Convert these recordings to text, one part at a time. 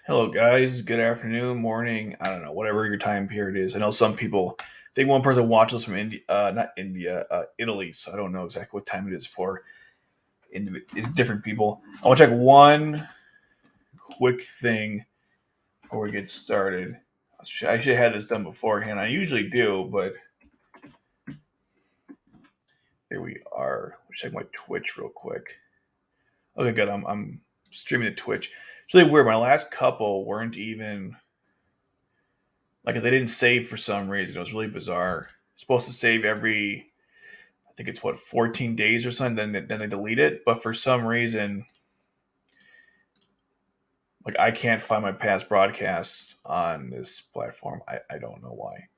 Hello, guys. Good afternoon, morning. I don't know, whatever your time period is. I know some people. I think one person watches from India, not India, Italy. So I don't know exactly what time it is for different people. I want to check one quick thing before we get started. I should have had this done beforehand. I usually do, but here we are. Let me check my Twitch real quick. Okay, good. I'm streaming to Twitch. It's really weird. My last couple weren't even like if they didn't save for some reason. It was really bizarre. Supposed to save every, I think it's what, 14 days or something. Then they delete it. But for some reason, like I can't find my past broadcasts on this platform. I don't know why.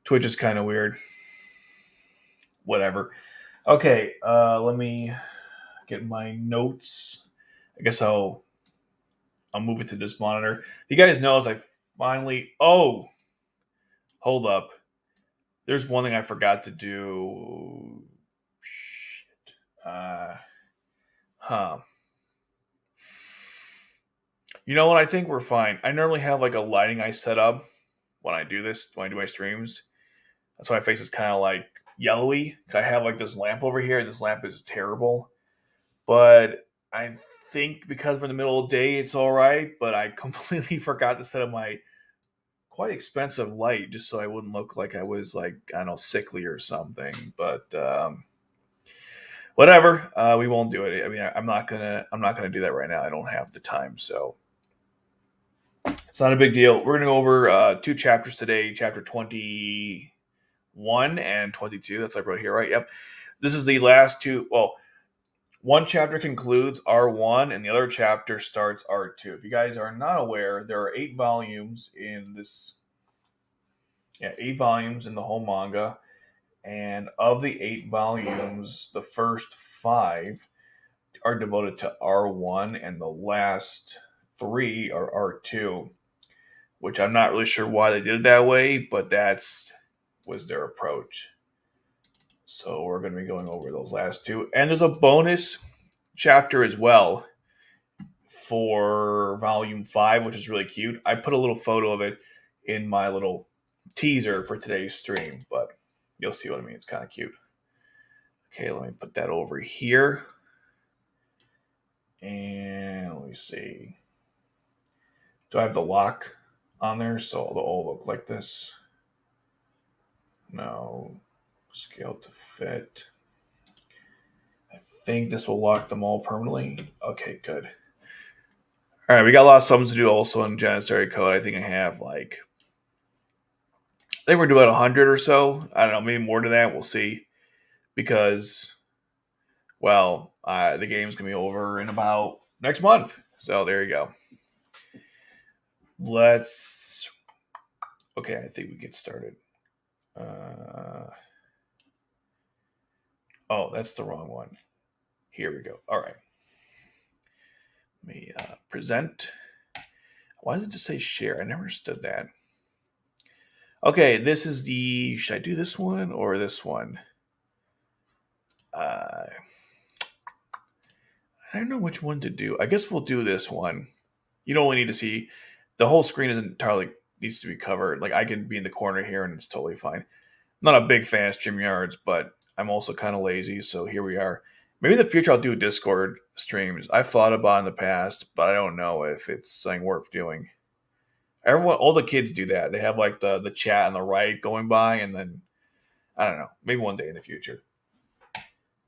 Twitch is kind of weird. Whatever. Okay, let me get my notes. I guess I'll move it to this monitor. You guys notice I finally. Oh, hold up. There's one thing I forgot to do. Shit. Huh. You know what? I think we're fine. I normally have like a lighting I set up when I do this, when I do my streams. That's why my face is kind of like yellowy. I have like this lamp over here. This lamp is terrible. But I think because we're in the middle of the day, it's all right. But I completely forgot to set up my quite expensive light just so I wouldn't look like I was like, I don't know, sickly or something. But whatever. We won't do it. I mean, I'm not gonna do that right now. I don't have the time. So it's not a big deal. We're going to go over two chapters today, chapter 21 and 22. That's like right here, right? Yep. This is the last two. Well, one chapter concludes R1 and the other chapter starts R2. If you guys are not aware, there are 8 volumes in this. Yeah, 8 volumes in the whole manga. And of the 8 volumes, the first 5 are devoted to R1 and the last 3 are R2, which I'm not really sure why they did it that way, but that's was their approach. So we're going to be going over those last 2, and there's a bonus chapter as well for volume 5, which is really cute. I put a little photo of it in my little teaser for today's stream, but you'll see what I mean. It's kind of cute. Okay, let me put that over here, and let me see. Do I have the lock on there so it'll all look like this? No. Scale to fit. I think this will lock them all permanently. Okay, good. All right, we got a lot of sums to do also in Janissary code. I think I have like, I think we're doing 100 or so. I don't know, maybe more than that. We'll see. Because, well, the game's going to be over in about next month. So there you go. Let's, okay, I think we get started. Oh, that's the wrong one. Here we go. All right. Let me present. Why does it just say share? I never understood that. Okay, this is the. Should I do this one or this one? I don't know which one to do. I guess we'll do this one. You don't only need to see. The whole screen isn't entirely needs to be covered. Like I can be in the corner here and it's totally fine. I'm not a big fan of StreamYards, but I'm also kind of lazy, so here we are. Maybe in the future I'll do Discord streams. I've thought about it in the past, but I don't know if it's something worth doing. Everyone, all the kids do that. They have like the chat on the right going by, and then I don't know. Maybe one day in the future.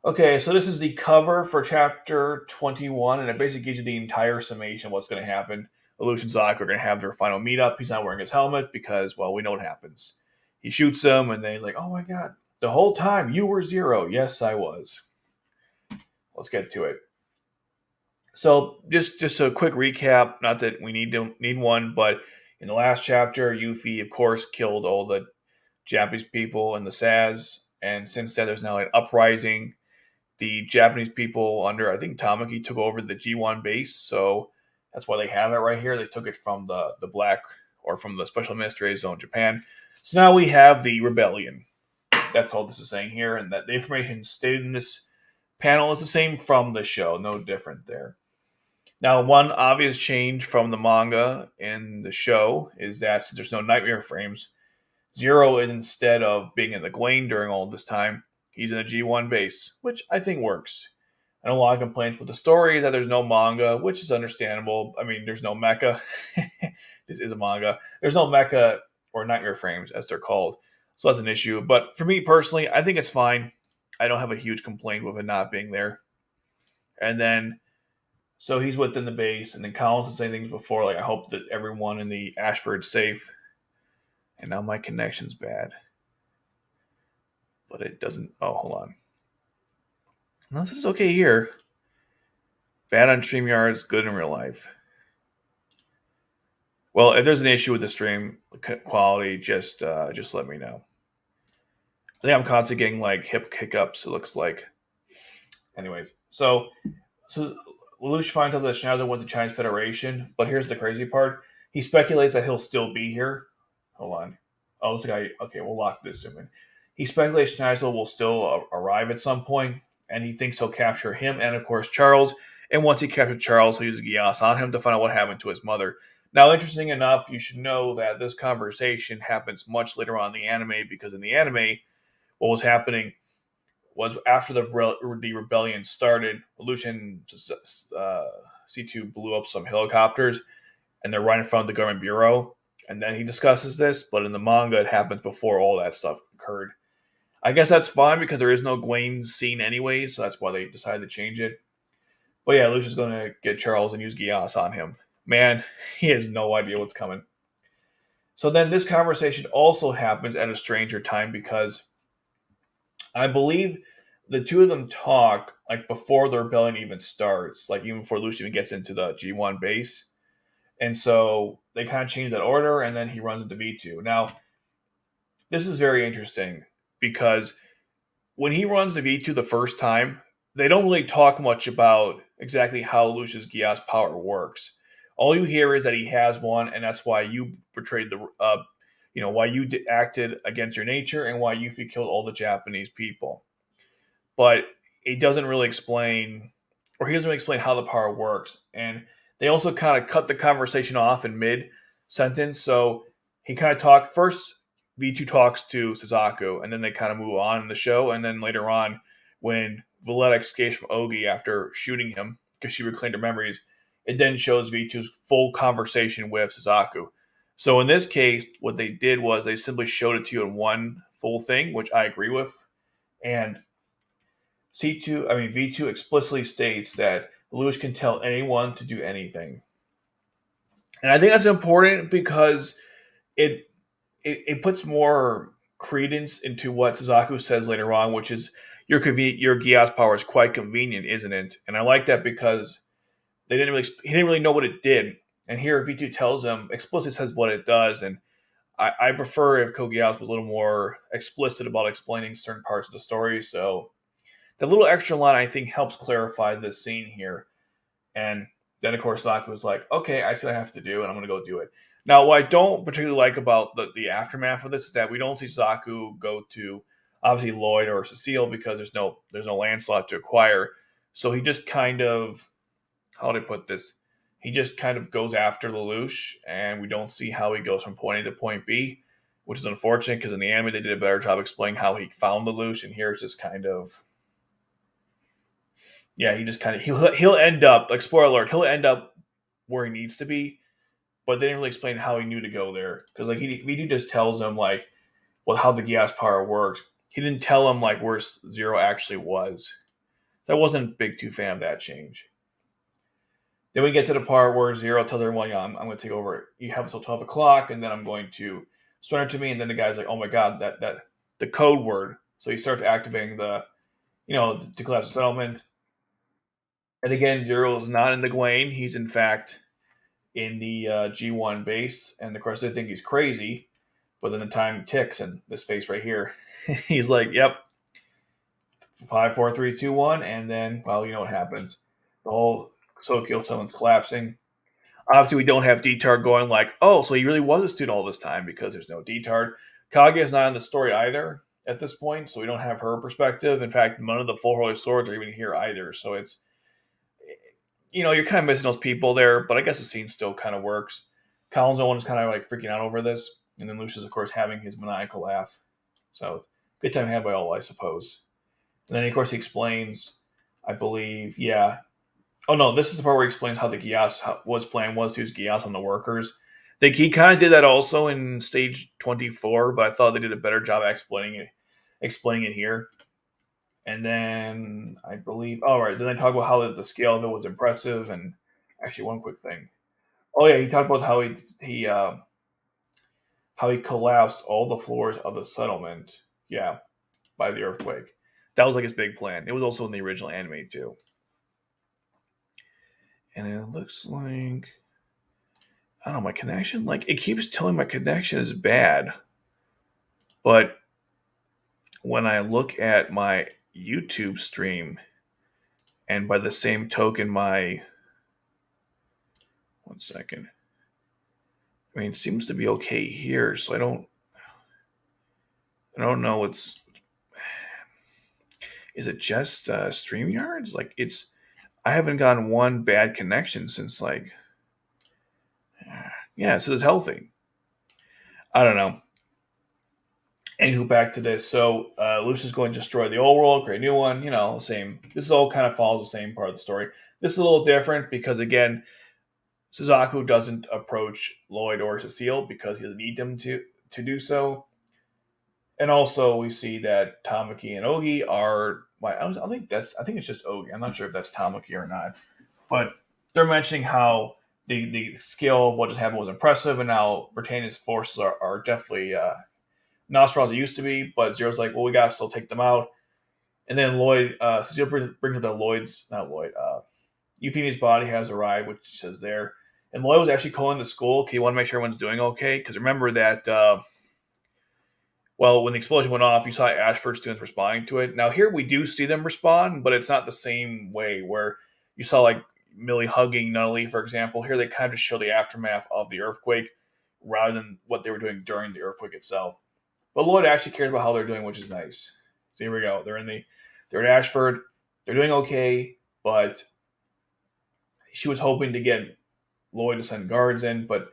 Okay, so this is the cover for chapter 21, and it basically gives you the entire summation of what's going to happen. Lelouch and Suzak are going to have their final meetup. He's not wearing his helmet because, well, we know what happens. He shoots him, and then he's like, "Oh my god, the whole time you were Zero." Yes, I was. Let's get to it. So just a quick recap. Not that we need one, but in the last chapter, Yuffie, of course, killed all the Japanese people in the SAS, and since then, there's now an uprising. The Japanese people under, I think, Tamaki took over the G1 base, so that's why they have it right here. They took it from the black, or from the Special Administrative Zone, Japan. So now we have the rebellion. That's all this is saying here, and that the information stated in this panel is the same from the show. No different there. Now, one obvious change from the manga and the show is that since there's no nightmare frames, Zero, instead of being in the Gwain during all this time, he's in a G1 base, which I think works. I know a lot of complaints with the story that there's no manga, which is understandable. I mean, there's no mecha. This is a manga. There's no mecha or nightmare frames, as they're called. So that's an issue. But for me personally, I think it's fine. I don't have a huge complaint with it not being there. And then, so he's within the base, and then Collins was saying things before, like, I hope that everyone in the Ashford's safe. And now my connection's bad. But it doesn't. Oh, hold on. No, this is okay here. Bad on StreamYards, good in real life. Well, if there's an issue with the stream quality, just let me know. I think I'm constantly getting like hiccups. It looks like. Anyways, so Lelouch finds out that Schneider went to Chinese Federation, but here's the crazy part: he speculates that he'll still be here. Hold on. Oh, this guy. Okay, we'll lock this in. He speculates Schneider will still arrive at some point, and he thinks he'll capture him and, of course, Charles. And once he captures Charles, he'll use Geass on him to find out what happened to his mother. Now, interesting enough, you should know that this conversation happens much later on in the anime, because in the anime, what was happening was after the rebellion started, Lelouch and C2 blew up some helicopters, and they're right in front of the government bureau. And then he discusses this, but in the manga, it happens before all that stuff occurred. I guess that's fine because there is no Gwain scene anyway, so that's why they decided to change it. But yeah, Lucia's going to get Charles and use Geass on him. Man, he has no idea what's coming. So then this conversation also happens at a stranger time, because I believe the two of them talk like before the rebellion even starts, like even before Lucian even gets into the G1 base. And so they kind of change that order, and then he runs into V2. Now, this is very interesting because when he runs to V2 the first time, they don't really talk much about exactly how Lucius Geass power works. All you hear is that he has one, and that's why you betrayed why you acted against your nature, and why Yuffie killed all the Japanese people. But it doesn't really explain, or he doesn't really explain how the power works. And they also kind of cut the conversation off in mid sentence. So he kind of talked first. V2 talks to Suzaku, and then they kind of move on in the show. And then later on, when Valletta escapes from Ogi after shooting him because she reclaimed her memories, it then shows V2's full conversation with Suzaku. So in this case, what they did was they simply showed it to you in one full thing, which I agree with. And V2 explicitly states that Lewis can tell anyone to do anything. And I think that's important because it puts more credence into what Suzaku says later on, which is your Geass power is quite convenient, isn't it? And I like that because he didn't really know what it did. And here V2 tells him, explicitly says what it does. And I prefer if Code Geass was a little more explicit about explaining certain parts of the story. So the little extra line, I think, helps clarify this scene here. And then, of course, Saku was like, okay, I see what I have to do, and I'm going to go do it. Now, what I don't particularly like about the aftermath of this is that we don't see Saku go to, obviously, Lloyd or Cecile, because there's no land slot to acquire. So he just kind of, how do I put this? He just kind of goes after Lelouch, and we don't see how he goes from point A to point B, which is unfortunate because in the anime they did a better job explaining how he found Lelouch, and here it's just kind of, yeah, he just kind of he'll end up, like, spoiler alert, he'll end up where he needs to be, but they didn't really explain how he knew to go there, because like he just tells him like, well, how the gas power works. He didn't tell him like where Zero actually was. That wasn't a big fan of that change. Then we get to the part where Zero tells everyone, yeah, I'm going to take over. You have until 12 o'clock, and then I'm going to surrender to me. And then the guy's like, oh my god, that the code word. So he starts activating the, to collapse the settlement. And again, Zero is not in the Gwain. He's in fact in the G1 base. And of course, they think he's crazy. But then the time ticks, and this face right here, he's like, yep, 5, 4, 3, 2, 1. And then, well, you know what happens. The whole Sokyo someone's collapsing. Obviously, we don't have D-Tard going like, oh, so he really was a student all this time, because there's no D-Tard. Kage is not in the story either at this point, so we don't have her perspective. In fact, none of the Full Holy Swords are even here either. So it's you're kind of missing those people there, but I guess the scene still kind of works. Colin's the one who's kind of like freaking out over this, and then Lucius, of course, having his maniacal laugh. So good time had by all, I suppose. And then, of course, he explains, I believe, yeah. Oh no, this is the part where he explains how the Geass plan was to use Geass on the workers. He kind of did that also in stage 24, but I thought they did a better job explaining it here. And then I believe, all right, then they talk about how the scale of it was impressive. And actually, one quick thing. Oh yeah, he talked about how he collapsed all the floors of the settlement. Yeah, by the earthquake. That was like his big plan. It was also in the original anime too. And it looks like I don't know my connection. Like it keeps telling my connection is bad, but when I look at my YouTube stream, and by the same token, my 1 second. I mean, it seems to be okay here, so I don't know what's. Is it just StreamYards? Like it's. I haven't gotten one bad connection since like. Yeah, so it's healthy. I don't know. Anywho, back to this. So Lucius going to destroy the old world, create a new one. Same. This is all kind of follows the same part of the story. This is a little different because again, Suzaku doesn't approach Lloyd or Cecile because he doesn't need them to do so. And also, we see that Tamaki and Ogi are. I think it's just Ogi. I'm not sure if that's Tamaki or not, but they're mentioning how the scale of what just happened was impressive, and now Britannia's forces are definitely not as strong as it used to be. But Zero's like, well, we gotta still take them out. And then Cecile brings up that not Lloyd, Euphemia's body has arrived, which she says there. And Lloyd was actually calling the school. Okay, you want to make sure everyone's doing okay because remember that. Well, when the explosion went off, you saw Ashford students responding to it. Now here we do see them respond, but it's not the same way where you saw like Millie hugging Nunnally, for example. Here they kind of just show the aftermath of the earthquake rather than what they were doing during the earthquake itself. But Lloyd actually cares about how they're doing, which is nice. So here we go. They're at Ashford. They're doing okay, but she was hoping to get Lloyd to send guards in, but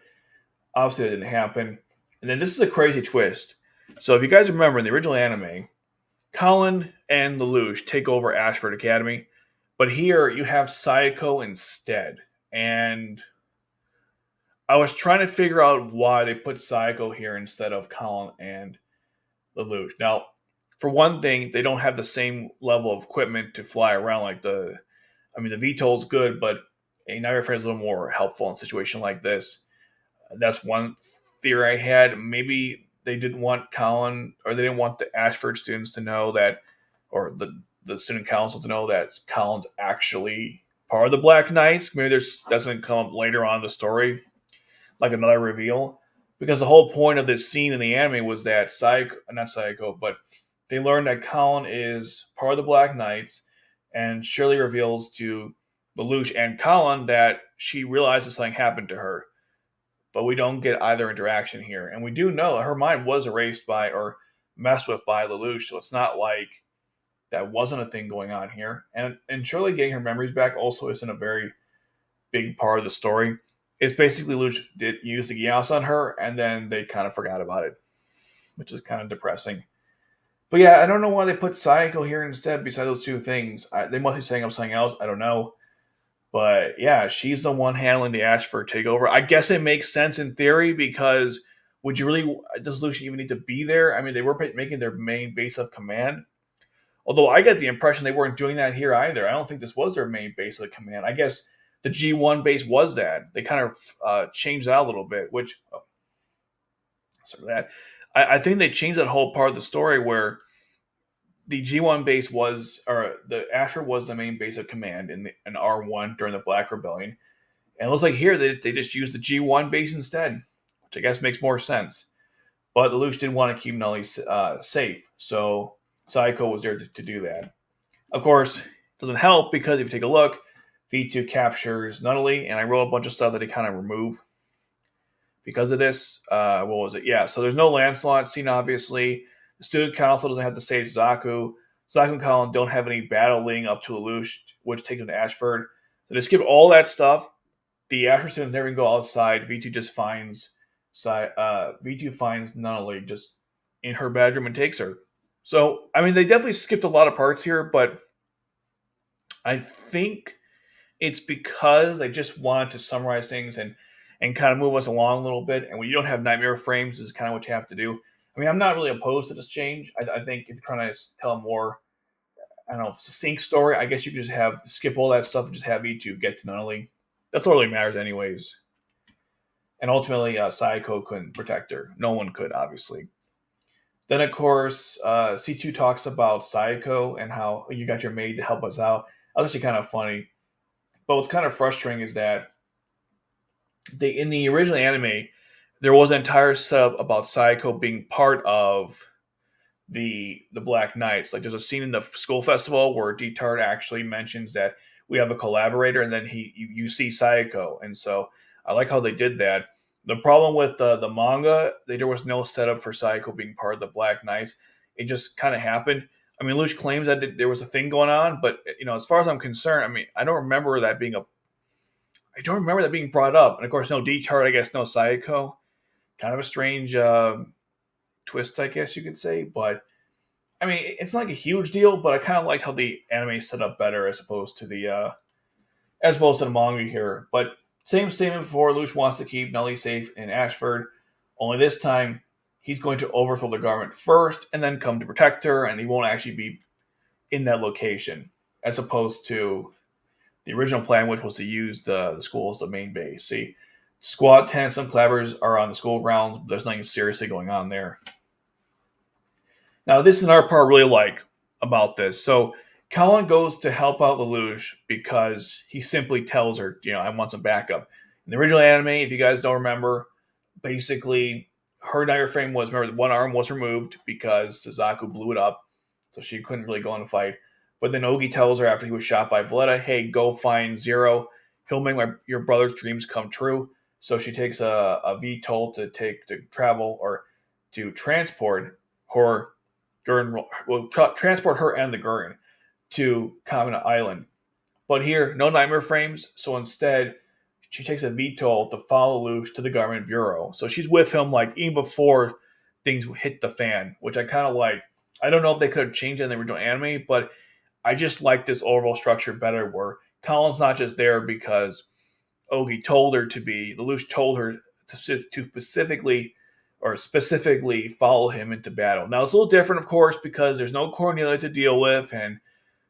obviously that didn't happen. And then this is a crazy twist. So if you guys remember in the original anime, Colin and Lelouch take over Ashford Academy, but here you have Sayako instead. And I was trying to figure out why they put Sayako here instead of Colin and Lelouch. Now, for one thing, they don't have the same level of equipment to fly around like the VTOL is good, but a Night Friend is a little more helpful in a situation like this. That's one theory I had. Maybe they didn't want Colin, or they didn't want the Ashford students to know that, or the student council to know that Colin's actually part of the Black Knights. Maybe that's going to come up later on in the story, like another reveal. Because the whole point of this scene in the anime was that not Psycho, but they learned that Colin is part of the Black Knights, and Shirley reveals to Lelouch and Colin that she realizes something happened to her. But we don't get either interaction here. And we do know her mind was erased by or messed with by Lelouch, so it's not like that wasn't a thing going on here. And Shirley getting her memories back also isn't a very big part of the story. It's basically Lelouch did use the Geass on her, and then they kind of forgot about it, which is kind of depressing. But yeah, I don't know why they put Sayako here instead, besides those two things. They must be saying of something else. I don't know. But yeah, she's the one handling the Ashford takeover. I guess it makes sense in theory because does Lucian even need to be there? I mean, they were making their main base of command. Although I get the impression they weren't doing that here either. I don't think this was their main base of command. I guess the G1 base was that. They kind of changed that a little bit, which, sorry that. I think they changed that whole part of the story where the G1 base was, or the Ashford was the main base of command in R1 during the Black Rebellion. And it looks like here they just used the G1 base instead, which I guess makes more sense. But the Lelouch didn't want to keep Nunnally safe, so Sayako was there to do that. Of course, it doesn't help because if you take a look, V2 captures Nunnally, and I wrote a bunch of stuff that they kind of remove because of this. What was it? Yeah, so there's no Lancelot scene, obviously. The student council doesn't have to save Zaku. Zaku and Colin don't have any battle leading up to Lelouch, which takes them to Ashford. So they skip all that stuff. The Astro students never even go outside. V2 just finds V2 finds Nunnally just in her bedroom and takes her. So I mean, they definitely skipped a lot of parts here, but I think it's because they just wanted to summarize things and kind of move us along a little bit. And when you don't have nightmare frames, this is kind of what you have to do. I mean, I'm not really opposed to this change. I think if you're trying to tell a more, I don't know, succinct story, I guess you could just have skip all that stuff and just have E2 get to Nunnally. That's all really matters, anyways. And ultimately, Sayako couldn't protect her. No one could, obviously. Then, of course, C2 talks about Sayako and how you got your maid to help us out. That was actually kind of funny. But what's kind of frustrating is that in the original anime, there was an entire setup about Sayako being part of the Black Knights. Like there's a scene in the school festival where D-Tard actually mentions that we have a collaborator, and then you see Sayako, and so I like how they did that. The problem with the manga, there was no setup for Sayako being part of the Black Knights. It just kind of happened. I mean, Luch claims that there was a thing going on, but as far as I'm concerned, I mean, I don't remember that being brought up. And of course, no D-Tard, I guess, no Sayako. Kind of a strange twist, I guess you could say. But I mean, it's not like a huge deal, but I kind of liked how the anime set up better as opposed to the manga here. But same statement before. Luch wants to keep Nellie safe in Ashford. Only this time, he's going to overthrow the government first, and then come to protect her, and he won't actually be in that location, as opposed to the original plan, which was to use the school as the main base. See, Squad 10 and some collabers are on the school grounds, but there's nothing seriously going on there. Now, this is another part I really like about this. So, Colin goes to help out Lelouch because he simply tells her, I want some backup. In the original anime, if you guys don't remember, basically her nightmare frame was, remember, one arm was removed because Suzaku blew it up, so she couldn't really go in a fight. But then Ogi tells her after he was shot by Valletta, hey, go find Zero. He'll make your brother's dreams come true. So she takes a VTOL to travel or to transport her Gurren, transport her and the Gurren to Kamina Island. But here, no nightmare frames, so instead, she takes a VTOL to follow Luch to the government bureau. So she's with him like even before things hit the fan, which I kind of like. I don't know if they could have changed it in the original anime, but I just like this overall structure better where Colin's not just there because Ogi told her to be. Lelouch told her to specifically follow him into battle. Now it's a little different, of course, because there's no Cornelia to deal with, and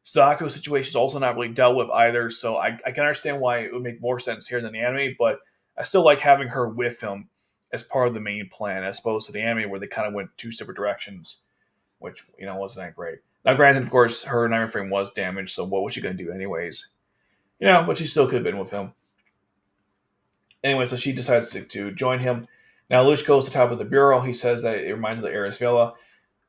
Sadako's situation is also not really dealt with either. So I can understand why it would make more sense here than the anime, but I still like having her with him as part of the main plan, as opposed to the anime where they kind of went two separate directions, which wasn't that great. Now, granted, of course, her nightmare frame was damaged, so what was she going to do anyways? But she still could have been with him. Anyway, so she decides to join him. Now, Luch goes to the top of the bureau. He says that it reminds her of the Ares Villa.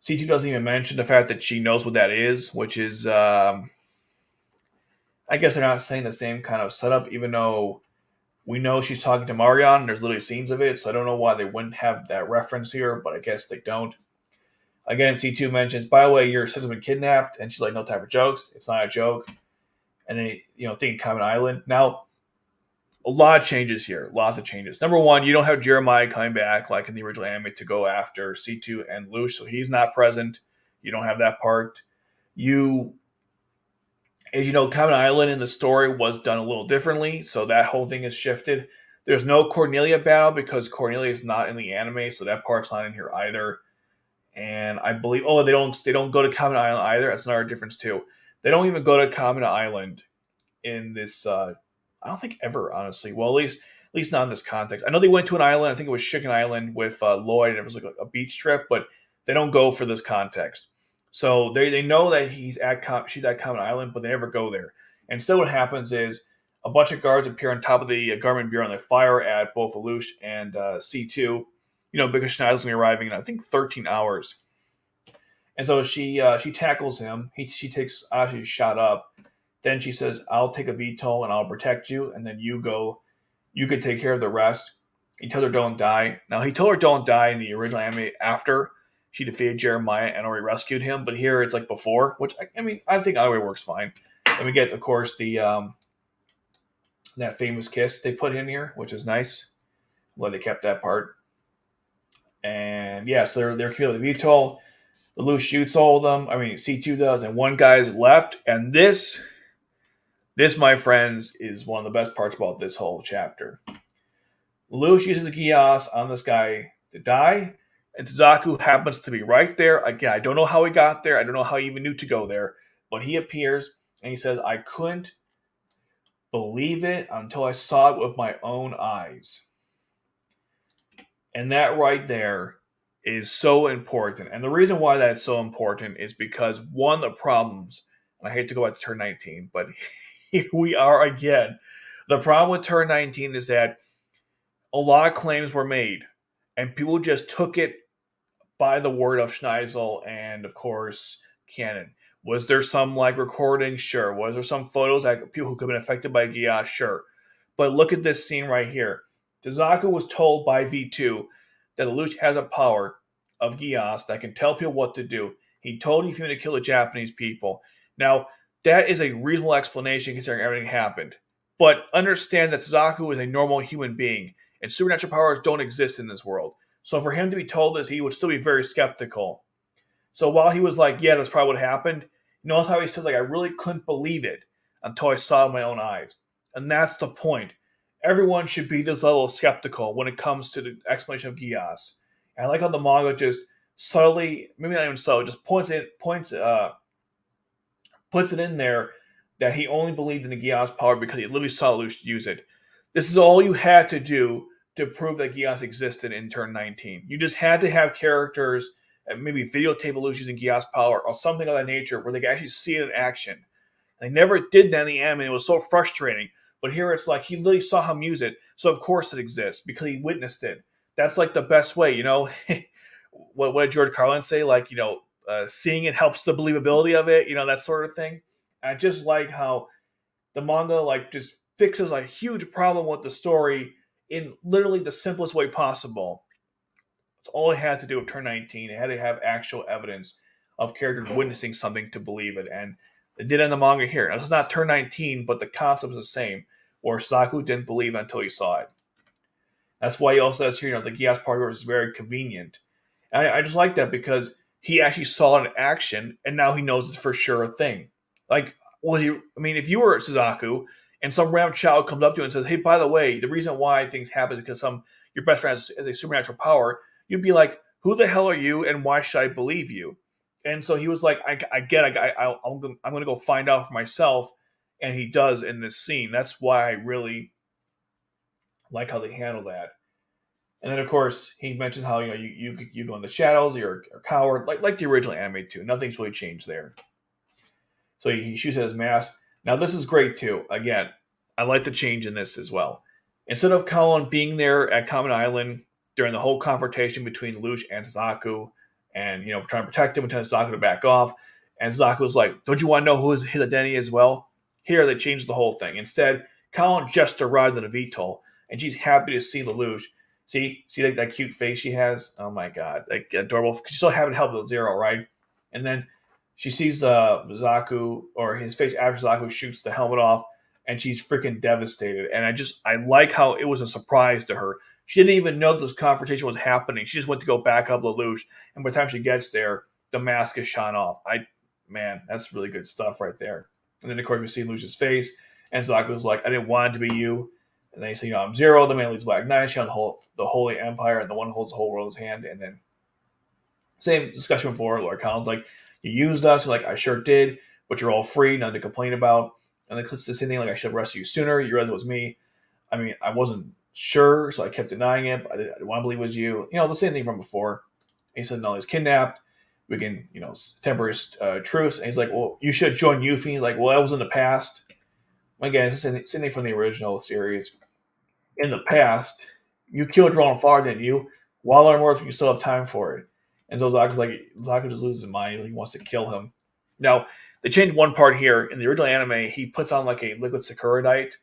C2 doesn't even mention the fact that she knows what that is, which is, I guess they're not saying the same kind of setup, even though we know she's talking to Marion, and there's literally scenes of it, so I don't know why they wouldn't have that reference here, but I guess they don't. Again, C2 mentions, by the way, your sister's been kidnapped, and she's like, no time for jokes. It's not a joke. And then, thinking Common Island. Now, a lot of changes here. Lots of changes. Number one, you don't have Jeremiah coming back like in the original anime to go after C2 and Luch, so he's not present. You don't have that part. As you know, Common Island in the story was done a little differently, so that whole thing is shifted. There's no Cornelia battle because Cornelia is not in the anime, so that part's not in here either. And I believe, they don't go to Common Island either. That's another difference too. They don't even go to Common Island in this. I don't think ever, honestly. Well, at least not in this context. I know they went to an island. I think it was Chicken Island with Lloyd, and it was like a beach trip, but they don't go for this context. So they know that she's at Common Island, but they never go there. Instead, what happens is a bunch of guards appear on top of the government bureau and they fire at both Lelouch and C2. Because Schneider's going to be arriving in, I think, 13 hours. And so she tackles him. She takes Ashi's shot up. Then she says, I'll take a VTOL and I'll protect you. And then you go. You could take care of the rest. He told her don't die. Now, he told her don't die in the original anime after she defeated Jeremiah and already rescued him. But here it's like before, which, I think either way works fine. And we get, of course, the that famous kiss they put in here, which is nice. I'm glad they kept that part. And yeah, so they're killing the VTOL. Lelouch shoots all of them. I mean, C2 does, and one guy's left. And this, my friends, is one of the best parts about this whole chapter. Lelouch uses a Geass on this guy to die, and Suzaku happens to be right there. Again, I don't know how he got there. I don't know how he even knew to go there, but he appears and he says, "I couldn't believe it until I saw it with my own eyes." And that right there is so important. And the reason why that's so important is because one of the problems, and I hate to go back to turn 19, but here we are again. The problem with turn 19 is that a lot of claims were made, and people just took it by the word of Schneisel and, of course, canon. Was there some like recording? Sure. Was there some photos that people who could have been affected by Geass? Sure. But look at this scene right here. Suzaku was told by V2 that Lelouch has a power of Geass that can tell people what to do. He told him to kill the Japanese people. Now, that is a reasonable explanation considering everything happened. But understand that Suzaku is a normal human being, and supernatural powers don't exist in this world. So for him to be told this, he would still be very skeptical. So while he was like, yeah, that's probably what happened, you notice how he says, like, I really couldn't believe it until I saw it with my own eyes. And that's the point. Everyone should be this level of skeptical when it comes to the explanation of Geass. And I like how the manga just subtly, maybe not even subtly, just puts it in there that he only believed in the Geass power because he literally saw Lelouch use it. This is all you had to do to prove that Geass existed in turn 19. You just had to have characters, maybe videotape Lelouch using Geass power or something of that nature where they could actually see it in action. They never did that in the anime. It was so frustrating. But here it's like he literally saw him use it, so of course it exists because he witnessed it. That's like the best way, you know. what did George Carlin say? Like, seeing it helps the believability of it, that sort of thing. I just like how the manga like just fixes a huge problem with the story in literally the simplest way possible. That's all it had to do with turn 19. It had to have actual evidence of characters witnessing something to believe it, and it did in the manga here. Now, this is not turn 19, but the concept is the same, where Saku didn't believe until he saw it. That's why he also says here, the Geass power is very convenient. And I just like that because he actually saw it in action, and now he knows it's for sure a thing. Like, if you were Suzaku, and some random child comes up to you and says, "Hey, by the way, the reason why things happen is because your best friend has a supernatural power," you'd be like, "Who the hell are you, and why should I believe you?" And so he was like, I'm going to go find out for myself. And he does in this scene. That's why I really like how they handle that. And then, of course, he mentions how, you go in the shadows, you're a coward, like the original anime, too. Nothing's really changed there. So he shoots at his mask. Now, this is great, too. Again, I like the change in this as well. Instead of Colin being there at Common Island during the whole confrontation between Lelouch and Suzaku, and trying to protect him and telling Suzaku to back off. And Suzaku was like, "Don't you want to know who his identity is?" Well, here they changed the whole thing. Instead, Colin just arrived in a VTOL, and she's happy to see Lelouch. See like that cute face she has? Oh my god, like adorable. She's still having help with Zero, right? And then she sees Suzaku, or his face after Suzaku shoots the helmet off, and she's freaking devastated. And I like how it was a surprise to her. She didn't even know this confrontation was happening. She just went to go back up Lelouch, and by the time she gets there, the mask is shot off. Man, that's really good stuff right there. And then, of course, we see Lelouch's face, and Suzaku's like, "I didn't want it to be you." And then he says, "I'm Zero, the man leads Black Knight, she owns the Holy Empire, and the one who holds the whole world in his hand." And then, same discussion before, Lord Colin's like, "You used us." You're like, "I sure did, but you're all free, nothing to complain about." And then it's the same thing, like, "I should have arrested you sooner. You realized it was me." I mean, I wasn't sure, so I kept denying it. But I didn't want to believe it was you. The same thing from before. He said, "No, he's kidnapped. We can, temporary truce." And he's like, "Well, you should join Yuffie." He's like, "Well, that was in the past." Again, it's the same thing from the original series. In the past, you killed your own father, didn't you? While on Earth, you still have time for it. And so Zaku just loses his mind. He wants to kill him. Now, they changed one part here. In the original anime, he puts on like a liquid sakuradite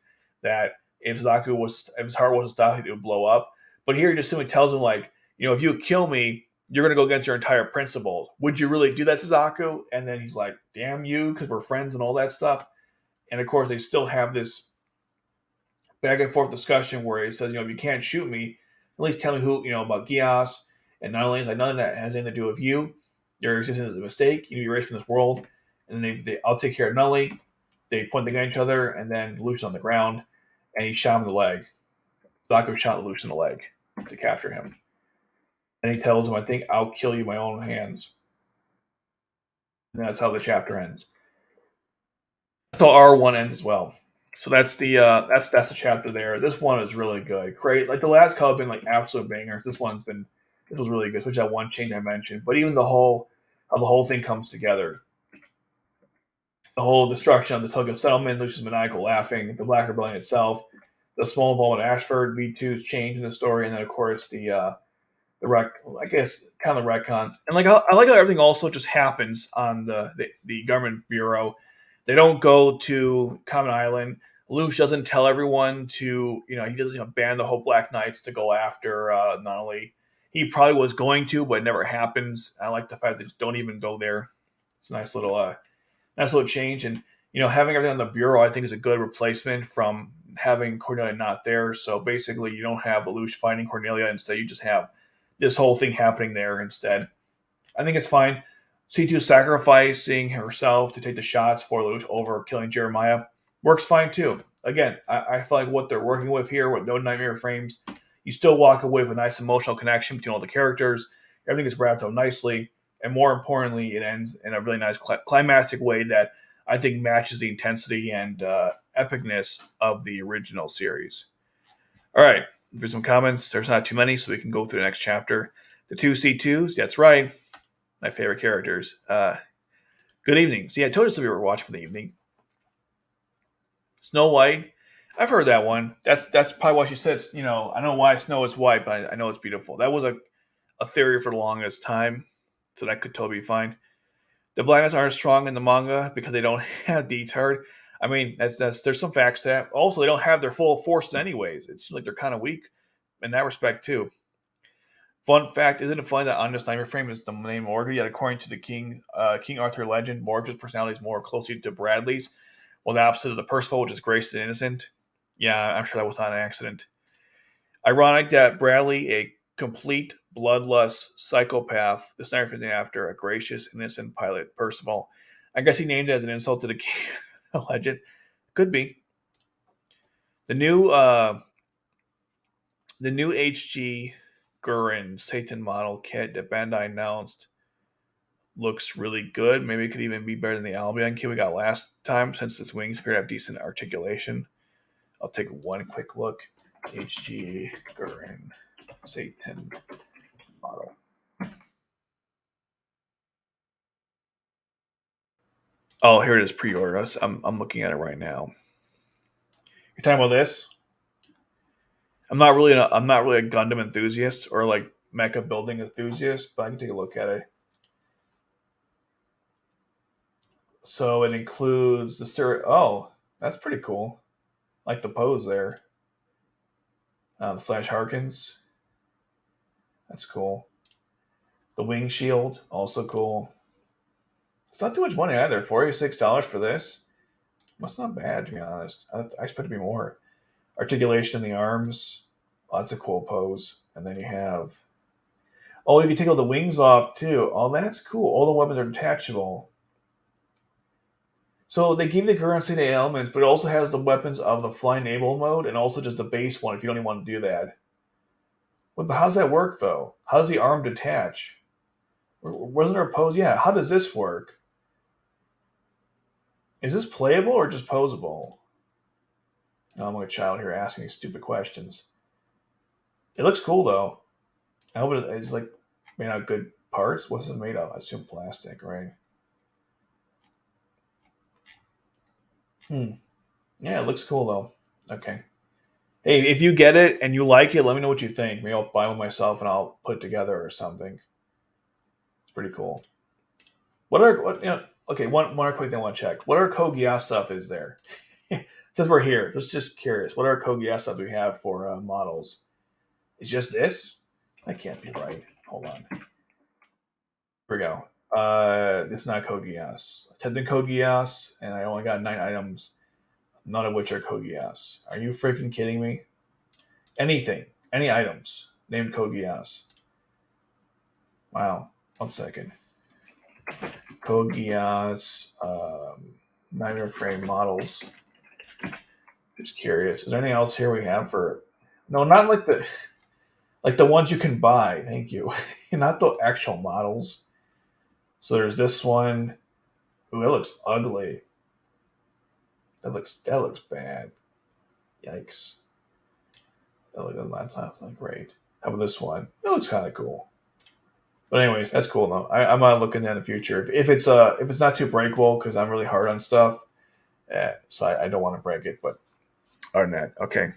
that if his heart was to stop, it would blow up. But here he just simply tells him, like, "If you kill me, you're going to go against your entire principles. Would you really do that, Suzaku?" And then he's like, "Damn you," because we're friends and all that stuff. And of course, they still have this back and forth discussion where he says, if you can't shoot me, at least tell me who, about Geass. And not only is like none of that has anything to do with you. Your existence is a mistake. You need to be erased from this world. And then I'll take care of Nully. They point the gun at each other, and then Lelouch on the ground, and he shot him in the leg. Sako shot Lelouch in the leg to capture him. And he tells him, I think I'll kill you with my own hands. And that's how the chapter ends. That's how R1 ends as well. So that's the chapter there. This one is really good. Great. Like the last couple have been like absolute bangers. This was really good, especially that one change I mentioned. But even how the whole thing comes together. The whole destruction of the Tokyo settlement, Lucius maniacal laughing, the Black Rebellion itself, the small involvement of Ashford, V2's change in the story, and then of course I guess kind of the retcons. And like I like how everything also just happens on the government bureau. They don't go to Common Island. Luce doesn't tell everyone to, he doesn't ban the whole Black Knights to go after not only he probably was going to, but it never happens. I like the fact that they don't even go there. It's a nice little change. And having everything on the bureau, I think, is a good replacement from having Cornelia not there. So basically, you don't have Lelouch finding Cornelia. Instead, you just have this whole thing happening there instead. I think it's fine. C2 sacrificing herself to take the shots for Lelouch over killing Jeremiah works fine too. Again, I feel like what they're working with here with no nightmare frames, you still walk away with a nice emotional connection between all the characters. Everything is wrapped up nicely. And more importantly, it ends in a really nice climactic way that I think matches the intensity and epicness of the original series. All right, for some comments, there's not too many, so we can go through the next chapter. The two C2s, that's right, my favorite characters. Good evening. See, I told you we were watching for the evening. Snow White, I've heard that one. That's probably why she said, I don't know why Snow is white, but I know it's beautiful. That was a theory for the longest time, so that could totally be fine. The Black Knights aren't strong in the manga because they don't have D-Tard. I mean, there's some facts to that. Also, they don't have their full forces anyways. It seems like they're kind of weak in that respect too. Fun fact, isn't it funny that on this nightmare frame is the name Mordred, yet according to the King Arthur legend, Mordred's personality is more closely to Bradley's, while the opposite of the Percival, which is gracious and innocent. Yeah, I'm sure that was not an accident. Ironic that Bradley, a complete bloodlust psychopath, the sniper named after a gracious, innocent pilot, Percival. I guess he named it as an insult to the king legend. Could be. The new HG Gurren Satan model kit that Bandai announced looks really good. Maybe it could even be better than the Albion kit we got last time, since its wings appear to have decent articulation. I'll take one quick look. HG Gurren Satan model. Oh, here it is, pre-order. I'm looking at it right now. You're talking about this? I'm not really a Gundam enthusiast or like mecha building enthusiast, but I can take a look at it. So it includes the Oh, that's pretty cool. Like the pose there. Slash Harkins. That's cool. The wing shield, also cool. It's not too much money either. $46 for this. That's not bad, to be honest. I expect to be more. Articulation in the arms. Oh, that's a cool pose. And then you have. Oh, you can take all the wings off too. Oh, that's cool. All the weapons are detachable. So they give the currency to elements, but it also has the weapons of the fly enable mode and also just the base one if you don't even want to do that. But how does that work though? How does the arm detach? Wasn't there a pose? Yeah. How does this work? Is this playable or just posable? No, I'm like a child here asking these stupid questions. It looks cool though. I hope it's like made out of good parts. What's it made of? I assume plastic, right? Yeah, it looks cool though. Okay. Hey, if you get it and you like it, let me know what you think. Maybe I'll buy one myself and I'll put it together or something. It's pretty cool. Okay, one more quick thing I want to check. What our Code Geass stuff is there? Since we're here, just curious. What our Code Geass stuff we have for models? Is just this? That can't be right. Hold on. Here we go. It's not Code Geass. I typed in Code Geass and I only got 9 items. none of which are Code Geass. Are you freaking kidding me? Anything, any items named Code Geass. Wow. 1 second. Code Geass, nightmare frame models. Just curious. Is there anything else here we have for? No, not like the ones you can buy. Thank you. Not the actual models. So there's this one. Ooh, it looks ugly. That looks bad. Yikes. That's not great. How about this one? It looks kind of cool. But anyways, that's cool though. I'm not looking at in the future. If it's not too breakable, because I'm really hard on stuff, so I don't want to break it. But other than that, okay.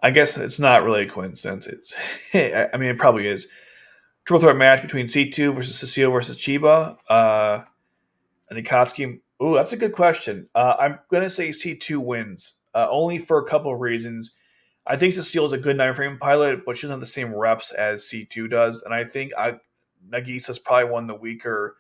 I guess it's not really a coincidence. It's, I mean, it probably is. Triple threat match between C2 versus Cecile versus Chiba. And Akatsuki. Ooh, that's a good question. I'm gonna say C2 wins. Only for a couple of reasons. I think Cecile is a good 9 frame pilot, but she doesn't have the same reps as C2 does. And I think Nagisa's probably one of the weaker.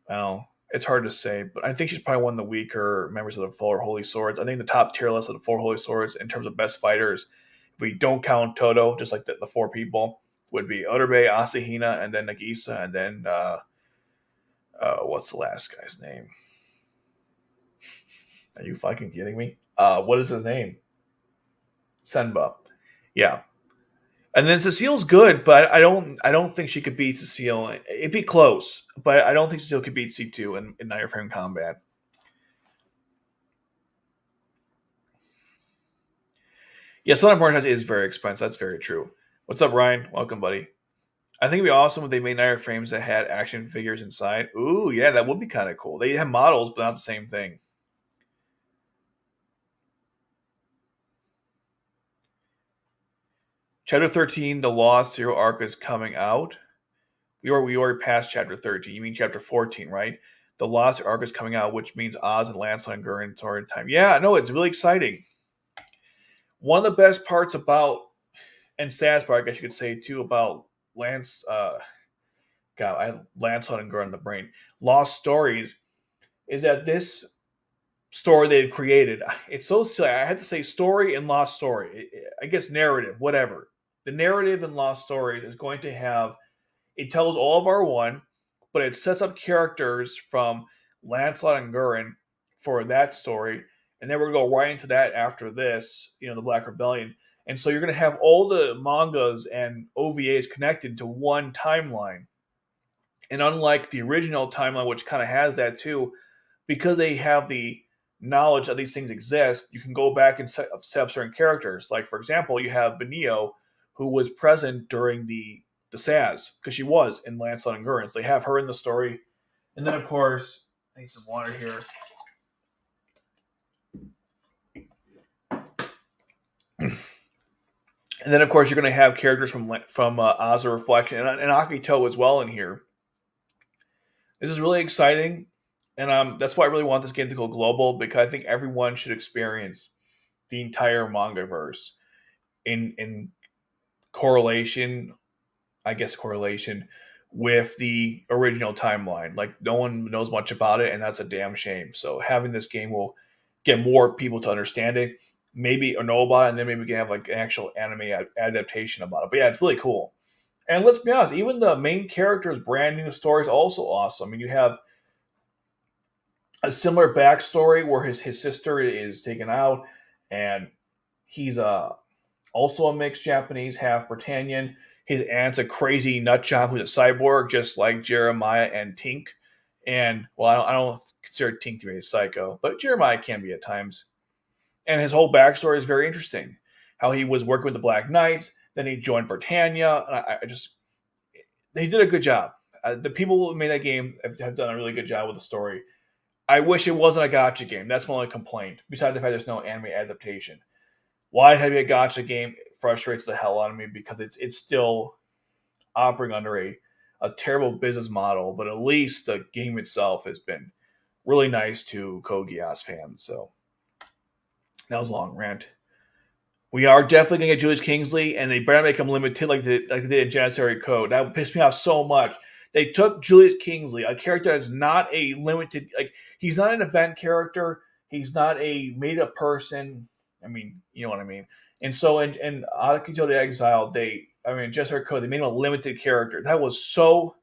Well, it's hard to say, but I think she's probably one of the weaker members of the Four Holy Swords. I think the top tier list of the Four Holy Swords in terms of best fighters, if we don't count Toto, just like the four people, would be Otobe, Asahina, and then Nagisa, and then what's the last guy's name? Are you fucking kidding me? What is his name? Senba. Yeah. And then Cecile's good, but I don't think she could beat Cecile. It'd be close, but I don't think Cecile could beat C2 in 9 frame combat. Yeah, Sonic Mortars is very expensive. That's very true. What's up, Ryan? Welcome, buddy. I think it'd be awesome if they made 9 frames that had action figures inside. Ooh, yeah, that would be kind of cool. They have models, but not the same thing. Chapter 13, the Lost Zero arc is coming out. We already passed chapter 13. You mean chapter 14, right? The Lost arc is coming out, which means Oz and Lancelot and Gurren are in time. Yeah, no, it's really exciting. One of the best parts about, and saddest part, I guess you could say too, about God, I have Lancelot and Gurren in the brain. Lost Stories is that this story they've created, it's so silly. I have to say story and Lost Story. I guess narrative, whatever. The narrative in Lost Stories is going to have, it tells all of R1, but it sets up characters from Lancelot and Gurren for that story. And then we're going to go right into that after this, the Black Rebellion. And so you're going to have all the mangas and OVAs connected to one timeline. And unlike the original timeline, which kind of has that too, because they have the knowledge that these things exist, you can go back and set up certain characters. Like, for example, you have Benio, who was present during the Saz, because she was in Lancelot and Gurren. So they have her in the story. And then, of course, I need some water here. And then, of course, you're going to have characters from Oz Reflection and Akito as well in here. This is really exciting, and that's why I really want this game to go global, because I think everyone should experience the entire manga verse in correlation, I guess correlation with the original timeline. Like, no one knows much about it, and that's a damn shame. So having this game will get more people to understand it, maybe or know about it, and then maybe we can have like an actual anime adaptation about it. But yeah, it's really cool. And let's be honest, even the main character's brand new story is also awesome. I mean, you have a similar backstory where his sister is taken out, and he's also a mixed Japanese, half Britannian. His aunt's a crazy nut job who's a cyborg, just like Jeremiah and Tink. And well, I don't consider Tink to be a psycho, but Jeremiah can be at times. And his whole backstory is very interesting. How he was working with the Black Knights, then he joined Britannia. And I just, they did a good job. The people who made that game have done a really good job with the story. I wish it wasn't a gacha game. That's my only complaint. Besides the fact there's no anime adaptation. Why have a gacha game frustrates the hell out of me, because it's still operating under a terrible business model, but at least the game itself has been really nice to Code Geass fans. So that was a long rant. We are definitely going to get Julius Kingsley, and they better make him limited like they did in Janissary Code. That pissed me off so much. They took Julius Kingsley, a character that's not a limited, like, he's not an event character. He's not a made-up person. I mean, you know what I mean. And so in Akito the Exile, Janissary Code, they made him a limited character. That was so,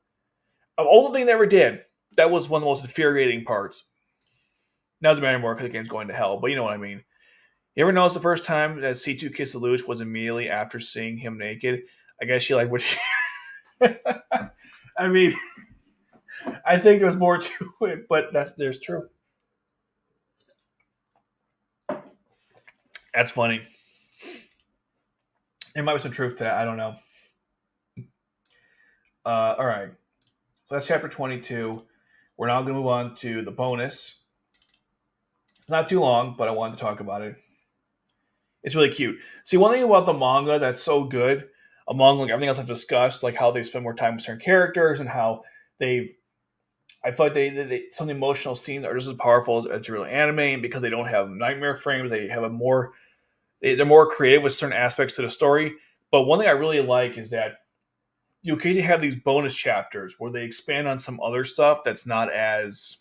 of all the things they ever did, that was one of the most infuriating parts. Now it doesn't matter anymore because the game's going to hell, but you know what I mean. You ever notice the first time that C2 kissed Lelouch was immediately after seeing him naked? I guess she like what she... I mean, I think there's more to it, but there's true. That's funny. There might be some truth to that. I don't know. All right. So that's chapter 22. We're now going to move on to the bonus. It's not too long, but I wanted to talk about it. It's really cute. See, one thing about the manga that's so good, among like everything else I've discussed, like how they spend more time with certain characters and how I feel like some of the emotional scenes are just as powerful as real anime, and because they don't have nightmare frames, they have they're more creative with certain aspects to the story. But one thing I really like is that you occasionally have these bonus chapters where they expand on some other stuff that's not as,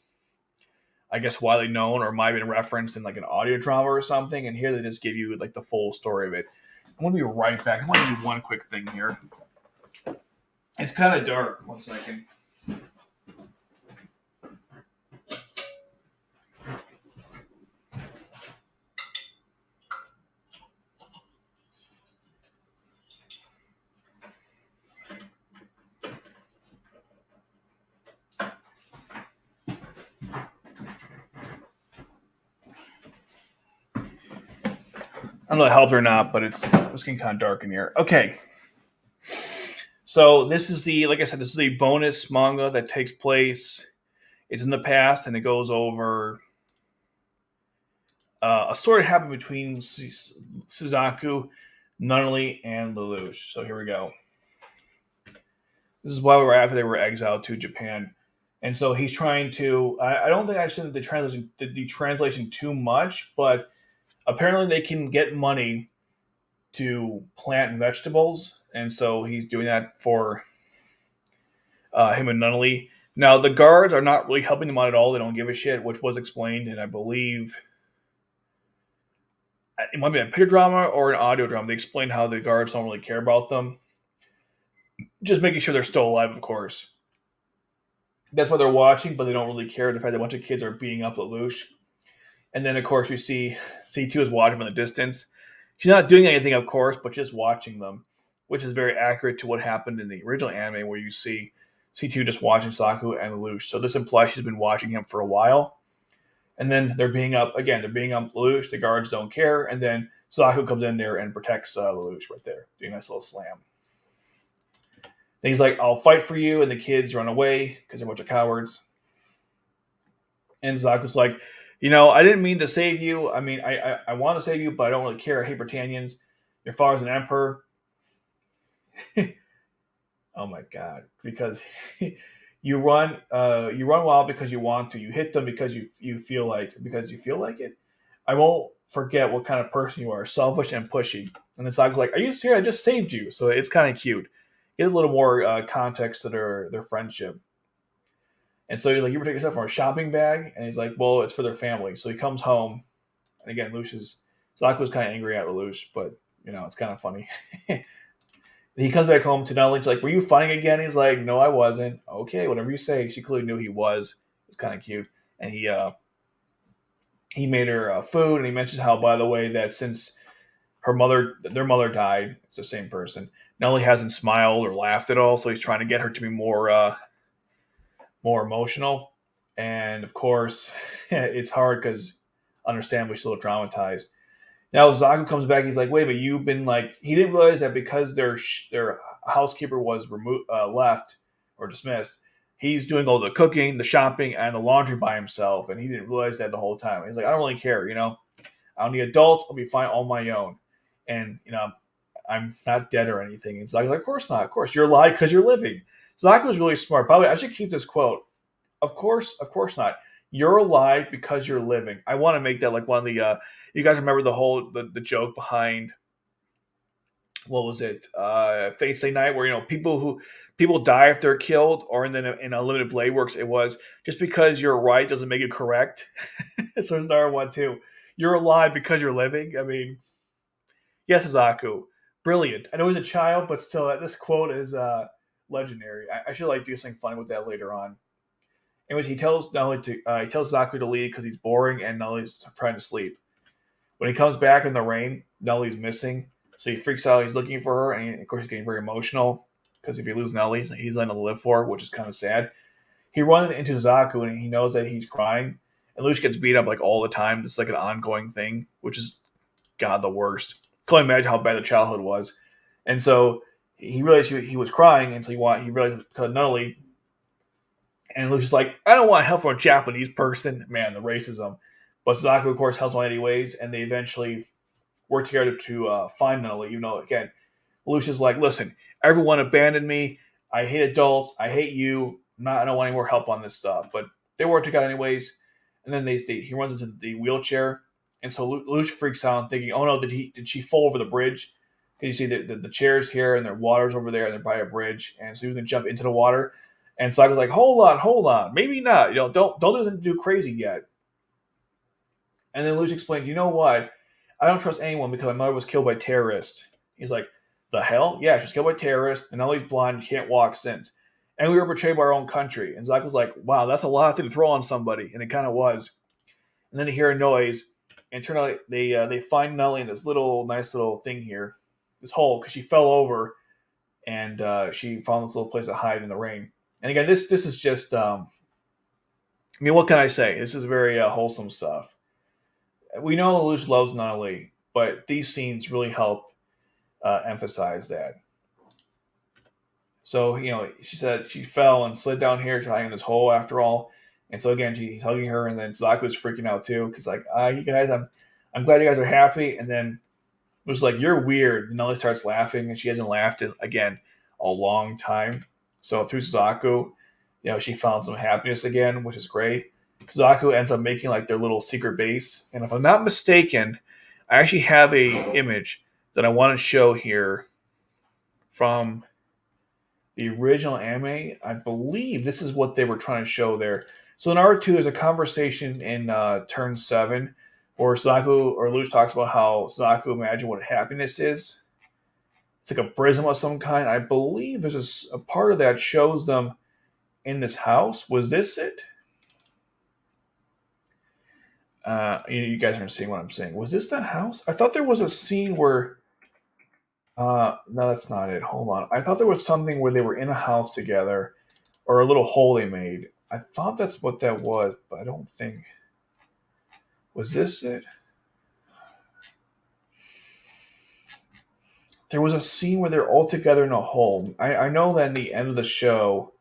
I guess, widely known or might have been referenced in like an audio drama or something. And here they just give you like the full story of it. I'm going to be right back. I want to do one quick thing here. It's kind of dark. One second. I don't know if it helped or not, but it's getting kind of dark in here. Okay. So this is like I said, this is the bonus manga that takes place. It's in the past, and it goes over a story that happened between Suzaku, Nunnally, and Lelouch. So here we go. This is why we were after they were exiled to Japan. And so he's trying to. I don't think I said the translation too much, but apparently they can get money to plant vegetables, and so he's doing that for him and Nunnally. Now the guards are not really helping them out at all. They don't give a shit, which was explained, and I believe it might be a picture drama or an audio drama. They explained how the guards don't really care about them, just making sure they're still alive, of course. That's why they're watching, but they don't really care the fact that a bunch of kids are beating up Lelouch. And then, of course, we see C2 is watching from the distance. She's not doing anything, of course, but just watching them, which is very accurate to what happened in the original anime, where you see C2 just watching Saku and Lelouch. So this implies she's been watching him for a while. And then they're being up Lelouch. The guards don't care. And then Saku comes in there and protects Lelouch right there, doing a nice little slam. Then he's like, I'll fight for you. And the kids run away because they're a bunch of cowards. And Saku's like, I didn't mean to save you. I mean, I want to save you, but I don't really care. I hate Britannians. Your father's an emperor. Oh my god! Because you run wild because you want to. You hit them because you feel like it. I won't forget what kind of person you are. Selfish and pushy. And the Saku's like, are you serious? I just saved you. So it's kind of cute. Get a little more context to their friendship. And so he's like, you protect yourself from a shopping bag? And he's like, well, it's for their family. So he comes home. And again, Saku's kind of angry at Lelouch, but, it's kind of funny. He comes back home to Nunnally. She's like, were you fighting again? He's like, no, I wasn't. Okay, whatever you say. She clearly knew he was. It's kind of cute. And he made her food, and he mentions how, by the way, that since their mother died, it's the same person. Nunnally hasn't smiled or laughed at all, so he's trying to get her to be more emotional. And of course, it's hard because, understandably, she's a little traumatized. Now Zaku comes back. He's like, wait, but you've been like, he didn't realize that because their housekeeper was left or dismissed, he's doing all the cooking, the shopping, and the laundry by himself. And he didn't realize that the whole time. He's like, I don't really care, I don't need adults. I'll be fine on my own. And, I'm not dead or anything. And Zaku's like, of course not. Of course. You're alive because you're living. Zaku's really smart. Probably I should keep this quote. Of course not. You're alive because you're living. I want to make that like one of the. You guys remember the whole the joke behind what was it? Fate Stay Night, where people die if they're killed, or in a limited blade works, it was just because you're right doesn't make it correct. So there's another one too. You're alive because you're living. I mean, yes, Suzaku, brilliant. I know he's a child, but still, this quote is legendary. I should like do something funny with that later on. In which he tells not only to he tells Zaku to leave because he's boring and Nellie's trying to sleep. When he comes back in the rain, Nellie's missing, so he freaks out. He's looking for her, and of course he's getting very emotional because if you lose Nellie, he's nothing to live for, which is kind of sad. He runs into Zaku and he knows that he's crying, and Luch gets beat up like all the time. It's like an ongoing thing, which is God the worst. Can only imagine how bad the childhood was, and so he realized he was crying, and so he realized because Nellie. And Luch is like, I don't want help from a Japanese person. Man, the racism. But Suzaku, of course, helps him anyways, and they eventually work together to find Nunnally. Again, Luch is like, listen, everyone abandoned me. I hate adults. I hate you. I don't want any more help on this stuff. But they work together anyways. And then he runs into the wheelchair. And so Luch freaks out, thinking, oh no, did she fall over the bridge? Because you see the chairs here, and their water's over there, and they're by a bridge. And so he's going to jump into the water. And so I was like, hold on, maybe not. Don't do anything too crazy yet. And then Luch explained, you know what? I don't trust anyone because my mother was killed by terrorists. He's like, the hell? Yeah, she was killed by terrorists, and now he's blind, can't walk since. And we were betrayed by our own country. And Zach was like, wow, that's a lot to throw on somebody. And it kind of was. And then they hear a noise, and turn out they find Nellie in this nice little thing here, this hole, because she fell over, and she found this little place to hide in the rain. And again, this is just, I mean, what can I say? This is very wholesome stuff. We know Lelouch loves Nunnally, but these scenes really help emphasize that. So, she said she fell and slid down here, trying in this hole after all. And so again, she's hugging her, and then Zaku's freaking out too, because like, you guys, I'm glad you guys are happy. And then it was like, you're weird. And Nellie starts laughing, and she hasn't laughed in, again, a long time. So through Zaku, she found some happiness again, which is great. Zaku ends up making like their little secret base. And if I'm not mistaken, I actually have a image that I want to show here from the original anime. I believe this is what they were trying to show there. So in R2, there's a conversation in turn 7 where Zaku or Lelouch talks about how Zaku imagined what happiness is. It's like a prism of some kind. I believe there's a part of that shows them in this house. Was this it? You guys aren't seeing what I'm saying. Was this that house? I thought there was a scene where. No, that's not it. Hold on. I thought there was something where they were in a house together, or a little hole they made. I thought that's what that was, but I don't think. Was this it? There was a scene where they're all together in a hole. I know that in the end of the show,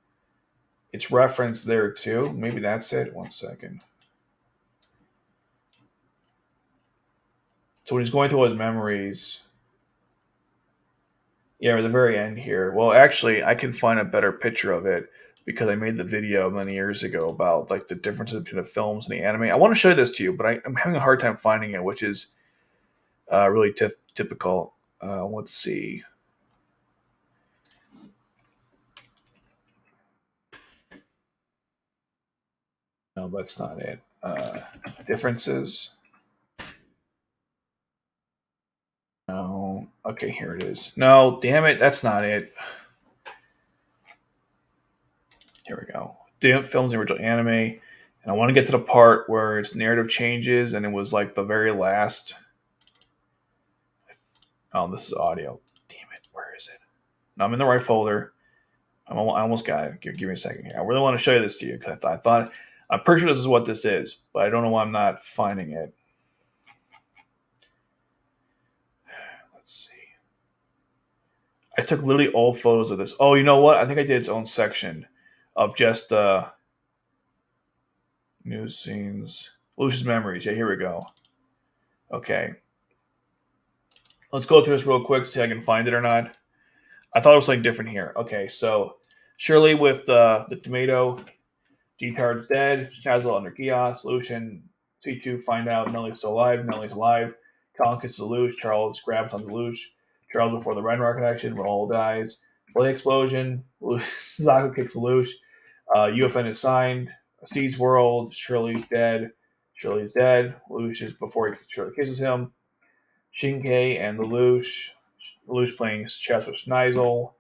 it's referenced there too. Maybe that's it. One second. So when he's going through his memories, yeah, at the very end here. Well, actually, I can find a better picture of it because I made the video many years ago about like the differences between the films and the anime. I want to show this to you, but I'm having a hard time finding it, which is really typical. Let's see. No, that's not it. Differences. No. Okay, here it is. No, damn it, that's not it. Here we go. Didn't films the original anime, and I want to get to the part where its narrative changes, and it was like the very last. Oh, this is audio. Damn it, where is it? No, I'm in the right folder. I almost got it. Give me a second here. I really want to show you this to you because I thought I'm pretty sure this is what this is, but I don't know why I'm not finding it. Let's see. I took literally all photos of this. Oh, you know what? I think I did its own section of just news scenes, Lucius memories. Yeah, here we go. Okay, let's go through this real quick, see if I can find it or not. I thought it was something different here. Okay, so Shirley with the tomato, G-Tard's dead, Cecile under Geass, solution, C2 find out Nellie's still alive, Nellie's alive, Colin gets Lelouch, Charles grabs on Lelouch, Charles before the Renrar connection, when all dies. Blade explosion. Suzaku kicks Lelouch. UFN is signed. Seeds World. Shirley's dead. Shirley's dead. Lelouch is before Shirley kisses him. Shinkei and Lelouch. Lelouch playing chess with Schneisel.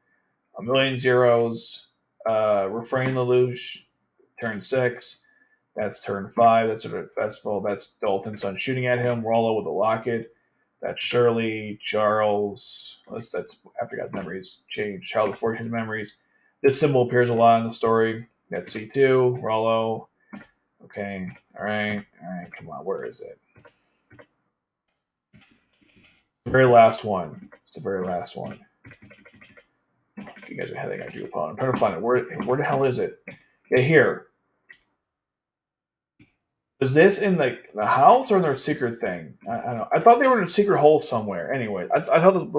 A million zeros. Refrain Lelouch. Turn 6. That's turn 5. That's sort of festival. That's Dalton's son shooting at him. Rollo with a locket. That's Shirley, Charles. That's after he got memories changed. Charles before his memories. This symbol appears a lot in the story. That's C2, Rollo. Okay, all right. Come on, where is it? The very last one. It's the very last one. You guys are heading. I do apologize. I'm trying to find it. Where the hell is it? Yeah, here. Is this in the house or in their secret thing? I don't know. I thought they were in a secret hole somewhere. Anyway, I thought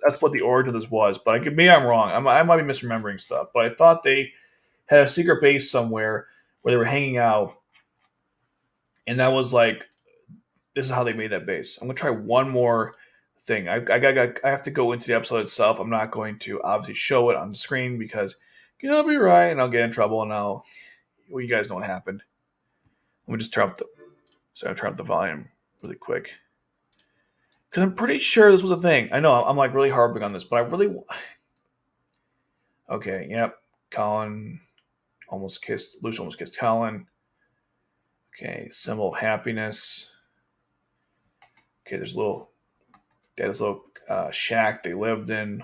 that's what the origin of this was, but maybe I'm wrong. I might be misremembering stuff, but I thought they had a secret base somewhere where they were hanging out, and that was like this is how they made that base. I'm gonna try one more thing. I have to go into the episode itself. I'm not going to obviously show it on the screen because I'll be right and I'll get in trouble and you guys know what happened. Let me just turn up the volume really quick because I'm pretty sure this was a thing. I know I'm like really harping on this, but I really okay. Yep, Colin almost kissed. Lucia almost kissed Colin. Okay, symbol of happiness. Okay, there's this little shack they lived in.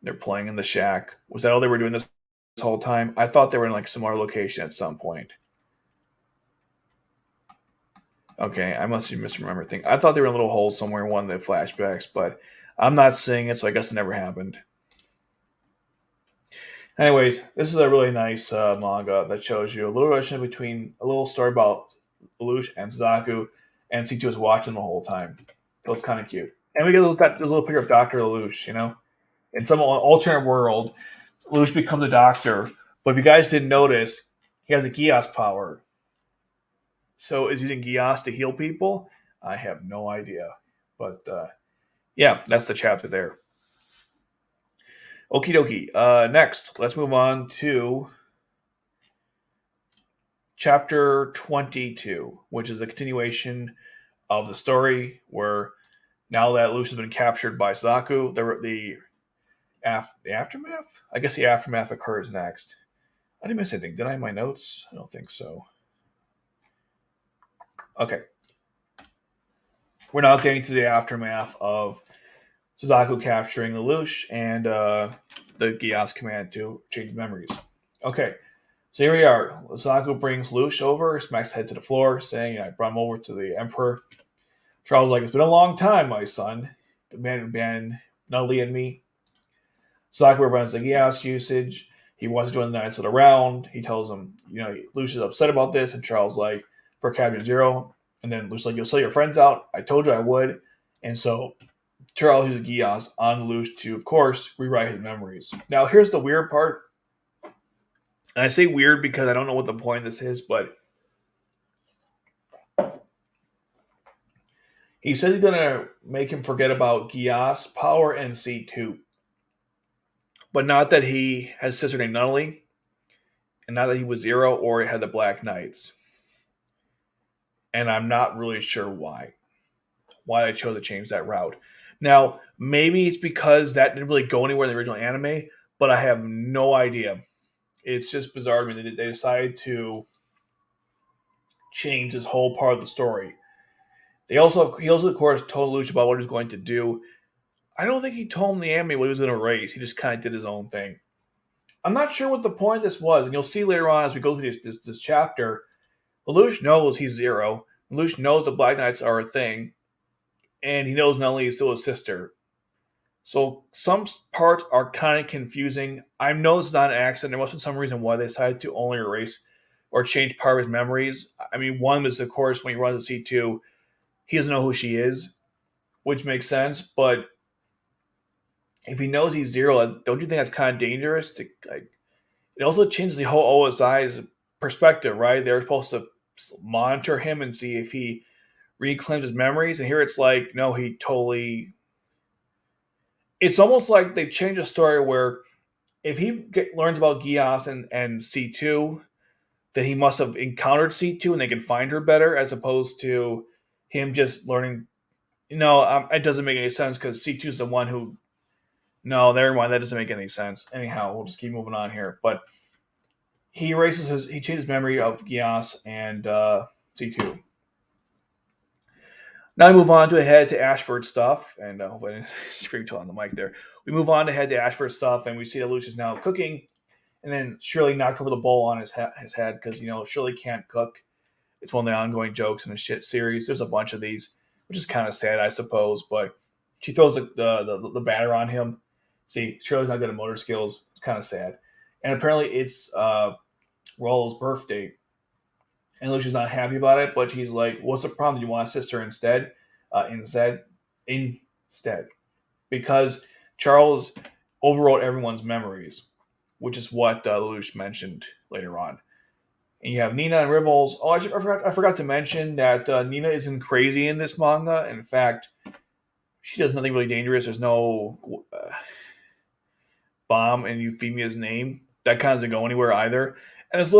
They're playing in the shack. Was that all they were doing this whole time? I thought they were in like some other location at some point. Okay, I must be misremembering things. I thought they were in a little hole somewhere in one of the flashbacks, but I'm not seeing it, so I guess it never happened. Anyways, this is a really nice manga that shows you a little relation between a little story about Lelouch and Suzaku, and C2 is watching the whole time. So it's kind of cute. And we get this little picture of Dr. Lelouch, In some alternate world, Lelouch becomes a doctor, but if you guys didn't notice, he has a Geass power. So is using Geass to heal people? I have no idea. But yeah, that's the chapter there. Okie dokie. Next, let's move on to chapter 22, which is a continuation of the story where now that Luce has been captured by Zaku, the aftermath? I guess the aftermath occurs next. I didn't miss anything. Did I in my notes? I don't think so. Okay. We're now getting to the aftermath of Suzaku capturing Lelouch and the Geass command to change memories. Okay, so here we are. Suzaku brings Lelouch over, smacks his head to the floor, saying, I brought him over to the Emperor. Charles is like, it's been a long time, my son. The man who banned Nutley and me. Suzaku runs the Geass usage. He wants to join the Knights of the Round. He tells him, Lelouch is upset about this, and Charles like, for Captain Zero. And then Lelouch's like, you'll sell your friends out. I told you I would. And so Charles uses Geass on Lelouch to, of course, rewrite his memories. Now, here's the weird part. And I say weird because I don't know what the point of this is, but he says he's going to make him forget about Geass, power, and C2. But not that he has a sister named Nutley, and not that he was Zero or he had the Black Knights. And I'm not really sure why I chose to change that route. Now, maybe it's because that didn't really go anywhere in the original anime, but I have no idea. It's just bizarre to me that they decided to change this whole part of the story. He also, of course, told Lelouch about what he was going to do. I don't think he told him the anime what he was going to raise. He just kind of did his own thing. I'm not sure what the point of this was, and you'll see later on as we go through this chapter. Lelouch knows he's Zero. Lelouch knows the Black Knights are a thing, and he knows Nutley is still his sister. So some parts are kind of confusing. I know it's not an accident. There must be some reason why they decided to only erase or change part of his memories. I mean, one is, of course, when he runs the C2, he doesn't know who she is, which makes sense. But if he knows he's Zero, don't you think that's kind of dangerous? It also changes the whole OSI's perspective, right? They're supposed to monitor him and see if he reclaims his memories. And here it's like, no, he totally It's almost like they changed the story where if learns about Geass and C2, then he must have encountered C2 and they can find her better, as opposed to him just learning. It doesn't make any sense because C2 is the one who. No, never mind. That doesn't make any sense. Anyhow, we'll just keep moving on here. But he changes memory of Geass and C2. Now we move on to head to Ashford stuff, and I hope I didn't scream too on the mic there. We move on to head to Ashford stuff, and we see that Lucius is now cooking, and then Shirley knocked over the bowl on his head because Shirley can't cook. It's one of the ongoing jokes in the shit series. There's a bunch of these, which is kind of sad, I suppose. But she throws the batter on him. See, Shirley's not good at motor skills. It's kind of sad, and apparently it's Rollo's birthday, and Lucia's not happy about it, but he's like, "What's the problem? Do you want a sister instead?" Instead, because Charles overwrote everyone's memories, which is what Lelouch mentioned later on. And you have Nina and Rivals. Oh, I forgot to mention that Nina isn't crazy in this manga. In fact, she does nothing really dangerous. There's no bomb in Euphemia's name. That kind of doesn't go anywhere either. And there's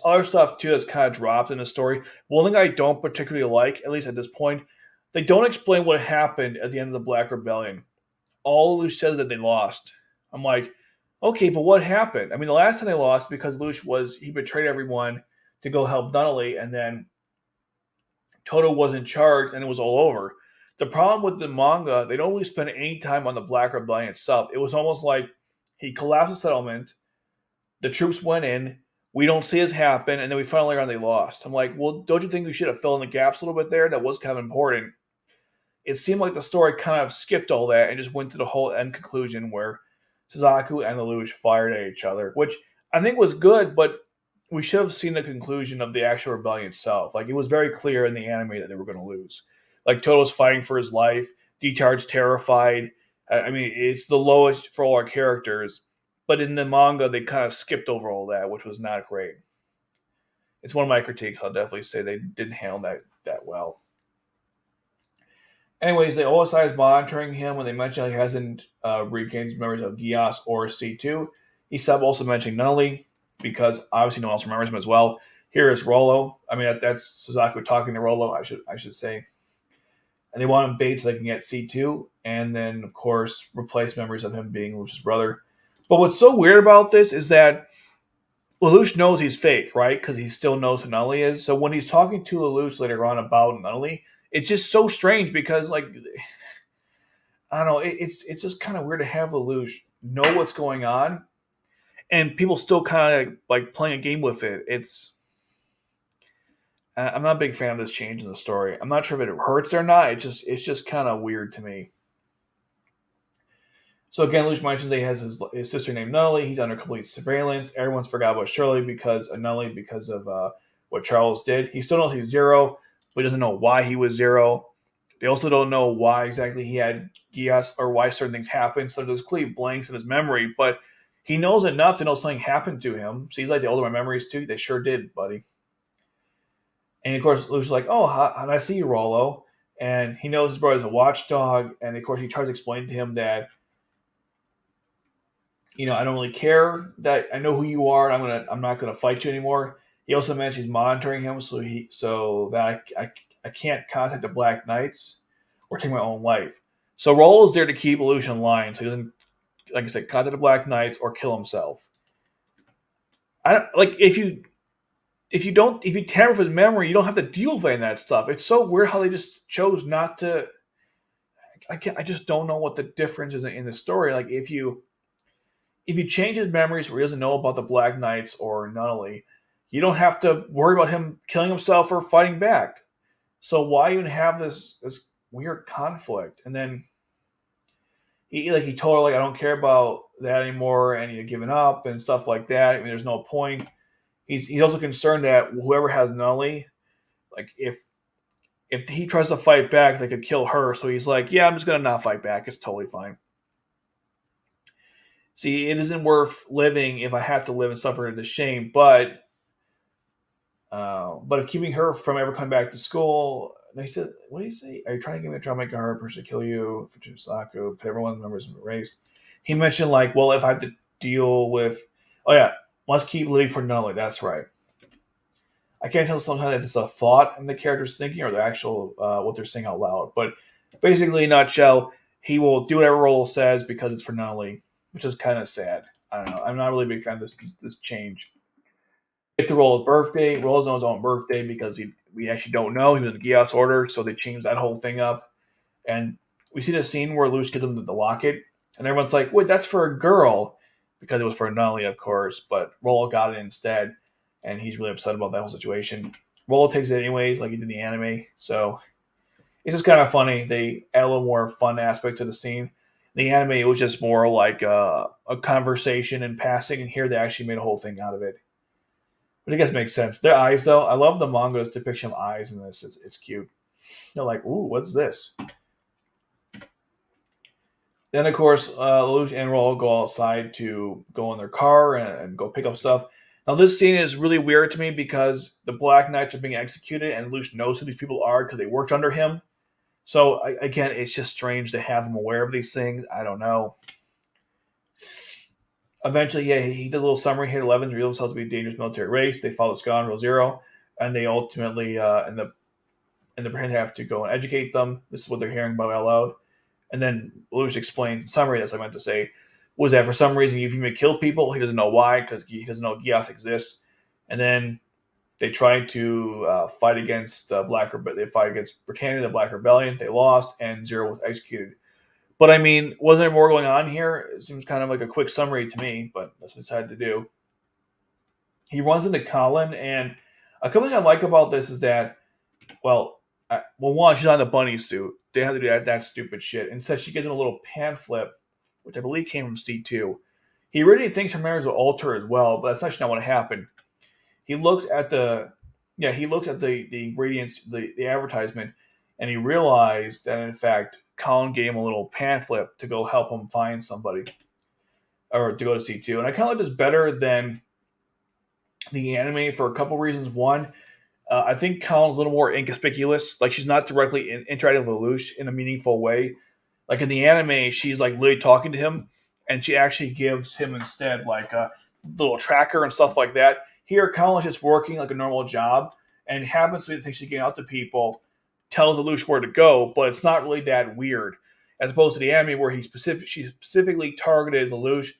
other stuff too that's kind of dropped in the story. One thing I don't particularly like, at least at this point, they don't explain what happened at the end of the Black Rebellion. All Lelouch says that they lost. I'm like, okay, but what happened? I mean, the last time they lost because he betrayed everyone to go help Donnelly, and then Toto was in charge, and it was all over. The problem with the manga, they don't really spend any time on the Black Rebellion itself. It was almost like he collapsed the settlement, the troops went in, we don't see this happen, and then we finally learn they lost. I'm like, well, don't you think we should have filled in the gaps a little bit there? That was kind of important. It seemed like the story kind of skipped all that and just went to the whole end conclusion where Suzaku and Lelouch fired at each other, which I think was good, but we should have seen the conclusion of the actual rebellion itself. Like, it was very clear in the anime that they were going to lose. Like, Toto's fighting for his life, Decharge's terrified. I mean, it's the lowest for all our characters, but in the manga, they kind of skipped over all that, which was not great. It's one of my critiques. I'll definitely say they didn't handle that well. Anyways, the OSI is monitoring him when they mention he hasn't regained his memories of Geass or C2. He stopped also mentioning Nunnally because obviously no one else remembers him as well. Here is Rollo. I mean, that's Suzaku talking to Rollo, I should say. And they want him bait so they can get C2, and then, of course, replace memories of him being Lelouch's brother. But what's so weird about this is that Lelouch knows he's fake, right? Because he still knows who Nunnally is. So when he's talking to Lelouch later on about Nunnally, it's just so strange because, like, I don't know, it's just kind of weird to have Lelouch know what's going on, and people still kind of like playing a game with it. I'm not a big fan of this change in the story. I'm not sure if it hurts or not. It's just kind of weird to me. So again, Lelouch mentions that he has his sister named Nunnally. He's under complete surveillance. Everyone's forgot about Shirley because of Nunnally, because of what Charles did. He still knows he's Zero, but he doesn't know why he was Zero. They also don't know why exactly he had Geass or why certain things happened. So there's clearly blanks in his memory, but he knows enough to know something happened to him. So he's like, the older my memories too. They sure did, buddy. And of course, Luke's like, oh, how did I see you, Rollo? And he knows his brother's a watchdog. And of course, he tries to explain to him that, I don't really care, that I know who you are. And I'm not gonna fight you anymore. He also mentions he's monitoring him so that I can't contact the Black Knights or take my own life. So Rollo's there to keep Lelouch in line, so he doesn't, like I said, contact the Black Knights or kill himself. I don't like if you tamper with his memory, you don't have to deal with any of that stuff. It's so weird how they just chose not to. I just don't know what the difference is in the story. Like if you change his memories where he doesn't know about the Black Knights or Nunnally, you don't have to worry about him killing himself or fighting back. So why even have this weird conflict? And then he told her, like, I don't care about that anymore, and you're giving up and stuff like that. I mean, there's no point. He's also concerned that whoever has Nunnally, like if he tries to fight back, they could kill her. So he's like, yeah, I'm just gonna not fight back. It's totally fine. See, it isn't worth living if I have to live and suffer the shame. But if keeping her from ever coming back to school, And he said, "What do you say? Are you trying to give me a trauma make a hard person to kill you for Saku? Everyone members of the race." He mentioned like, well, if I have to deal with, oh yeah, must keep living for Nunnally. That's right. I can't tell sometimes if it's a thought in the character's thinking or the actual what they're saying out loud. But basically, in a nutshell, he will do whatever Rolo says because it's for Nunnally, which is kind of sad. I don't know. I'm not really a big fan of this change. Get to Rolo's birthday. Rolo's on his own birthday because we actually don't know. He was in the Geass order, so they changed that whole thing up. And we see the scene where Lelouch gives him the locket, and everyone's like, wait, that's for a girl, because it was for Nunnally, of course, but Rolo got it instead, and he's really upset about that whole situation. Rolo takes it anyways, like he did in the anime, so it's just kind of funny. They add a little more fun aspect to the scene. In the anime, it was just more like a conversation and passing, and here they actually made a whole thing out of it. But I guess it makes sense. Their eyes, though, I love the manga's depiction of eyes in this. It's cute. They're like, ooh, what's this? Then, of course, Lelouch and Rolo go outside to go in their car and go pick up stuff. Now, this scene is really weird to me because the Black Knights are being executed, and Lelouch knows who these people are because they worked under him. So, again, it's just strange to have him aware of these things. I don't know. Eventually, yeah, he does a little summary here. 11 reveal themselves to be a dangerous military race. They follow Scoundrel Zero, and they ultimately end up have to go and educate them. This is what they're hearing about out loud. And then Lelouch explains in summary, as I meant to say, was that for some reason if he may kill people, he doesn't know why because he doesn't know Geass exists. And then they tried to fight against the Black Rebellion. They fight against Britannia, the Black Rebellion. They lost, and Zero was executed. But I mean, wasn't there more going on here? It seems kind of like a quick summary to me, but that's what he decided to do. He runs into Colin, and a couple things I like about this is that, one, she's on the bunny suit. They have to do that stupid shit. Instead, she gives him a little pan flip, which I believe came from C2. He really thinks her memories will alter as well, but that's actually not what happened. He looks at the ingredients, the advertisement, and he realized that in fact Colin gave him a little pan flip to go help him find somebody or to go to C2. And I kind of like this better than the anime for a couple reasons. One, I think Colin's a little more inconspicuous. Like she's not directly interacting with Lelouch in a meaningful way. Like in the anime, she's like literally talking to him, and she actually gives him instead like a little tracker and stuff like that. Here, Colin's just working like a normal job, and happens to be the thing she's getting out to people, tells Lelouch where to go, but it's not really that weird. As opposed to the anime where she specifically targeted Lelouch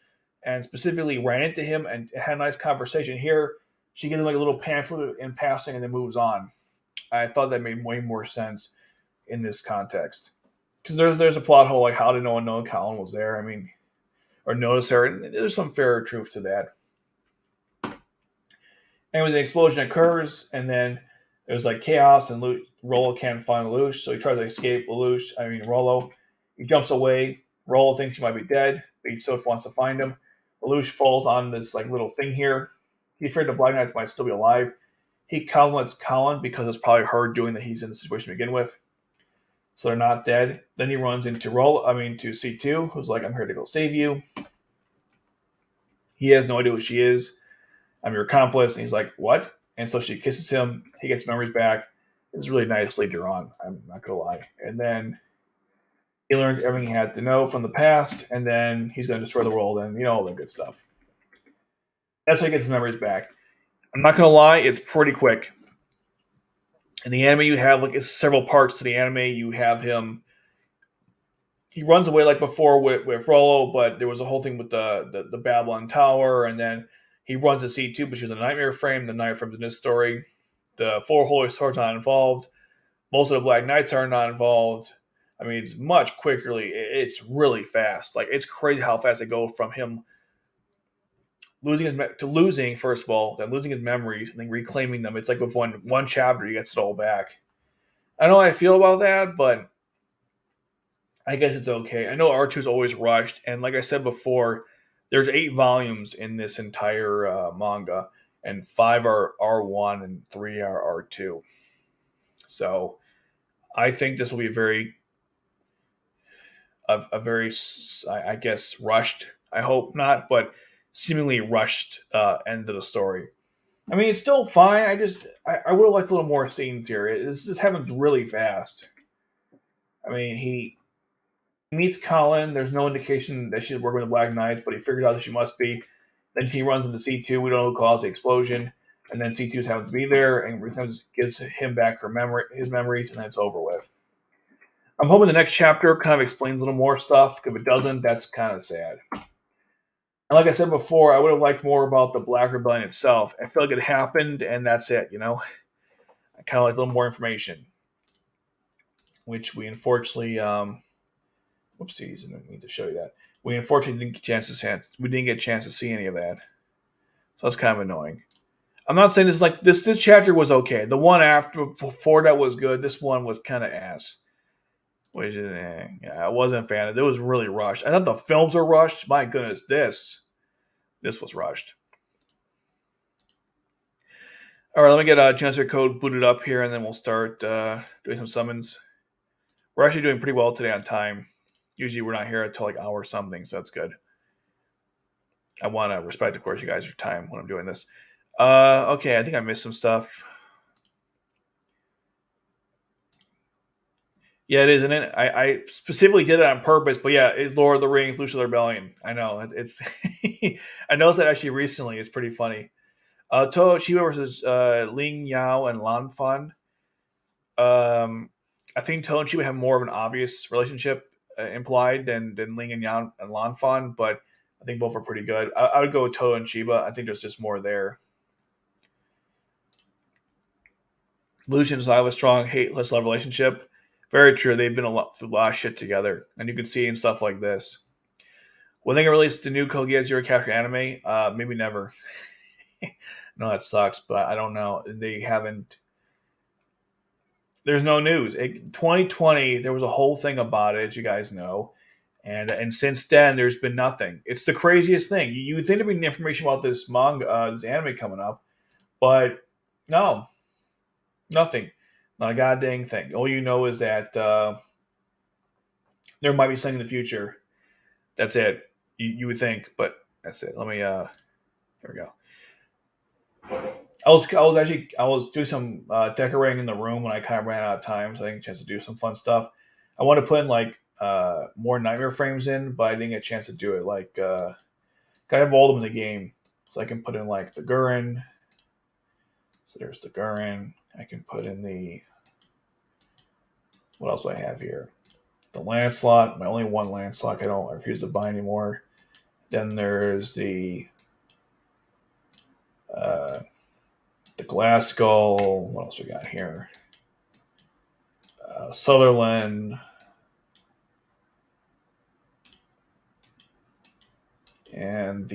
and specifically ran into him and had a nice conversation. Here, she gives him like a little pamphlet in passing and then moves on. I thought that made way more sense in this context because there's a plot hole like how did no one know Colin was there? I mean, or notice her, and there's some fair truth to that. Anyway, the explosion occurs, and then there's like chaos, and Rolo can't find Lelouch, so he tries to escape Rolo. He jumps away. Rolo thinks he might be dead, but he still wants to find him. Lelouch falls on this like little thing here. He feared the Black Knight might still be alive. He countlets Colin because it's probably her doing that he's in the situation to begin with. So they're not dead. Then he runs into to C2, who's like, I'm here to go save you. He has no idea who she is. I'm your accomplice. And he's like, what? And so she kisses him. He gets memories back. It's really nicely drawn. I'm not going to lie. And then he learns everything he had to know from the past. And then he's going to destroy the world and, all the good stuff. That's how he gets his memories back. I'm not going to lie. It's pretty quick. In the anime, you have it's several parts to the anime. You have him. He runs away like before with Rolo, but there was a whole thing with the Babylon Tower, and then he runs to C2, but she's a nightmare frame. The nightmare frame in this story. The Four Holy Swords are not involved. Most of the Black Knights are not involved. I mean, it's much quicker. It's really fast. Like, it's crazy how fast they go from him losing, first of all, then losing his memories, and then reclaiming them. It's like with one chapter, he gets it all back. I know how I feel about that, but I guess it's okay. I know R2 is always rushed, and like I said before, there's 8 volumes in this entire manga, and 5 are R1 and 3 are R2. So I think this will be a very, I guess, rushed. I hope not, but seemingly rushed end of the story. I mean, it's still fine. I would have liked a little more scenes here. It's just happened really fast. I mean, he meets Colin. There's no indication that she's working with the Black Knights, but he figures out that she must be. Then he runs into C2. We don't know who caused the explosion. And then C2 happens to be there and returns, gives him back his memories, and then it's over with. I'm hoping the next chapter kind of explains a little more stuff. If it doesn't, that's kind of sad. And like I said before, I would have liked more about the Black Rebellion itself. I feel like it happened, and that's it. I kind of like a little more information, which we unfortunately, whoopsies, I didn't need to show you that. We unfortunately didn't get a chance to see any of that, so that's kind of annoying. I'm not saying this is like this. This chapter was okay. The one after before that was good. This one was kind of ass. Which yeah, I wasn't a fan of. It was really rushed. I thought the films were rushed. My goodness, this was rushed. All right, let me get Transfer Code booted up here, and then we'll start doing some summons. We're actually doing pretty well today on time. Usually we're not here until like hour something, so that's good. I want to respect, of course, you guys' time when I'm doing this. Okay, I think I missed some stuff. Yeah, it is, isn't it? I specifically did it on purpose, but yeah, it's Lord of the Rings, Lucia the Rebellion. I know it's. I noticed that actually recently. It's pretty funny. Toho Chiba versus Ling Yao and Lan Fan. I think Toho and Chiba have more of an obvious relationship implied than Ling and Yao and Lan Fan, but I think both are pretty good. I would go with Toho and Chiba. I think there's just more there. Lucian and Zai have a strong hate-less love relationship. Very true. They've been through a lot of shit together, and you can see in stuff like this. When they release the new Code Geass Zero Capture anime, maybe never. No, that sucks, but I don't know. They haven't. There's no news. 2020, there was a whole thing about it, as you guys know, and since then, there's been nothing. It's the craziest thing. You would think there'd be information about this manga, this anime coming up, but no, nothing. Not a goddamn thing. All you know is that there might be something in the future. That's it. You would think, but that's it. Let me. Here we go. I was doing some decorating in the room when I kind of ran out of time, so I didn't get a chance to do some fun stuff. I want to put in like more nightmare frames in, but I didn't get a chance to do it. Like, I have all of them in the game, so I can put in like the Gurren. So there's the Gurren. I can put in the what else do I have here? The Lancelot. My only one Lancelot. I refuse to buy anymore. Then there's uh, the Glass Skull. What else we got here? Sutherland. And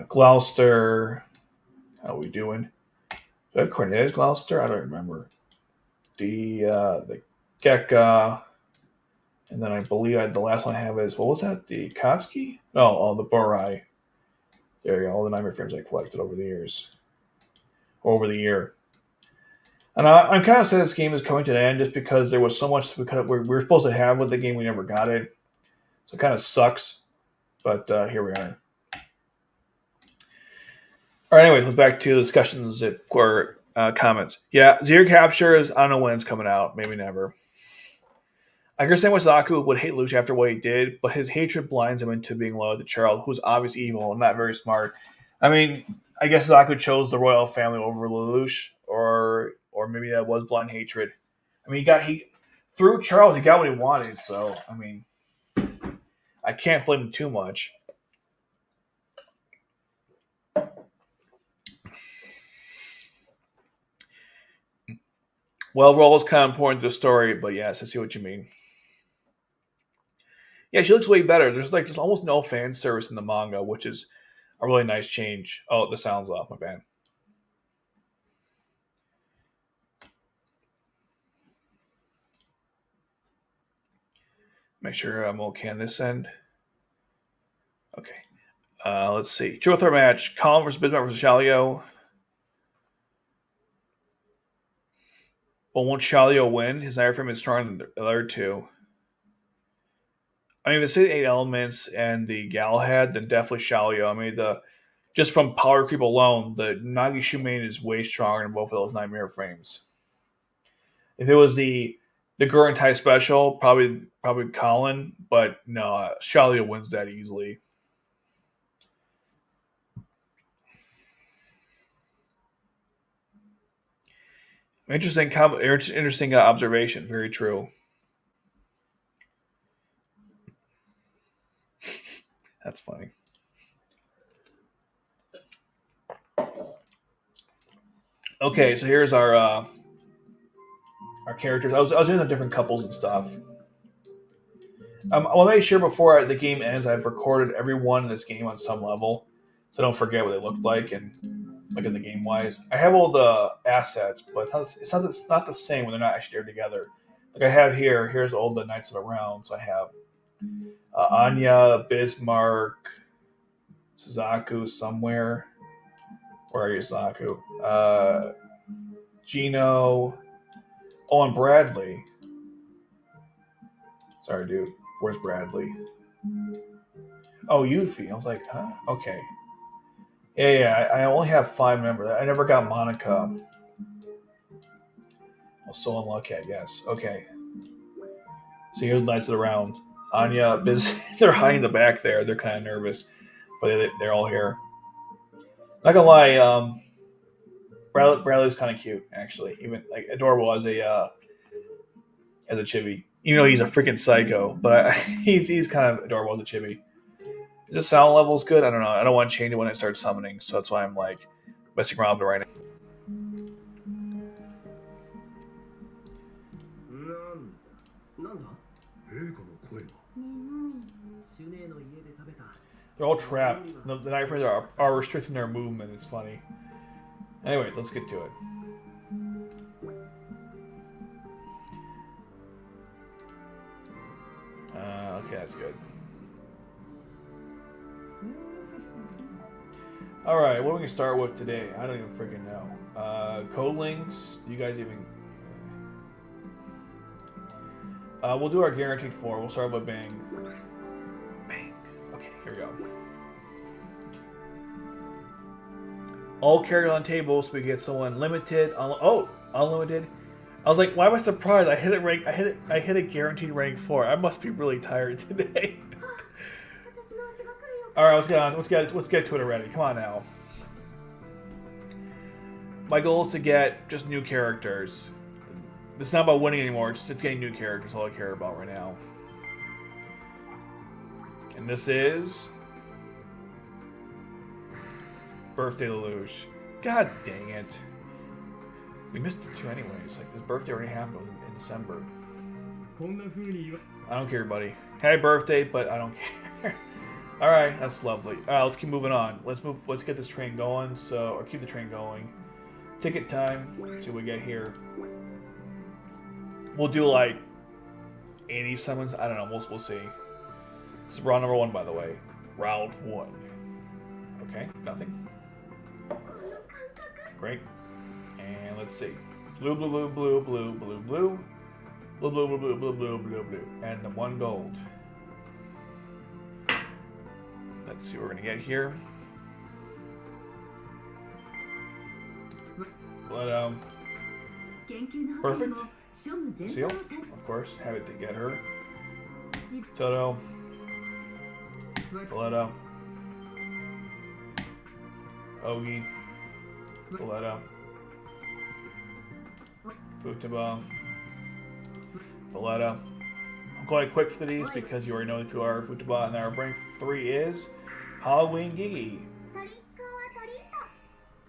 Gloucester. How are we doing? Do I have Cornelius Gloucester? I don't remember. The Gekka. And then I believe the last one I have is, what was that? The Kotsky? Oh, the Burai. There you go. All the nightmare frames I collected over the years. Or over the year. And I'm kind of sad this game is coming to an end just because there was so much we were supposed to have with the game. We never got it. So it kind of sucks. But here we are. All right, anyways, let's back to the discussions or comments. Yeah, Zero Captures, I don't know when it's coming out. Maybe never. I understand why Zaku would hate Lelouch after what he did, but his hatred blinds him into being loyal to Charles, who's obviously evil and not very smart. I mean, I guess Zaku chose the royal family over Lelouch, or maybe that was blind hatred. I mean, he through Charles, he got what he wanted. So, I mean, I can't blame him too much. Well, role is kind of important to the story, but yes, I see what you mean. Yeah, she looks way better. There's almost no fan service in the manga, which is a really nice change. Oh, the sound's off. My bad. Make sure I'm okay on this end. Okay. Let's see. True or threat match. Colin versus Bismarck versus Shalio. Well, won't Shalio win? His diaphragm is stronger than the other two. I mean, if it's 8 elements and the Galahad, then definitely Shalio. I mean, just from power creep alone, the Nagi main is way stronger than both of those Nightmare frames. If it was the Gurentai special, probably Colin, but no, Shalia wins that easily. Interesting observation. Very true. That's funny. Okay, so here's our characters. I was doing the different couples and stuff. I want to make sure before the game ends, I've recorded everyone in this game on some level, so I don't forget what they looked like and like in the game wise. I have all the assets, but it's not the same when they're not actually there together. Like I have here's all the Knights of the Round. So I have Anya, Bismarck, Suzaku somewhere. Where are you, Suzaku? Gino. Oh, and Bradley. Sorry, dude. Where's Bradley? Oh, Yuffie. I was like, huh? Okay. Yeah. I only have 5 members. I never got Monica. I was so unlucky, I guess. Okay. So here's Knights of the Round. Anya, they're hiding in the back there. They're kind of nervous, but they're all here. Not gonna lie, Bradley's kind of cute, actually. Even like adorable as a chibi. Even though he's a freaking psycho, but he's kind of adorable as a chibi. Is the sound levels good? I don't know. I don't want to change it when I start summoning, so that's why I'm like messing around with it right now. They're all trapped. The Night Friends are restricting their movement. It's funny. Anyways, let's get to it. Okay, that's good. Alright, what are we going to start with today? I don't even freaking know. Code links? Do you guys even... we'll do our guaranteed 4. We'll start with Bang. Bang. Okay, here we go. All characters on table, so we get someone limited. Unlimited. I was like, why am I surprised? I hit a guaranteed rank 4. I must be really tired today. All right, let's get to it already. Come on now. My goal is to get just new characters. It's not about winning anymore. It's just getting new characters. All I care about right now. And this is Birthday Lelouch. God dang it. We missed the 2 anyways. Like, his birthday already happened in December. I don't care, buddy. Happy birthday, but I don't care. Alright, that's lovely. Alright, let's keep moving on. Let's get this train going, or keep the train going. Ticket time. Let's see what we get here. We'll do like 80 summons. I don't know. We'll see. This is round number 1, by the way. Round 1. Okay, nothing. Great. And let's see. Blue, blue, blue, blue, blue, blue, blue. Blue, blue, blue, blue, blue, blue, blue, blue. And the 1 gold. Let's see what we're gonna get here. But perfect. Cecile, of course, have it to get her. Toto. Valletta. Ogi. Valletta. Futaba. Valletta. I'm going quick for these because you already know the people are Futaba, and our rank 3 is Halloween Gigi.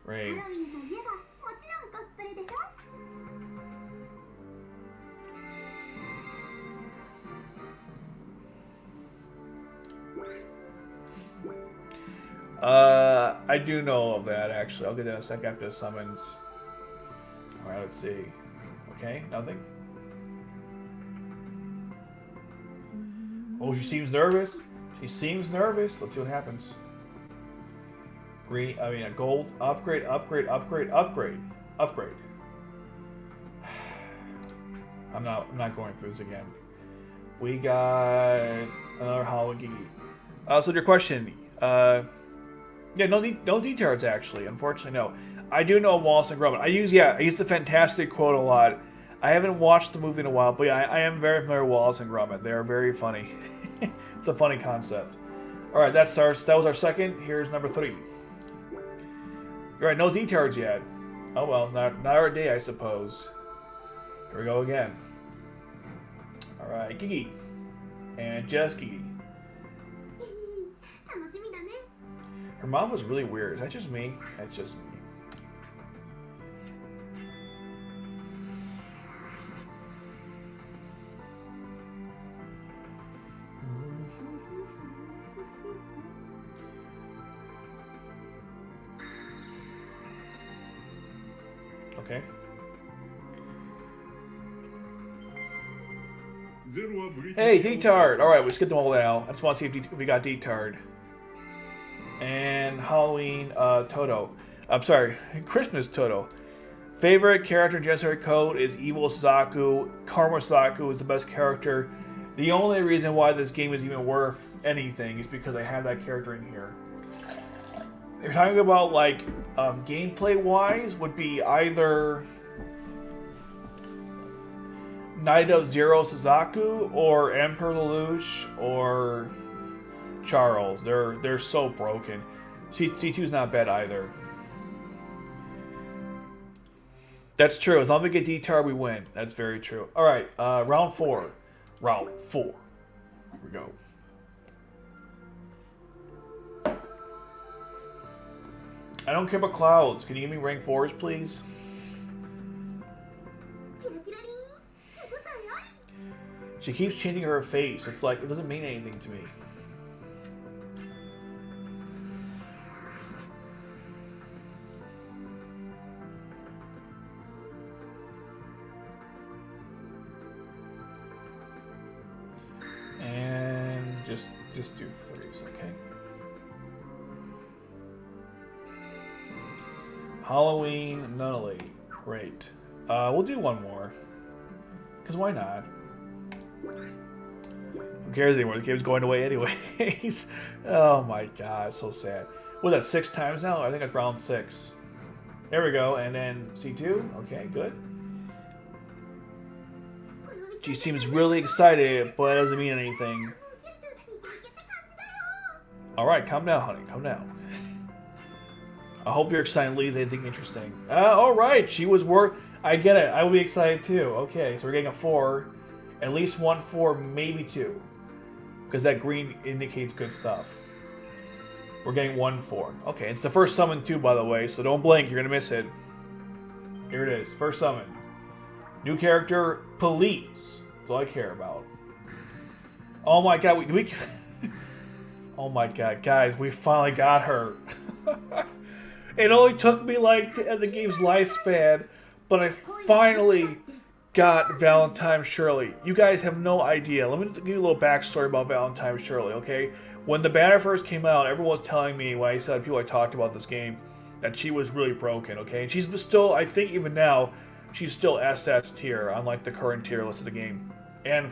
Great. I do know of that, actually. I'll get that in a sec after the summons. Alright, let's see. Okay, nothing. Oh, she seems nervous. She seems nervous. Let's see what happens. A gold. Upgrade, upgrade, upgrade, upgrade. Upgrade. I'm not going through this again. We got another Halloween Gigi. So your question, yeah, Yeah, no details actually. Unfortunately, no. I do know Wallace and Gromit. I use the fantastic quote a lot. I haven't watched the movie in a while, but yeah, I am very familiar with Wallace and Gromit. They are very funny. It's a funny concept. All right, that was our second. Here's number 3. All right, no details yet. Oh well, not our day, I suppose. Here we go again. All right, Gigi, and just Gigi. Her mouth was really weird. Is that just me? That's just me. Okay. Hey, D-Tard! Alright, we skipped them all now. I just want to see if we got D-Tard. And Halloween Toto. I'm sorry, Christmas Toto. Favorite character in Genocide Code is Evil Suzaku. Karma Suzaku is the best character. The only reason why this game is even worth anything is because I have that character in here. If you're talking about like gameplay-wise, would be either Knight of Zero Suzaku or Emperor Lelouch or Charles. They're so broken. C2's not bad either. That's true. As long as we get D-Tar, we win. That's very true. All right, round 4. Round 4. Here we go. I don't care about clouds. Can you give me rank 4s, please? She keeps changing her face. It's like, it doesn't mean anything to me. And just do 3s, okay? Halloween Nunnally. Great. We'll do one more. Because why not? Who cares anymore? The game's going away anyways. Oh my god, so sad. What, that 6 times now? I think it's round 6. There we go. And then C2. Okay, good. She seems really excited, but it doesn't mean anything. Alright, calm down, honey. Calm down. I hope your excitement leads to anything interesting. Alright, she was I get it. I would be excited too. Okay, so we're getting a 4. At least 1 4, maybe 2. Because that green indicates good stuff. We're getting 1 4. Okay, it's the first summon too, by the way, so don't blink, you're gonna miss it. Here it is, first summon. New character, Police. That's all I care about. Oh my god, we oh my god, guys, we finally got her. It only took me like the game's lifespan, but I finally got Valentine Shirley. You guys have no idea. Let me give you a little backstory about Valentine Shirley, okay? When the banner first came out, everyone was telling me, when I said people I talked about this game, that she was really broken, okay? And she's still, I think even now, she's still SS tier on like the current tier list of the game. And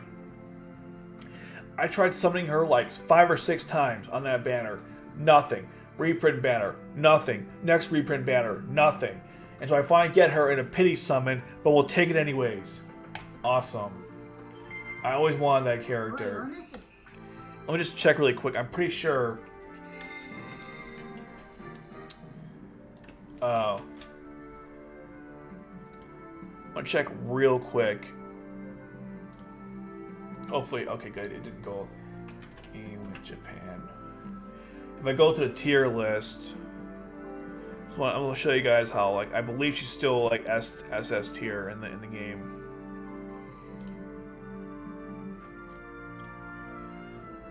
I tried summoning her like 5 or 6 times on that banner. Nothing. Reprint banner. Nothing. Next reprint banner. Nothing. And so I finally get her in a pity summon, but we'll take it anyways. Awesome. I always wanted that character. Let me just check really quick. I'm pretty sure... I'm gonna check real quick. Hopefully, okay, good. It didn't go in with Japan. If I go to the tier list, so I'm gonna show you guys how. Like, I believe she's still like SS tier in the game.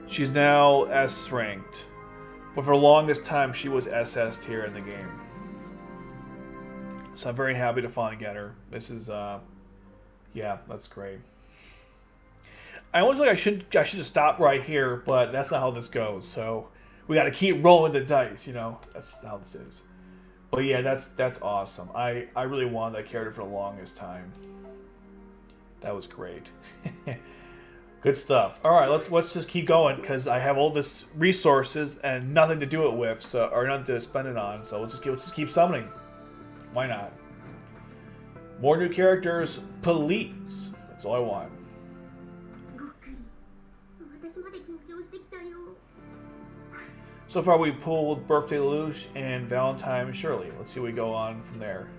She's now S ranked, but for the longest time she was SS tier in the game. So I'm very happy to finally get her. This is, yeah, that's great. I always like I should have stopped right here, but that's not how this goes. So we got to keep rolling the dice, you know. That's how this is. But yeah, that's awesome. I really wanted that character for the longest time. That was great. Good stuff. All right, let's just keep going because I have all this resources and nothing to do it with, so or nothing to spend it on. So let's just keep summoning. Why not? More new characters, please. That's all I want. So far, we pulled Birthday Lelouch and Valentine Shirley. Let's see what we go on from there.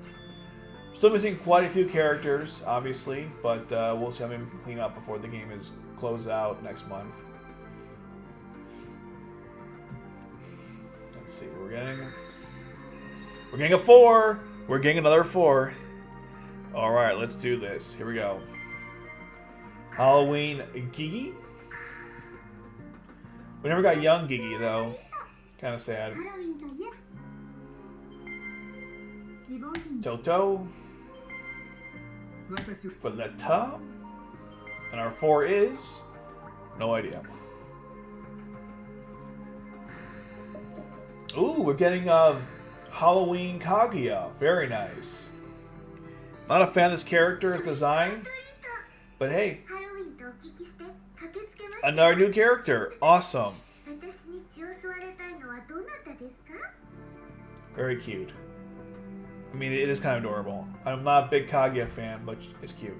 Still missing quite a few characters, obviously, but we'll see how many we can clean up before the game is closed out next month. Let's see what we're getting. We're getting a 4. We're getting another 4. All right, let's do this. Here we go. Halloween Gigi. We never got young Gigi though. Kind of sad. Toto. Valletta. And our 4 is... no idea. Ooh, we're getting Halloween Kaguya. Very nice. Not a fan of this character's design. But hey. Another new character. Awesome. Very cute. I mean, it is kind of adorable. I'm not a big Kaguya fan, but it's cute.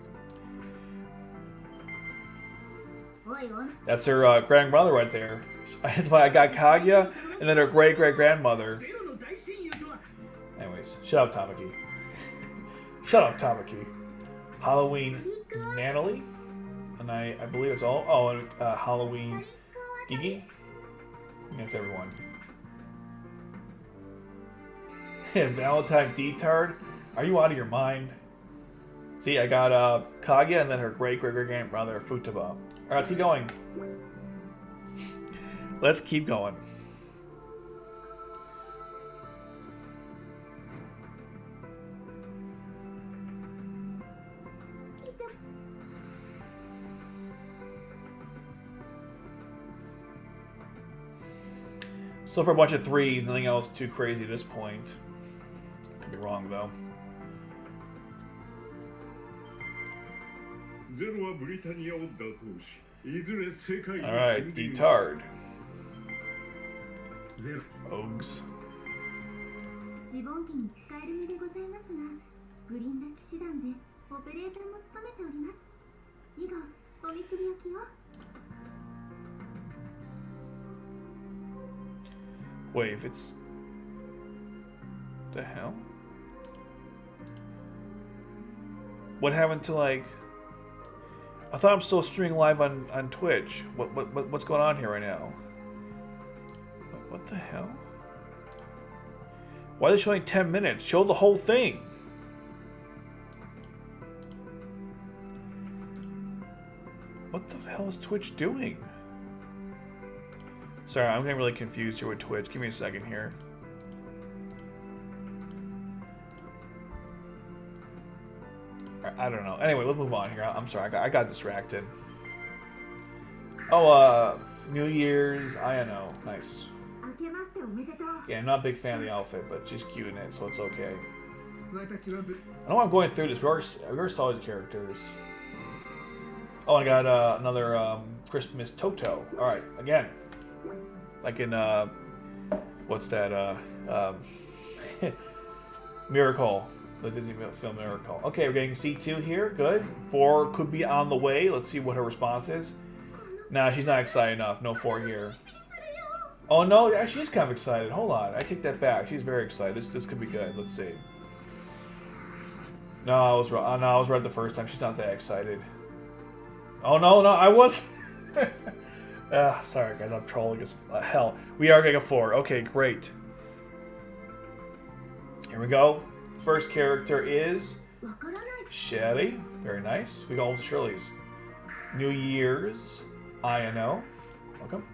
That's her grandmother right there. That's why I got Kaguya, and then her great-great-grandmother. Anyways, shut up, Tamaki. Shut up, Tamaki. Halloween Natalie. And I believe it's all... oh, and Halloween Gigi. That's everyone. Valentine Detard. Are you out of your mind? See, I got Kaguya and then her great-great-great-grandmother, Futaba. Alright, let's keep going. Let's keep going. So for a bunch of 3s, nothing else too crazy at this point. Could be wrong though. Alright, Detard. Ogs. Wait, if it's... the hell? What happened to, like... I thought I'm still streaming live on Twitch. What's going on here right now? What the hell? Why are they showing 10 minutes? Show the whole thing! What the hell is Twitch doing? Sorry, I'm getting really confused here with Twitch. Give me a second here. I don't know. Anyway, let's move on here. I'm sorry, I got distracted. Oh, New Year's. I know. Nice. Yeah, I'm not a big fan of the outfit, but she's cute in it, so it's okay. I know I'm going through this. We already saw his characters. Oh, I got another Christmas Toto. Alright, again. Like in, what's that, Miracle. The Disney film Miracle. Okay, we're getting C2 here. Good. 4 could be on the way. Let's see what her response is. Nah, she's not excited enough. No 4 here. Oh, no. Yeah, she's kind of excited. Hold on. I take that back. She's very excited. This could be good. Let's see. No, I was wrong. Oh, no, I was right the first time. She's not that excited. Oh, no, I was... sorry, guys. I'm trolling as hell. We are getting a 4. Okay, great. Here we go. First character is Shelly. Very nice. We got all the Shirleys. New Year's. INO. Welcome.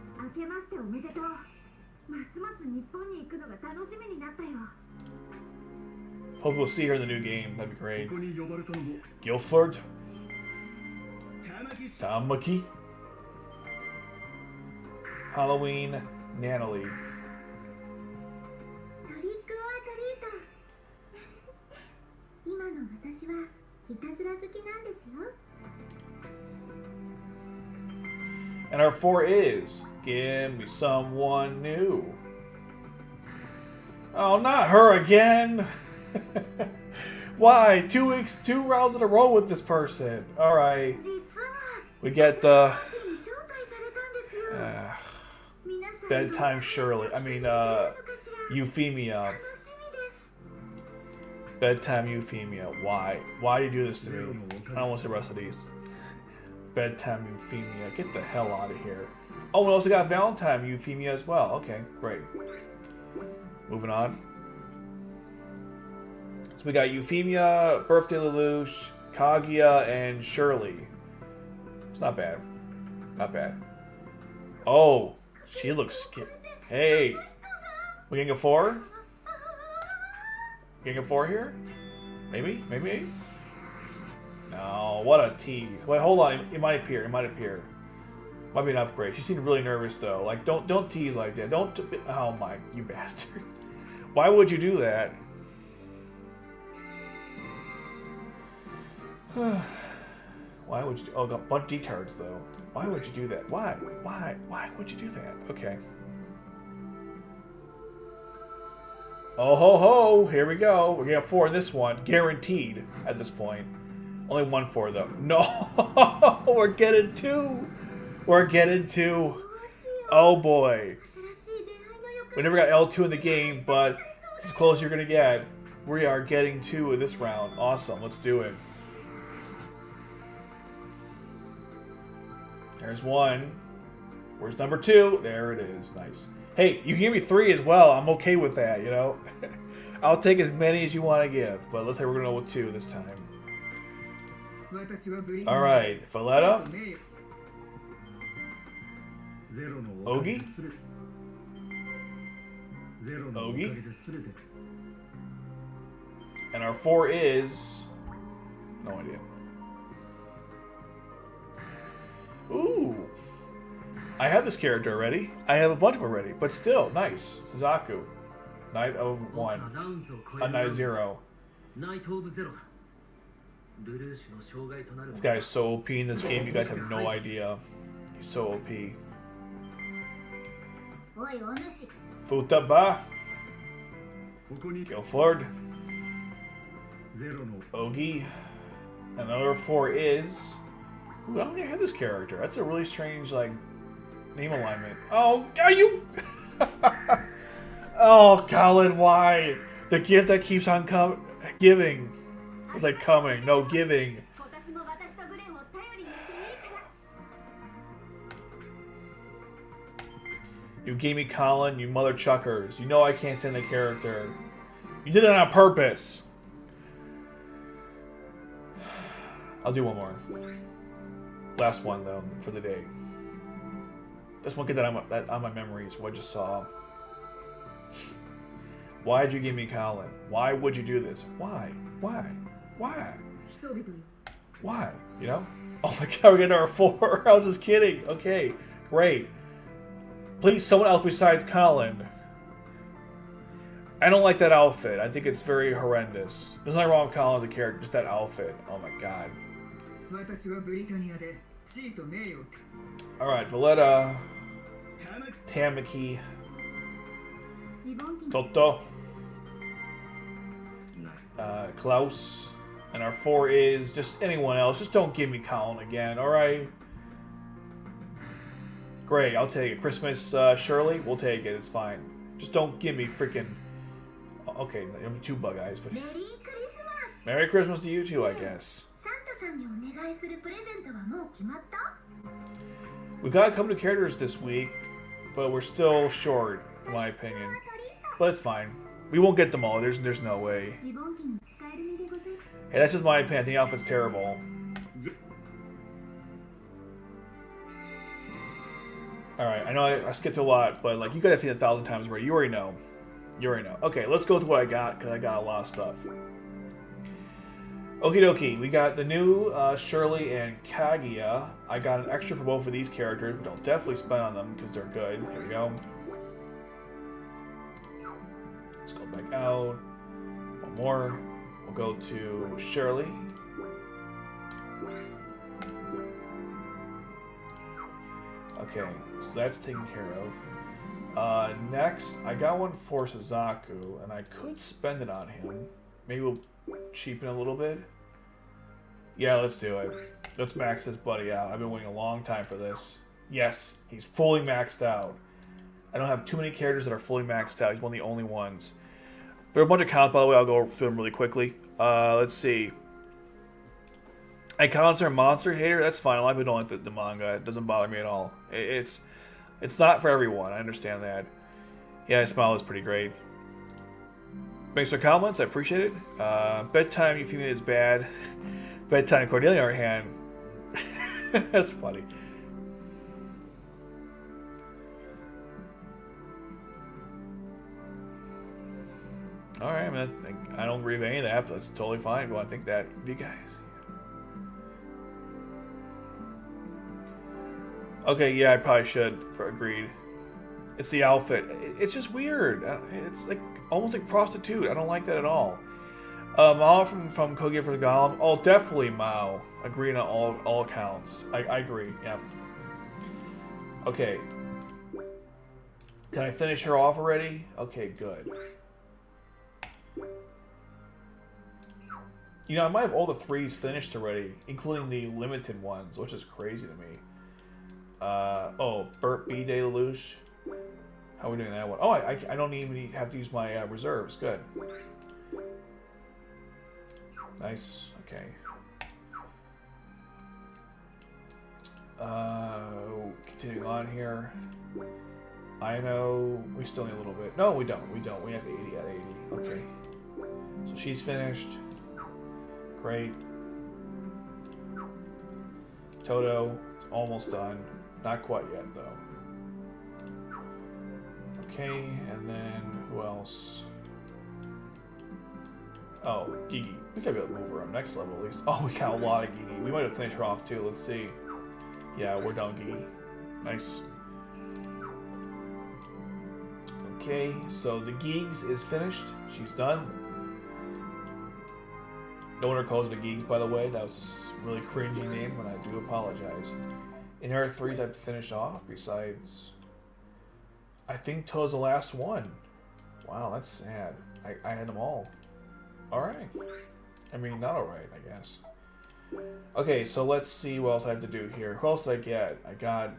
Hope we'll see her in the new game. That'd be great. Guilford. Tamaki. Halloween Natalie. And our 4 is give me someone new. Oh, not her again. Why? 2 weeks, 2 rounds in a row with this person. All right. We get the bedtime Shirley. I mean, Euphemia. Bedtime Euphemia. Why? Why do you do this to me? I don't want the rest of these. Bedtime Euphemia. Get the hell out of here. Oh, we also got Valentine Euphemia as well. Okay, great. Moving on. So we got Euphemia, Birthday Lelouch, Kaguya, and Shirley. It's not bad. Not bad. Oh, she looks scary. Hey. We getting a 4? Getting a 4 here? Maybe? Maybe? No, what a tease. Wait, hold on. It might appear. It might appear. Might be an upgrade. She seemed really nervous though. Like, don't tease like that. Don't. Oh my, you bastard. Why would you do that? Why would you? Oh, got a bunch of detards though. Why would you do that? Why? Why would you do that? Okay. Oh ho ho! Here we go. We're gonna have 4 in this one, guaranteed. At this point, only 1 4 though. No, we're getting 2. We're getting 2. Oh boy. We never got L2 in the game, but it's as close as you're gonna get. We are getting 2 in this round. Awesome. Let's do it. There's 1. Where's number 2? There it is. Nice. Hey, you can give me 3 as well. I'm okay with that, you know? I'll take as many as you want to give, but let's say we're going to go with 2 this time. Alright, Valletta. Ogi. Ogi. And our 4 is... no idea. Ooh. I have this character already. I have a bunch already, but still, nice. Suzaku. Knight of 1. A Knight of 0. This guy is so OP in this game, you guys have no idea. He's so OP. Futaba. Guilford. Ogi. Another 4 is... ooh, I don't think I have this character. That's a really strange, like... name alignment. Oh, are you? Oh, Colin, why? The gift that keeps on giving. It's like coming, no giving. You gave me Colin, you mother chuckers. You know I can't stand the character. You did it on purpose. I'll do 1 more. Last one though for the day. Just want to get that on my memories, what I just saw. Why'd you give me Colin? Why would you do this? Why? Why? Why? Why? You know? Oh my god, we're getting our 4. I was just kidding. Okay, great. Please, someone else besides Colin. I don't like that outfit. I think it's very horrendous. There's nothing wrong with Colin as a character, just that outfit. Oh my god. Alright, Valletta. Tamaki. Toto. Klaus. And our 4 is just anyone else. Just don't give me Colin again, alright? Great, I'll take it. Christmas Shirley, we'll take it. It's fine. Just don't give me freaking... okay, 2 bug eyes, but... Merry Christmas to you too, I guess. We got a couple new characters this week, but we're still short, in my opinion. But it's fine. We won't get them all. There's no way. Hey, that's just my opinion. I think the outfit's terrible. Alright, I know I skipped a lot, but like you guys have seen it 1,000 times already. You already know. You already know. Okay, let's go with what I got, because I got a lot of stuff. Okie dokie, we got the new Shirley and Kaguya. I got an extra for both of these characters, which I'll definitely spend on them because they're good. Here we go. Let's go back out. 1 more. We'll go to Shirley. Okay, so that's taken care of. Next, I got one for Suzaku, and I could spend it on him. Maybe we'll cheapen a little bit. Yeah, let's do it. Let's max this buddy out. I've been waiting a long time for this. Yes, he's fully maxed out. I don't have too many characters that are fully maxed out. He's one of the only ones. There are a bunch of counts, by the way. I'll go through them really quickly. Let's see. Icons are a monster hater. That's fine. A lot of people don't like the manga. It doesn't bother me at all. It's not for everyone. I understand that. Yeah, his smile is pretty great. Thanks for comments. I appreciate it. Bedtime Euphemia is bad. Bedtime Cordelia, on our hand. That's funny. Alright, man. I don't agree with any of that, but that's totally fine. But I think that you guys. Okay, yeah, I probably should. Agreed. It's the outfit. It's just weird. It's like almost like prostitute. I don't like that at all. Mao from Code Geass for the Golem. Oh, definitely Mao. Agreeing on all accounts. I agree. Yeah. Okay. Can I finish her off already? Okay, good. You know, I might have all the 3s finished already, including the limited ones, which is crazy to me. Oh, Burt B. De Lelouch. How are we doing that one? Oh, I don't even have to use my reserves. Good. Nice. Okay. Continuing on here. I know we still need a little bit. No, we don't. We don't. We have 80 out of 80. Okay. So she's finished. Great. Toto is almost done. Not quite yet, though. Okay, and then who else? Oh, Gigi. We gotta be able to move her up next level at least. Oh, we got a lot of Gigi. We might have finished her off too. Let's see. Yeah, we're done, Gigi. Nice. Okay, so the Geeks is finished. She's done. No one calls her the Geeks, by the way. That was a really cringy name, and I do apologize. In her 3s, I have to finish off. Besides, I think To's the last one. Wow, that's sad. I had them all. Alright. I mean, not alright, I guess. Okay, so let's see what else I have to do here. Who else did I get? I got... I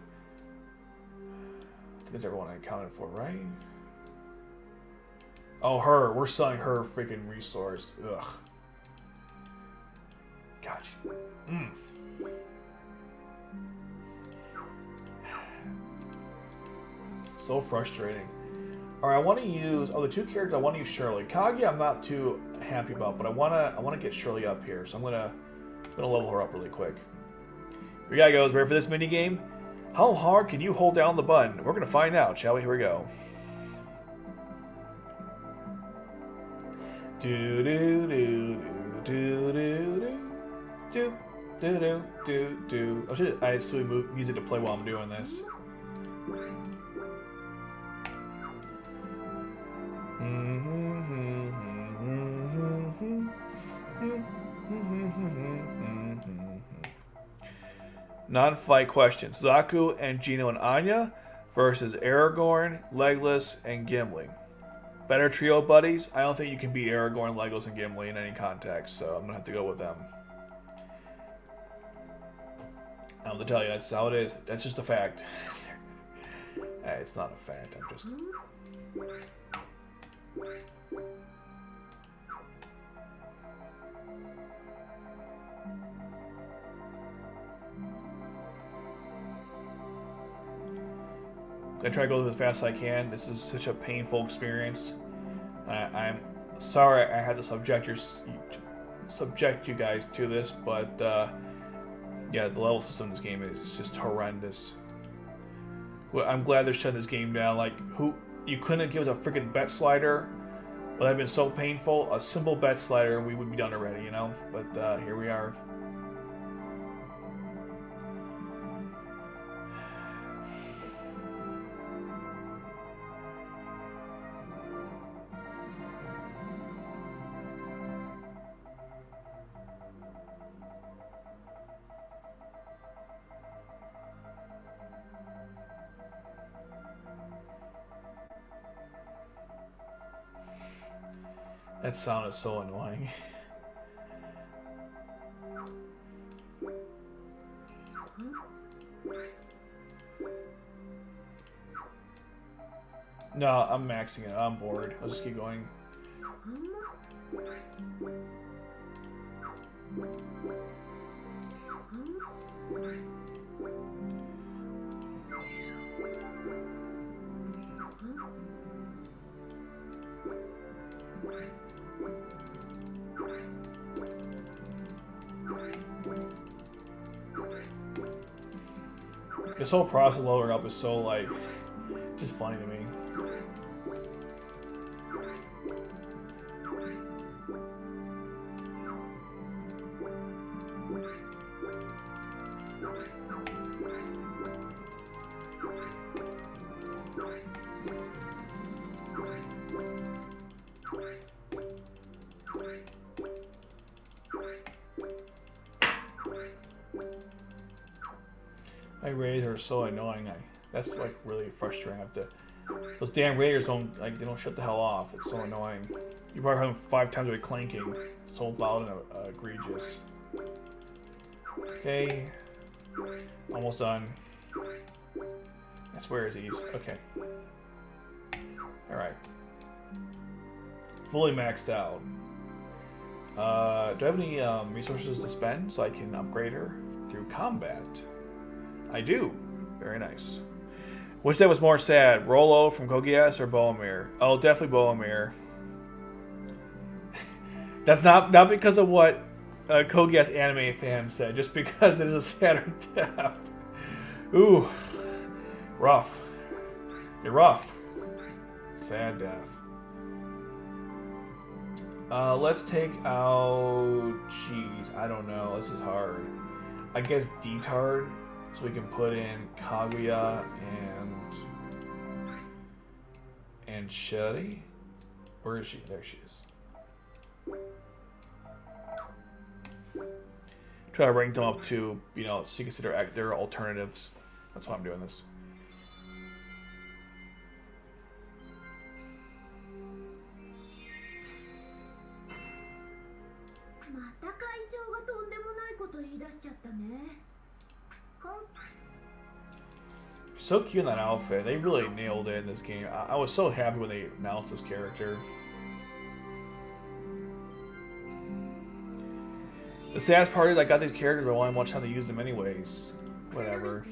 think that's everyone I accounted for, right? Oh, her. We're selling her freaking resource. Ugh. Gotcha. So frustrating. Alright, I want to use... Oh, the 2 characters, I want to use Shirley. Kagi, I'm not too happy about, but I want to get Shirley up here, so I'm gonna level her up really quick. Here we go, guys. Ready for this mini game? How hard can you hold down the button? We're gonna find out, shall we? Here we go. Do do do do do do do do do do. Oh shit! I had silly music to play while I'm doing this. Non-fight question. Zaku and Gino and Anya versus Aragorn, Legolas, and Gimli. Better trio buddies? I don't think you can beat Aragorn, Legolas, and Gimli in any context, so I'm going to have to go with them. I don't have to tell you, that's how it is. That's just a fact. It's not a fact, I'm just... I try to go as fast as I can. This is such a painful experience. I'm sorry I had to subject you guys to this, but yeah, the level system in this game is just horrendous. Well, I'm glad they're shutting this game down. Like, you couldn't give us a freaking bet slider? Well, that'd been so painful. A simple bet slider, and we would be done already, you know. But here we are. That sound is so annoying. No, I'm maxing it. I'm bored. Let's just keep going. This whole process of lowering up is so, like, just funny to me. My raiders are so annoying. That's like really frustrating. I have to. Those damn raiders don't like. They don't shut the hell off. It's so annoying. You probably heard them 5 times a day clanking. So loud and egregious. Okay. Almost done. I swear it's easy. Okay. All right. Fully maxed out. Do I have any resources to spend so I can upgrade her through combat? I do. Very nice. Which that was more sad, Rolo from Code Geass or Boromir? Oh, definitely Boromir. That's not because of what Code Geass anime fans said, just because it is a sadder death. Ooh, rough. You're rough. Sad death. Let's take out. Jeez, I don't know. This is hard. I guess Detard. So we can put in Kaguya and Shelly. Where is she? There she is. Try to rank them up to, you know, so you consider their alternatives. That's why I'm doing this. So cute in that outfit. They really nailed it in this game. I was so happy when they announced this character. The saddest part is I got these characters, but I wanted much time to use them anyways. Whatever.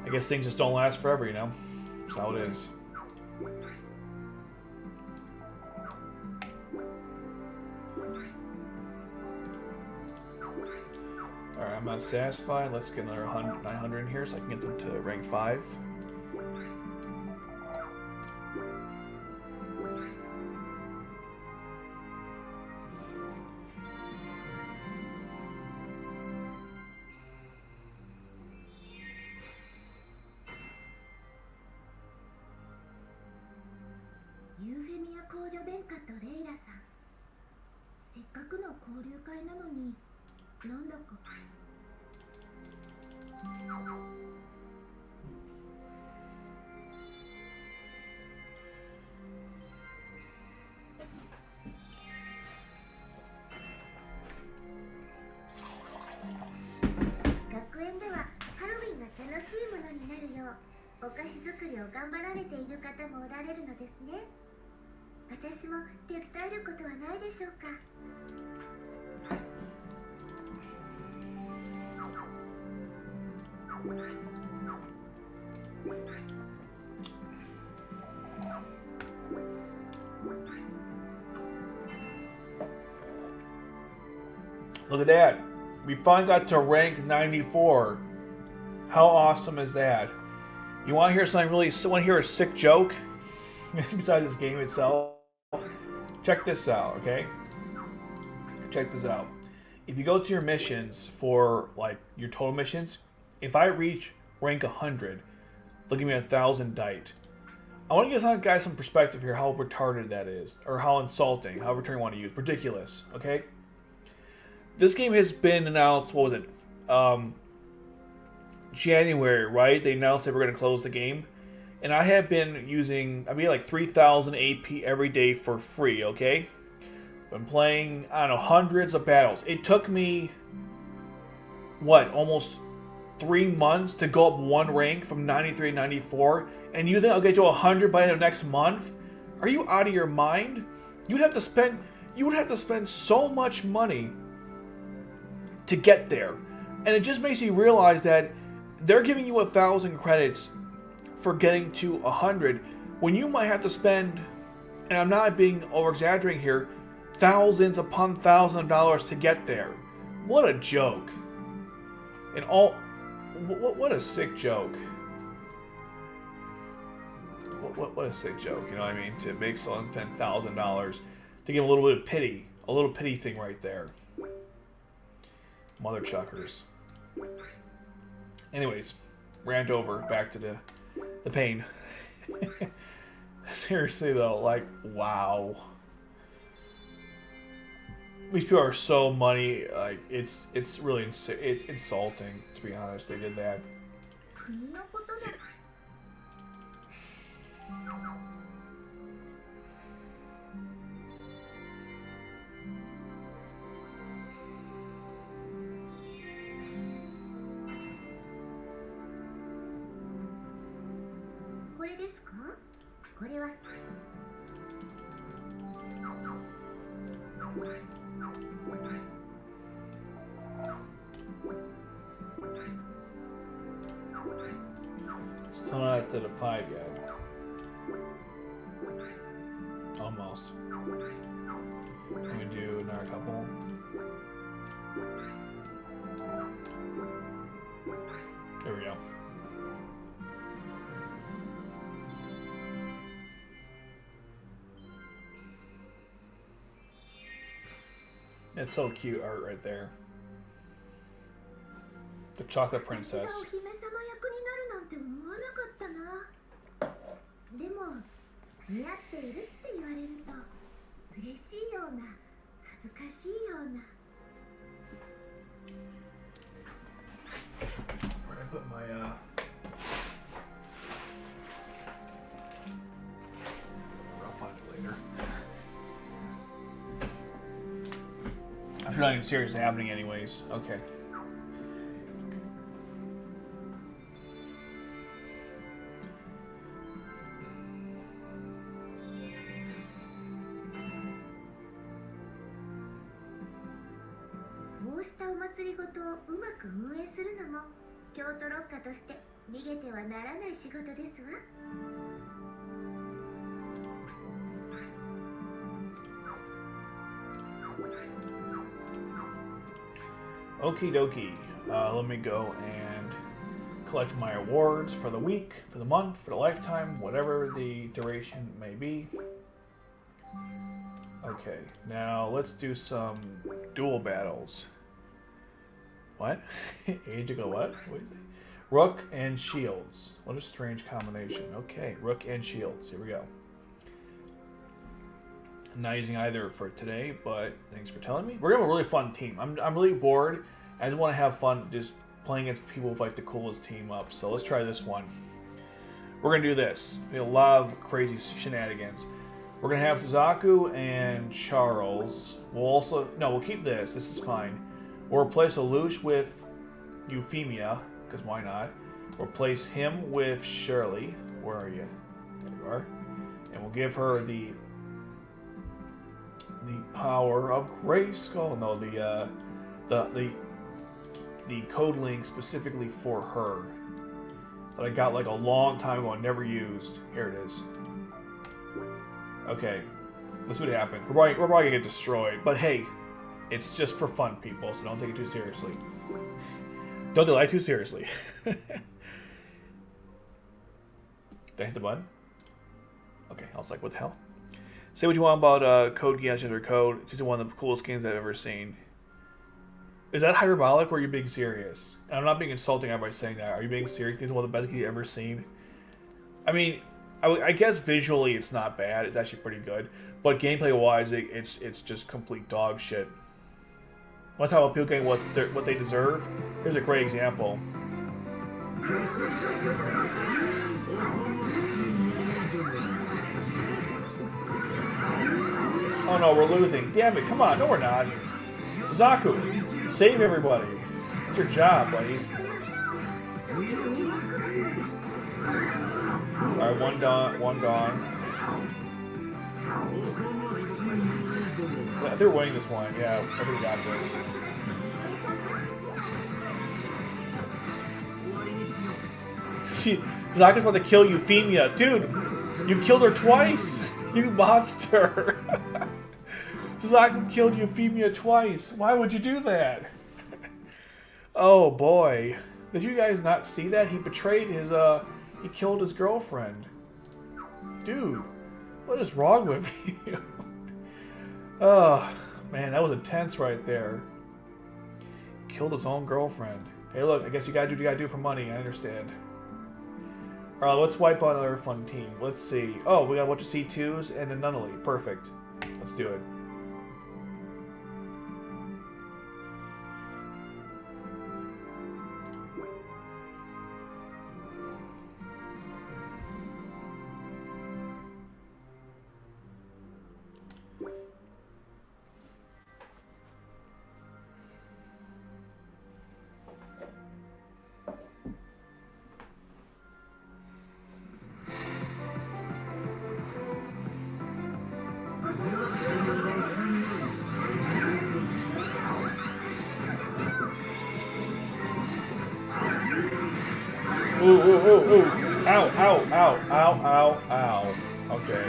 I guess things just don't last forever, you know? That's how it is. Alright, I'm not satisfied. Let's get another 900 in here so I can get them to rank 5. Look at that. We finally got to rank 94. How awesome is that? You want to hear something really... Want to hear a sick joke? Besides this game itself? Check this out, okay? Check this out. If you go to your missions for, like, your total missions, if I reach rank 100, they'll give me 1,000 dite. I want to give guys some perspective here how retarded that is. Or how insulting, however term you want to use. Ridiculous, okay? This game has been announced, what was it? January, right? They announced they were going to close the game. And I have been using, I mean, like 3,000 AP every day for free, okay? Been playing, I don't know, hundreds of battles. It took me, what, almost 3 months to go up one rank from 93 to 94, and you think I'll get to 100 by the next month? Are you out of your mind? You would have to spend so much money to get there. And it just makes you realize that they're giving you 1,000 credits for getting to 100 when you might have to spend, and I'm not being over exaggerating here, thousands upon thousands of dollars to get there. What a joke. And what a sick joke. What a sick joke, you know what I mean? To make someone spend $1,000 to give a little bit of pity. A little pity thing right there. Mother chuckers. Anyways, rant over. Back to the pain. Seriously though, like, wow. These people are so money, like, it's really it's insulting, to be honest, they did that. Still not at the 5 yet. Almost. Can we do another couple? There we go. It's so cute art right there. The chocolate princess. Where did I put my I'll find it later. I feel like it's seriously happening anyways. Okay. Okie dokie. Let me go and collect my awards for the week, for the month, for the lifetime, whatever the duration may be. Okay, now let's do some duel battles. What? Age ago what? Rook and shields. What a strange combination. Okay, rook and shields. Here we go. I'm not using either for today, but thanks for telling me. We're gonna have a really fun team. I'm really bored. I just want to have fun just playing against people with like the coolest team up. So let's try this one. We're gonna do this. We have a lot of crazy shenanigans. We're gonna have Suzaku and Charles. We'll keep this. This is fine. We'll replace Lelouch with Euphemia, because why not? We'll replace him with Shirley. Where are you? There you are. And we'll give her the power of Grayskull. No, the code link specifically for her that I got like a long time ago and never used. Here it is. Okay, let's see what happens. We're probably gonna get destroyed, but hey, it's just for fun, people, so don't take it too seriously. Don't take life too seriously. Did I hit the button? Okay, I was like, what the hell? Say what you want about Code Geass under Code. It's one of the coolest games I've ever seen. Is that hyperbolic or are you being serious? And I'm not being insulting by saying that. Are you being serious? It's one of the best games you've ever seen. I mean, I guess visually it's not bad. It's actually pretty good. But gameplay-wise, it's just complete dog shit. Want to talk about people getting what they deserve? Here's a great example. Oh no, we're losing. Damn it, come on. No, we're not. Zaku, save everybody. It's your job, buddy. Alright, one gone. If they're winning this one, yeah, I think we got this. Zaku's about to kill Euphemia. Dude, you killed her twice! You monster! Suzaku killed Euphemia twice. Why would you do that? Oh boy. Did you guys not see that? He betrayed his, he killed his girlfriend. Dude, what is wrong with you? Oh, man, that was intense right there. Killed his own girlfriend. Hey, look, I guess you gotta do what you gotta do for money. I understand. Alright, let's wipe out another fun team. Let's see. Oh, we got a bunch of C2s and a Nunnally. Perfect. Let's do it. Ooh, ooh, ooh, ooh. Ow, ow, ow, ow, ow, ow. Okay.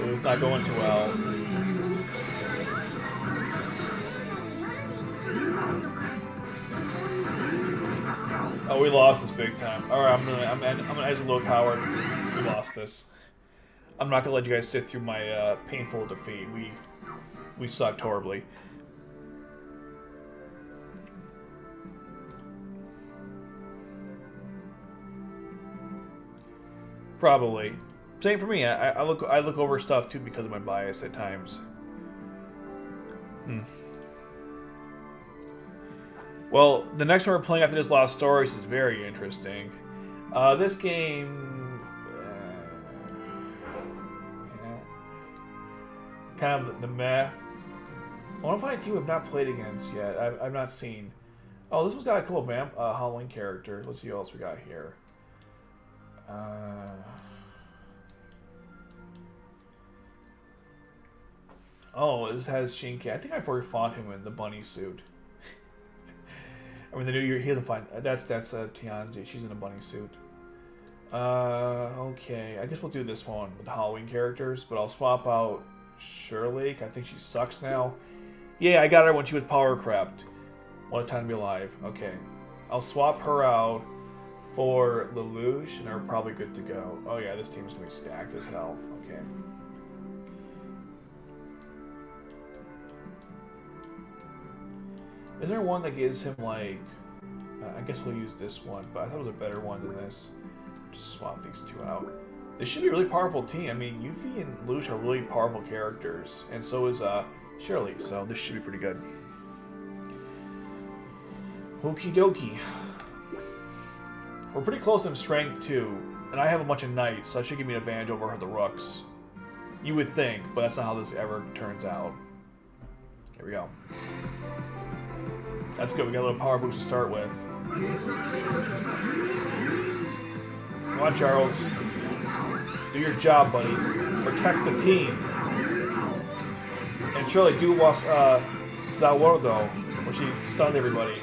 Ooh, it's not going too well. Oh, we lost this big time. Alright, I'm gonna as a low coward. We lost this. I'm not gonna let you guys sit through my painful defeat. We sucked horribly. Probably. Same for me. I look over stuff too because of my bias at times. Well, the next one we're playing after this Lost Stories is very interesting. This game, kind of the meh. I want to find a team we've not played against yet. I've not seen. Oh, this one's got a cool Halloween character. Let's see what else we got here. Oh, this has Shinki. I think I've already fought him in the bunny suit. I mean, the new year, he doesn't find... That's Tianzi. She's in a bunny suit. Okay. I guess we'll do this one with the Halloween characters, but I'll swap out Shirley. I think she sucks now. Yeah, I got her when she was power crept. What a time to be alive. Okay. I'll swap her out for Lelouch, and they're probably good to go. Oh yeah, this team's gonna be stacked as hell. Okay. Is there one that gives him like... I guess we'll use this one, but I thought it was a better one than this. Just swap these two out. This should be a really powerful team. I mean, Yuffie and Lelouch are really powerful characters, and so is Shirley, so this should be pretty good. Okie dokie. We're pretty close in strength too, and I have a bunch of knights, so that should give me an advantage over the rooks. You would think, but that's not how this ever turns out. Here we go. That's good, we got a little power boost to start with. Come on, Charles. Do your job, buddy. Protect the team. And Shirley, do was Zawardo, where she stunned everybody.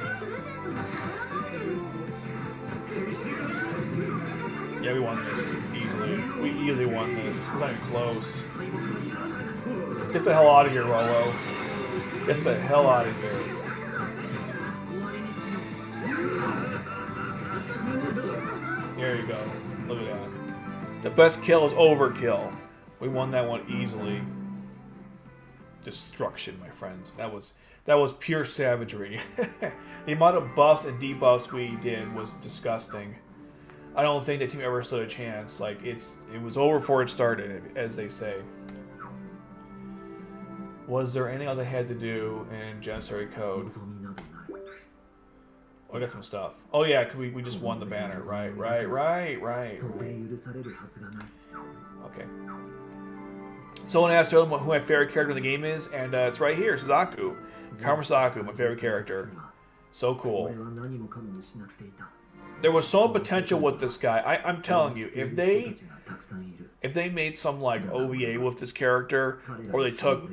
Yeah, we won this easily. We easily won this. We're not even close. Get the hell out of here, Rolo. Get the hell out of here. There you go. Look at that. The best kill is overkill. We won that one easily. Destruction, my friends. That was pure savagery. The amount of buffs and debuffs we did was disgusting. I don't think that team ever stood a chance. Like it was over before it started, as they say. Was there anything else I had to do in Janissary Code? Oh, I got some stuff. Oh yeah, 'cause we just won the banner. Right. Okay. Someone asked earlier who my favorite character in the game is, and it's right here, Suzaku. Kamisaku, my favorite character. So cool. There was so much potential with this guy. I'm telling you, if they made some like OVA with this character, or they took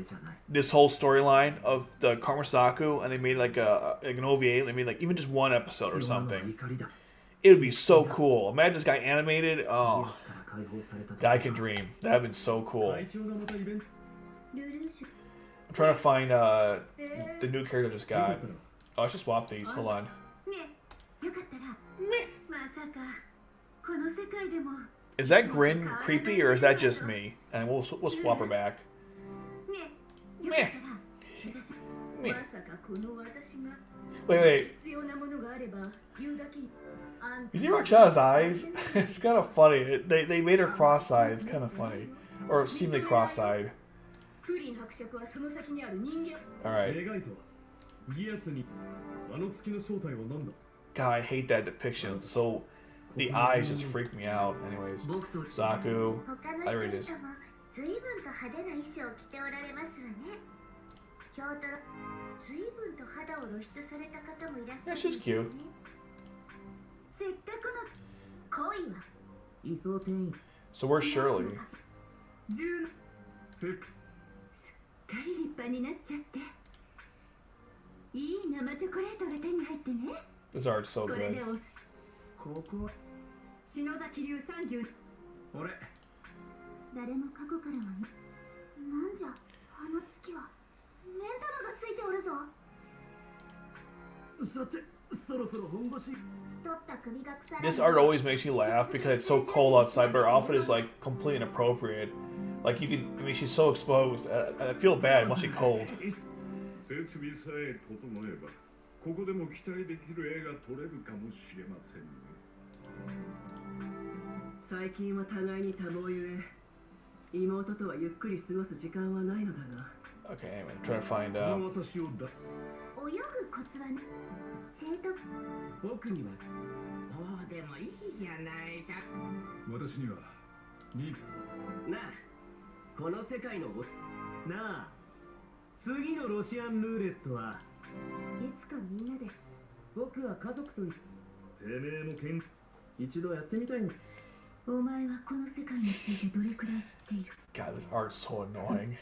this whole storyline of the Kamisaku and they made like an OVA, they made like even just one episode or something, it would be so cool. Imagine this guy animated. Oh, guy can dream. That'd been so cool. I'm trying to find the new character I just got. Oh, I should swap these. Hold on. Is that Grin creepy or is that just me? And we'll swap her back. Meh. Meh. Wait. You see Raksha's eyes? It's kind of funny. They made her cross-eyed. It's kind of funny. Or seemingly cross-eyed. Alright. God, I hate that depiction. So, the eyes just freak me out. Anyways, Zaku. I read this. Yeah, she's cute. So where's Shirley? This art's so good. This art always makes me laugh because it's so cold outside, but her outfit is like completely inappropriate. Like you can, I mean, she's so exposed. I feel bad. It must be cold. Okay, anyway, I'm trying to find God, this art's so annoying.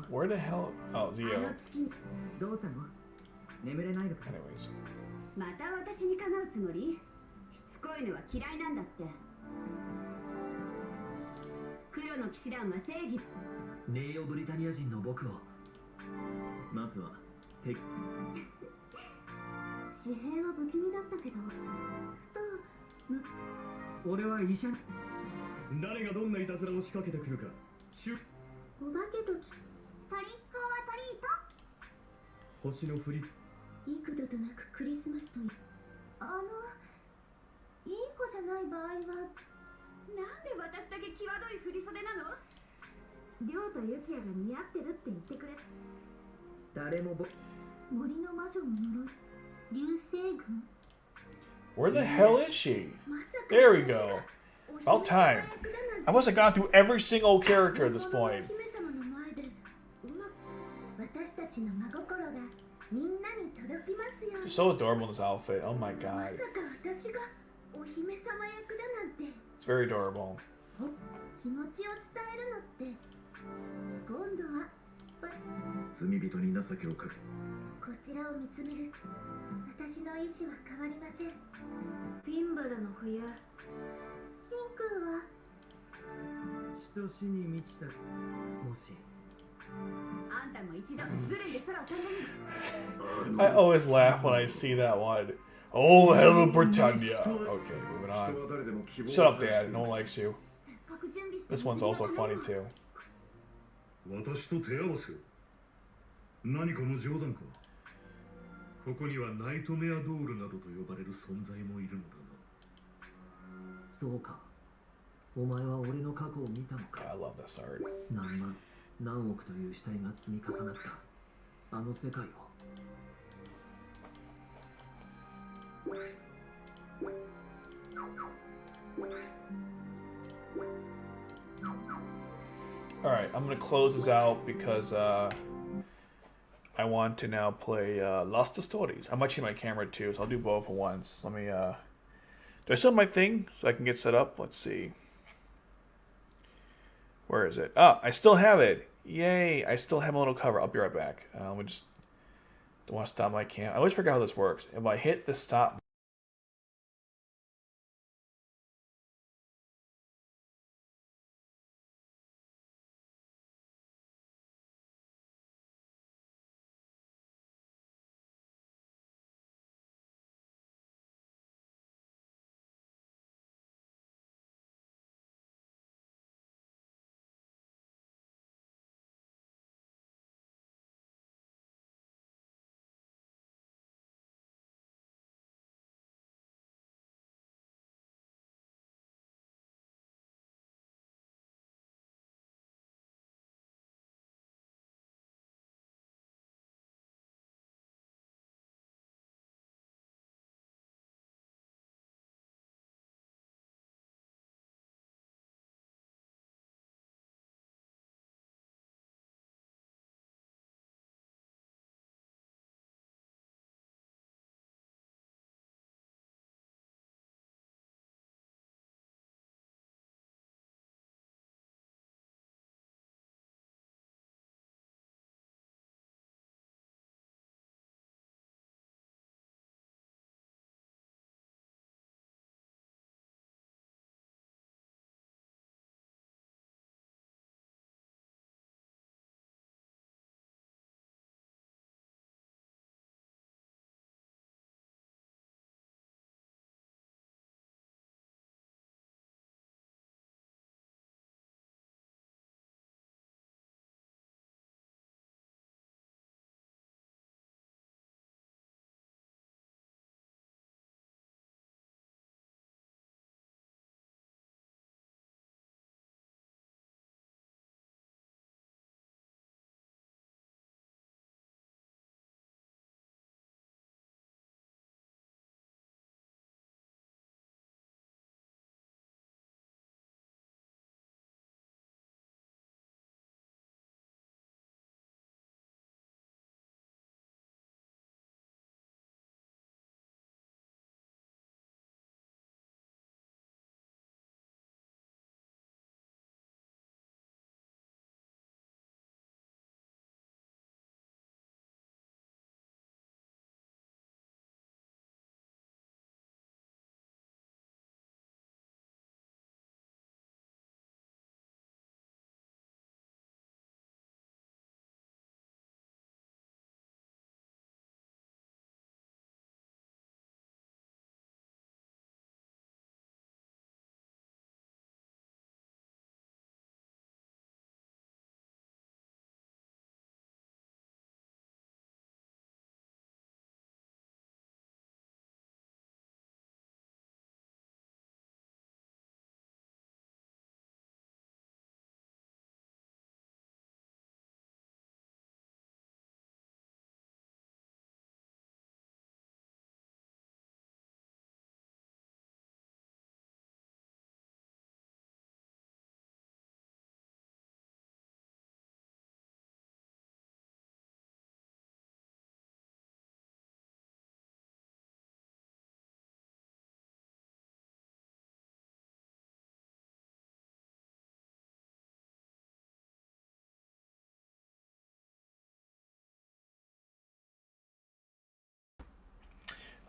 Where the hell? Oh, Zio. Anyways. Where the hell is she? There we go. About time. I must have gone through every single character at this point. She's so adorable in this outfit. Oh my god. It's very adorable. I always laugh when I see that one. Oh, hello, Britannia. Okay, moving on. Shut up, Dad. No one likes you. This one's also funny, too. 私と手合わせを。何かの冗談か。ここにはナイトメアドールなどと呼ばれる存在もいるのだな。そうか。お前は俺の過去を見たのか。I love this art. 何万、何億という死体が積み重なったあの世界を。Alright, I'm gonna close this out because I want to now play Lost Stories. I might change my camera too, so I'll do both at once. Let me do I still have my thing so I can get set up? Let's see. Where is it? Ah, I still have it. Yay, I still have a little cover. I'll be right back. We just don't want to stop my cam. I always forget how this works. If I hit the stop.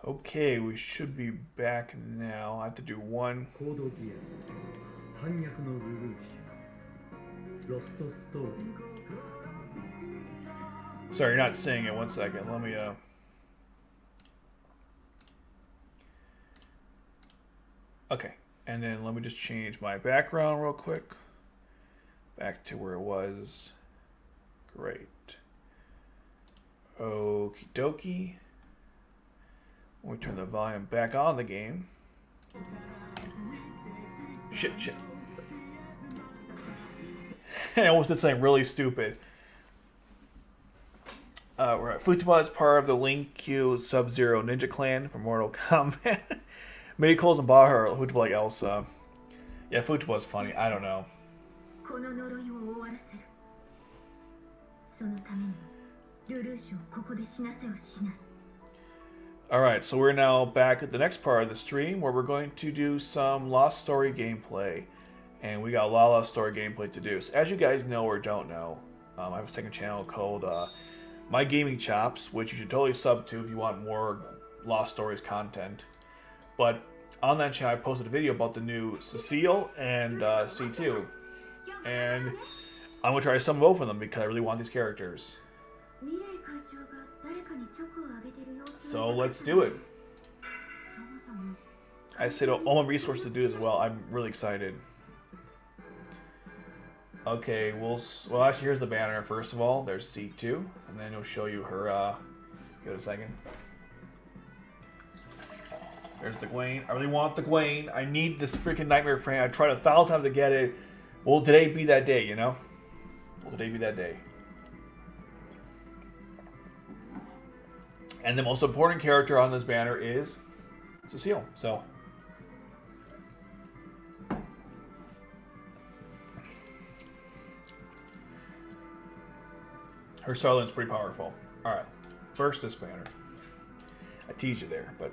Okay, we should be back now. I have to do one. Code Geass 反逆のルルーシュロストストーリーズ Sorry, you're not seeing it. 1 second. Let me Okay, and then let me just change my background real quick. Back to where it was. Great. Okie dokie. We turn the volume back on the game. Shit. I almost did something really stupid. We're at Futaba is part of the Link Q Sub-Zero Ninja Clan from Mortal Kombat. Maybe calls him Bahar, Futaba like Elsa. Yeah, Futaba is funny. I don't know. Alright, so we're now back at the next part of the stream where we're going to do some Lost Story gameplay. And we got a lot of Lost Story gameplay to do. So as you guys know or don't know, I have a second channel called My Gaming Chops, which you should totally sub to if you want more Lost Stories content. But on that channel, I posted a video about the new Cecile and C2. And I'm going to try to sum both of them because I really want these characters. So let's do it. I saved all my resources to do as well. I'm really excited. Okay, well actually here's the banner first of all. There's C2, and then it'll show you her, give it a second. There's the Gwen. I really want the Gwen. I need this freaking Nightmare frame. I tried 1,000 times to get it. Will today be that day, you know? Will today be that day? And the most important character on this banner is Cecile. So her silence pretty powerful. Alright. First this banner. I teased you there, but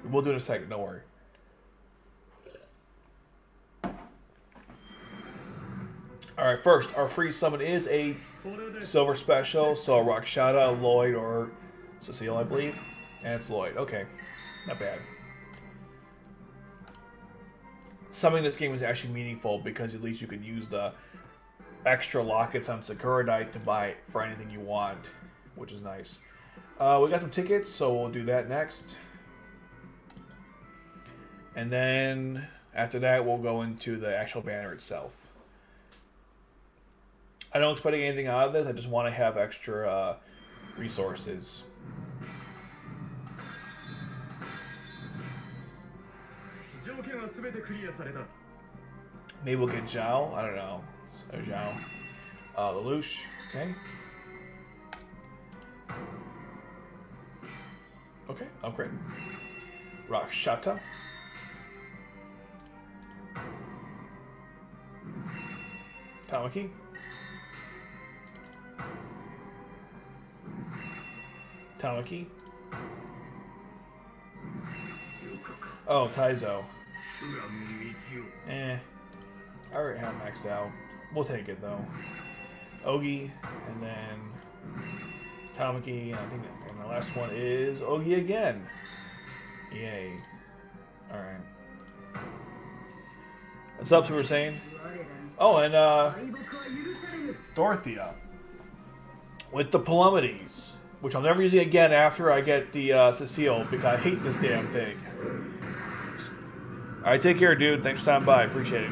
we'll do it in a second, don't worry. Alright, first, our free summon is a silver special, so Rakshata, Lloyd, or Cecile, I believe. And it's Lloyd. Okay. Not bad. Summoning this game is actually meaningful because at least you can use the extra lockets on Sakura Night to buy for anything you want, which is nice. We got some tickets, so we'll do that next. And then after that, we'll go into the actual banner itself. I don't expect anything out of this. I just want to have extra resources. Maybe we'll get Zhao. I don't know. So Zhao. Lelouch. Okay. Okay, upgrade. Rakshata. Tamaki. Tamaki. Oh, Taizo. I already have maxed out. We'll take it though. Ogi, and then Tamaki, and I think and the last one is Ogi again. Yay. Alright. What's up, Super Saiyan? Oh, and Dorothea. With the Palomides. Which I'll never use it again after I get the Cecile, because I hate this damn thing. Alright, take care, dude. Thanks for stopping by. Appreciate it.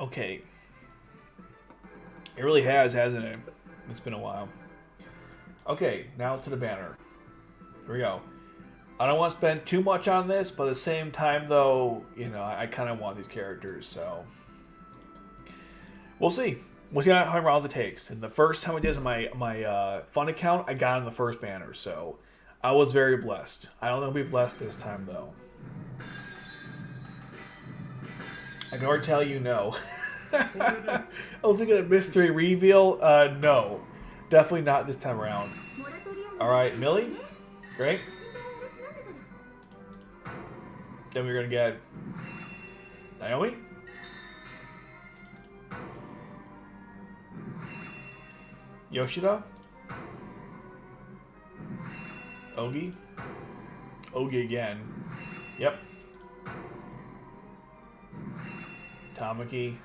Okay. It really has, hasn't it? It's been a while. Okay, now to the banner. Here we go. I don't want to spend too much on this, but at the same time, though, you know, I kind of want these characters, so we'll see. We'll see how many rounds it takes. And the first time I did this on my fun account, I got on the first banner, so I was very blessed. I don't know if I'll be blessed this time, though. I can already tell you no. I was thinking a mystery reveal. No, definitely not this time around. All right, Millie, great. Then we're gonna get Naomi, Yoshida, Ogi, Ogi again. Yep. Tamaki.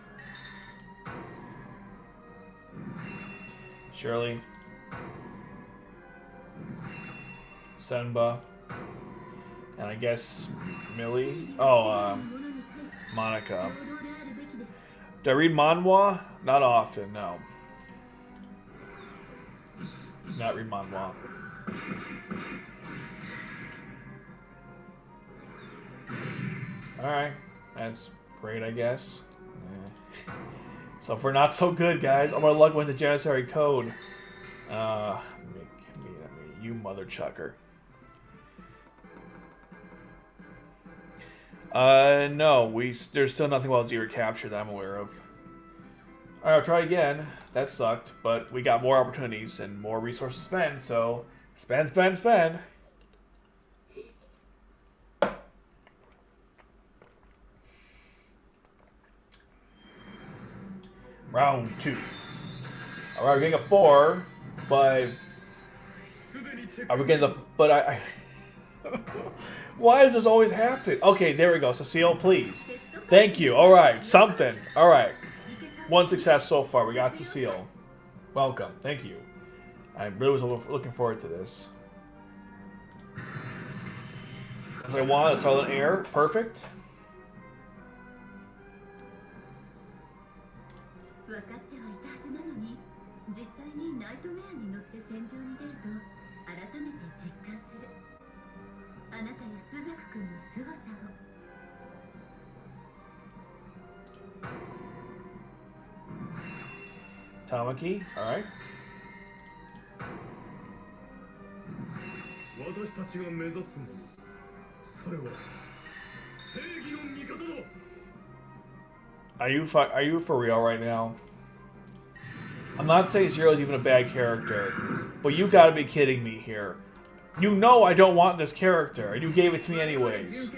Shirley. Senba. And I guess Millie. Oh, Monica. Do I read manhwa? Not often, no. Not read manhwa. Alright. That's great, I guess. So if we're not so good, guys, I'm gonna lug with the Janissary code. You mother chucker. No, there's still nothing about zero capture that I'm aware of. Alright, I'll try again. That sucked, but we got more opportunities and more resources to spend, so spend, spend, spend. Round 2. Alright, we're getting a 4, but are we getting the... But I why does this always happen? Okay, there we go. Cecile, please. Thank you. Alright, something. Alright. One success so far. We got Cecile. Welcome. Thank you. I really was looking forward to this. As I want a Silent Air. Perfect. Tamaki, alright. Are you for real right now? I'm not saying Zero's even a bad character, but you gotta be kidding me here. You know I don't want this character, and you gave it to me anyways.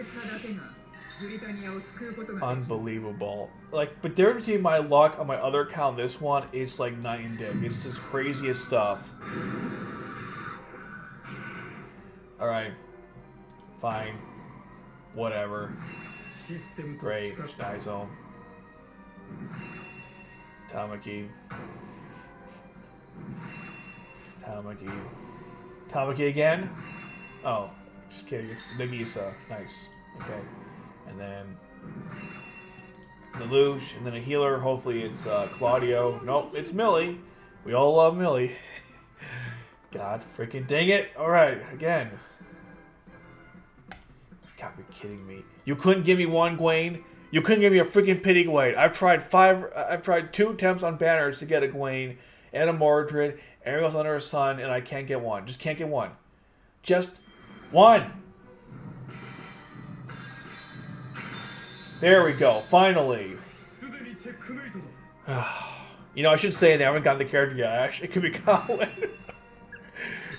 Unbelievable. Like, but there between my luck on my other account, this one, it's like night and day. It's just craziest stuff. Alright. Fine. Whatever. Great. Skyzone. Tamaki. Tamaki. Tamaki again? Oh, just kidding. It's Nagisa. Nice. Okay. And then Lelouch, and then a healer. Hopefully it's Claudio. Nope, it's Millie. We all love Millie. God freaking dang it. Alright, again. You gotta be kidding me. You couldn't give me one Gwaine? You couldn't give me a freaking pity Gwaine. I've tried 2 attempts on banners to get a Gwaine and a Mordred, and everyone else under her sun, and I can't get one. Just can't get one. Just one. There we go. Finally. You know, I should say they haven't gotten the character yet. Actually, it could be Colin.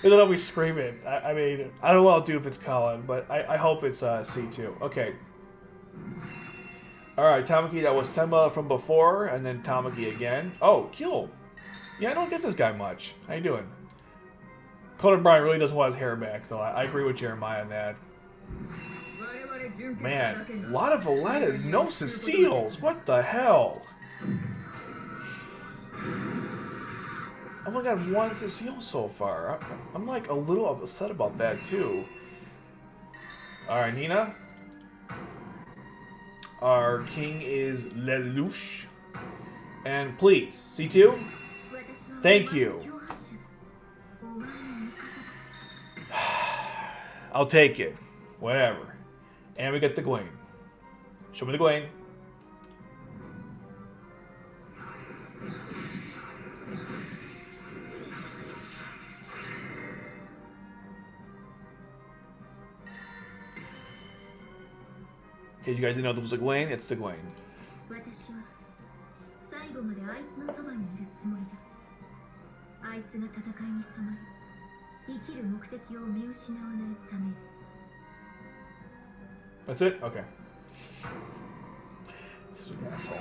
And then I'll be screaming. I mean, I don't know what I'll do if it's Colin, but I hope it's C2. Okay. Alright, Tamaki, that was Senba from before, and then Tamaki again. Oh, Kill. Yeah, I don't get this guy much. How you doing? Conan Bryan really doesn't want his hair back, though. I agree with Jeremiah on that. Man, a lot of Vallettas, no Ceciles. What the hell? I've only got 1 Cecile so far. I'm like a little upset about that too. Alright, Nina. Our king is Lelouch. And please, C2? Thank you. I'll take it. Whatever. And we get the Gwaine. Show me the Gwaine. Okay, you guys didn't know there was a Gwaine? It's the Gwaine. That's it? Okay. Such an asshole.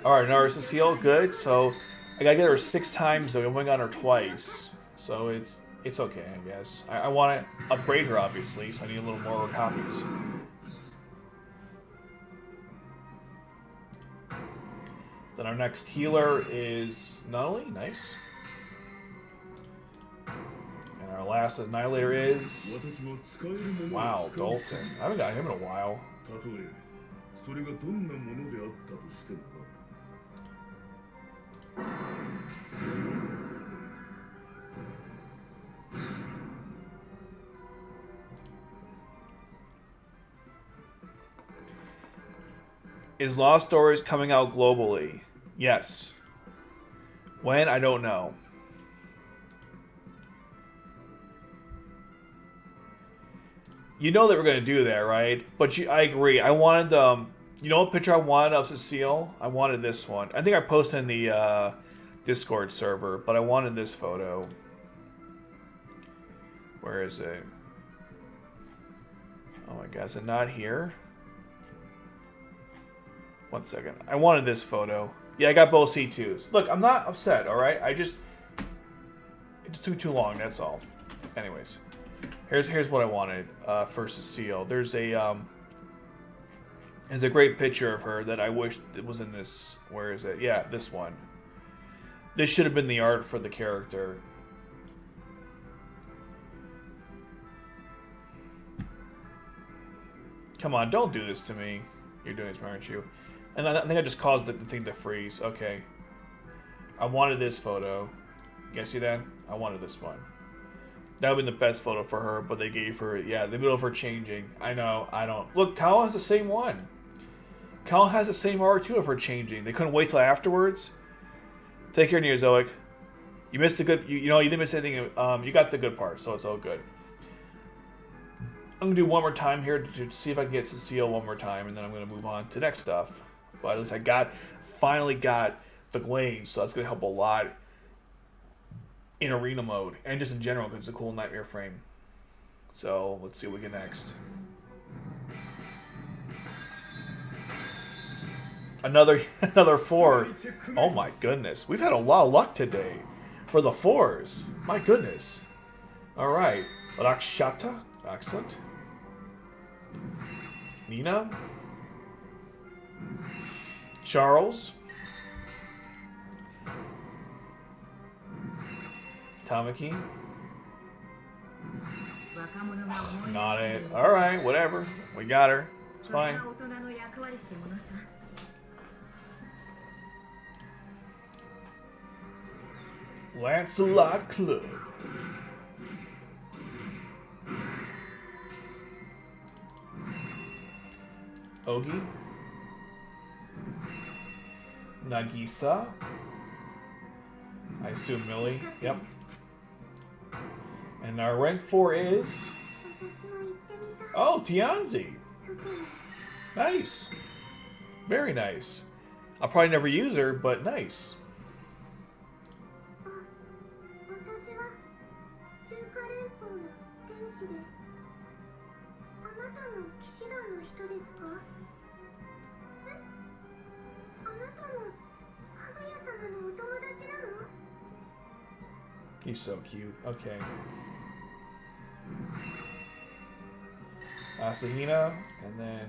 Alright, now our Cecile, good. So, I gotta get her 6 times, though. We only got her twice. So, it's It's okay, I guess. I want to upgrade her, obviously, so I need a little more copies. Then our next healer is Nunnally. Nice. And our last Annihilator is... Wow, Dalton. I haven't got him in a while. Is Lost Stories coming out globally? Yes. When? I don't know. You know that we're going to do that, right? But I agree. I wanted, you know what picture I wanted of Cecile? I wanted this one. I think I posted in the Discord server, but I wanted this photo. Where is it? Oh my god, is it not here? 1 second. I wanted this photo. Yeah, I got both C2s. Look, I'm not upset, alright? It just took too long, that's all. Anyways. Here's what I wanted for Cecile. There's a great picture of her that I wish it was in this. Where is it? Yeah, this one. This should have been the art for the character. Come on, don't do this to me. You're doing this, aren't you? And I think I just caused the thing to freeze. Okay. I wanted this photo. You guys see that? I wanted this one. That would have been the best photo for her, but they gave her, yeah, the middle of her changing. I know, I don't. Look, Kyle has the same one. Kyle has the same art too of her changing. They couldn't wait till afterwards. Take care, Neozoic. You missed the good, you know, you didn't miss anything. You got the good part, so it's all good. I'm going to do one more time here to see if I can get Cecile one more time, and then I'm going to move on to next stuff. But at least I finally got the Glade, so that's going to help a lot in arena mode, and just in general, because it's a cool nightmare frame. So, let's see what we get next. Another 4. Oh my goodness. We've had a lot of luck today for the 4s. My goodness. Alright. Rakshata. Excellent. Nina. Charles. Tamaki. Not it. Alright, whatever. We got her. It's fine. Lancelot Club. Ogi. Nagisa. I assume Millie. Yep. And our rank 4 is... Oh, Tianzi. Nice. Very nice. I'll probably never use her, but nice. He's so cute. Okay. Asahina, and then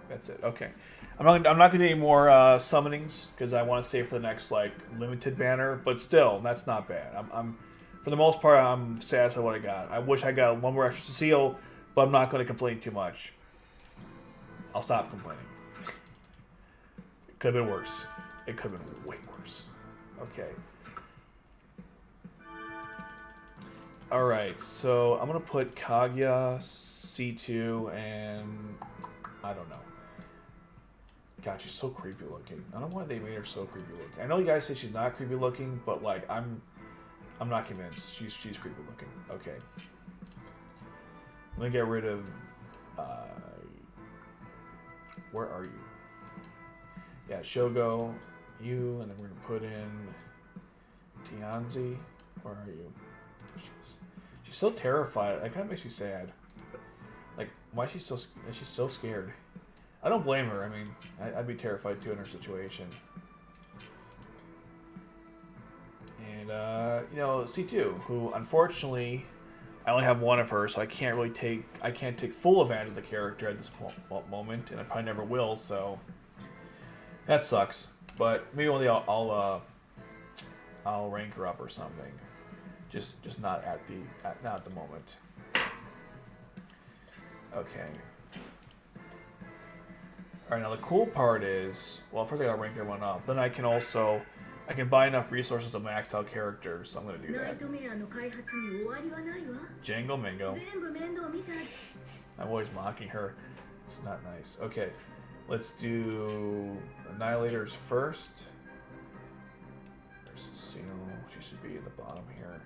that's it. Okay. I'm not gonna do any more summonings because I want to save for the next like limited banner. But still, that's not bad. I'm for the most part I'm satisfied with what I got. I wish I got one more extra Cecile, but I'm not going to complain too much. I'll stop complaining. It could have been worse. It could have been way worse. Okay. Alright, so I'm going to put Kaguya, C2, and I don't know. God, she's so creepy looking. I don't know why they made her so creepy looking. I know you guys say she's not creepy looking, but like I'm not convinced. She's creepy looking. Okay. Let me get rid of where are you? Yeah, Shogo, you, and then we're gonna put in Tianzi. Where are you? She's so terrified. That kind of makes me sad. Like, why is she so scared? I don't blame her. I mean, I'd be terrified too in her situation. And C2, who unfortunately I only have one of her, so I can't take full advantage of the character at this moment, and I probably never will. So that sucks. But maybe one day I'll rank her up or something. Just not at the moment. Okay. Alright, now the cool part is, well, first I gotta rank everyone up. Then I can buy enough resources to max out characters, so I'm gonna do that. Jango Mingo. I'm always mocking her. It's not nice. Okay, let's do Annihilators first. There's Cecile. She should be in the bottom here.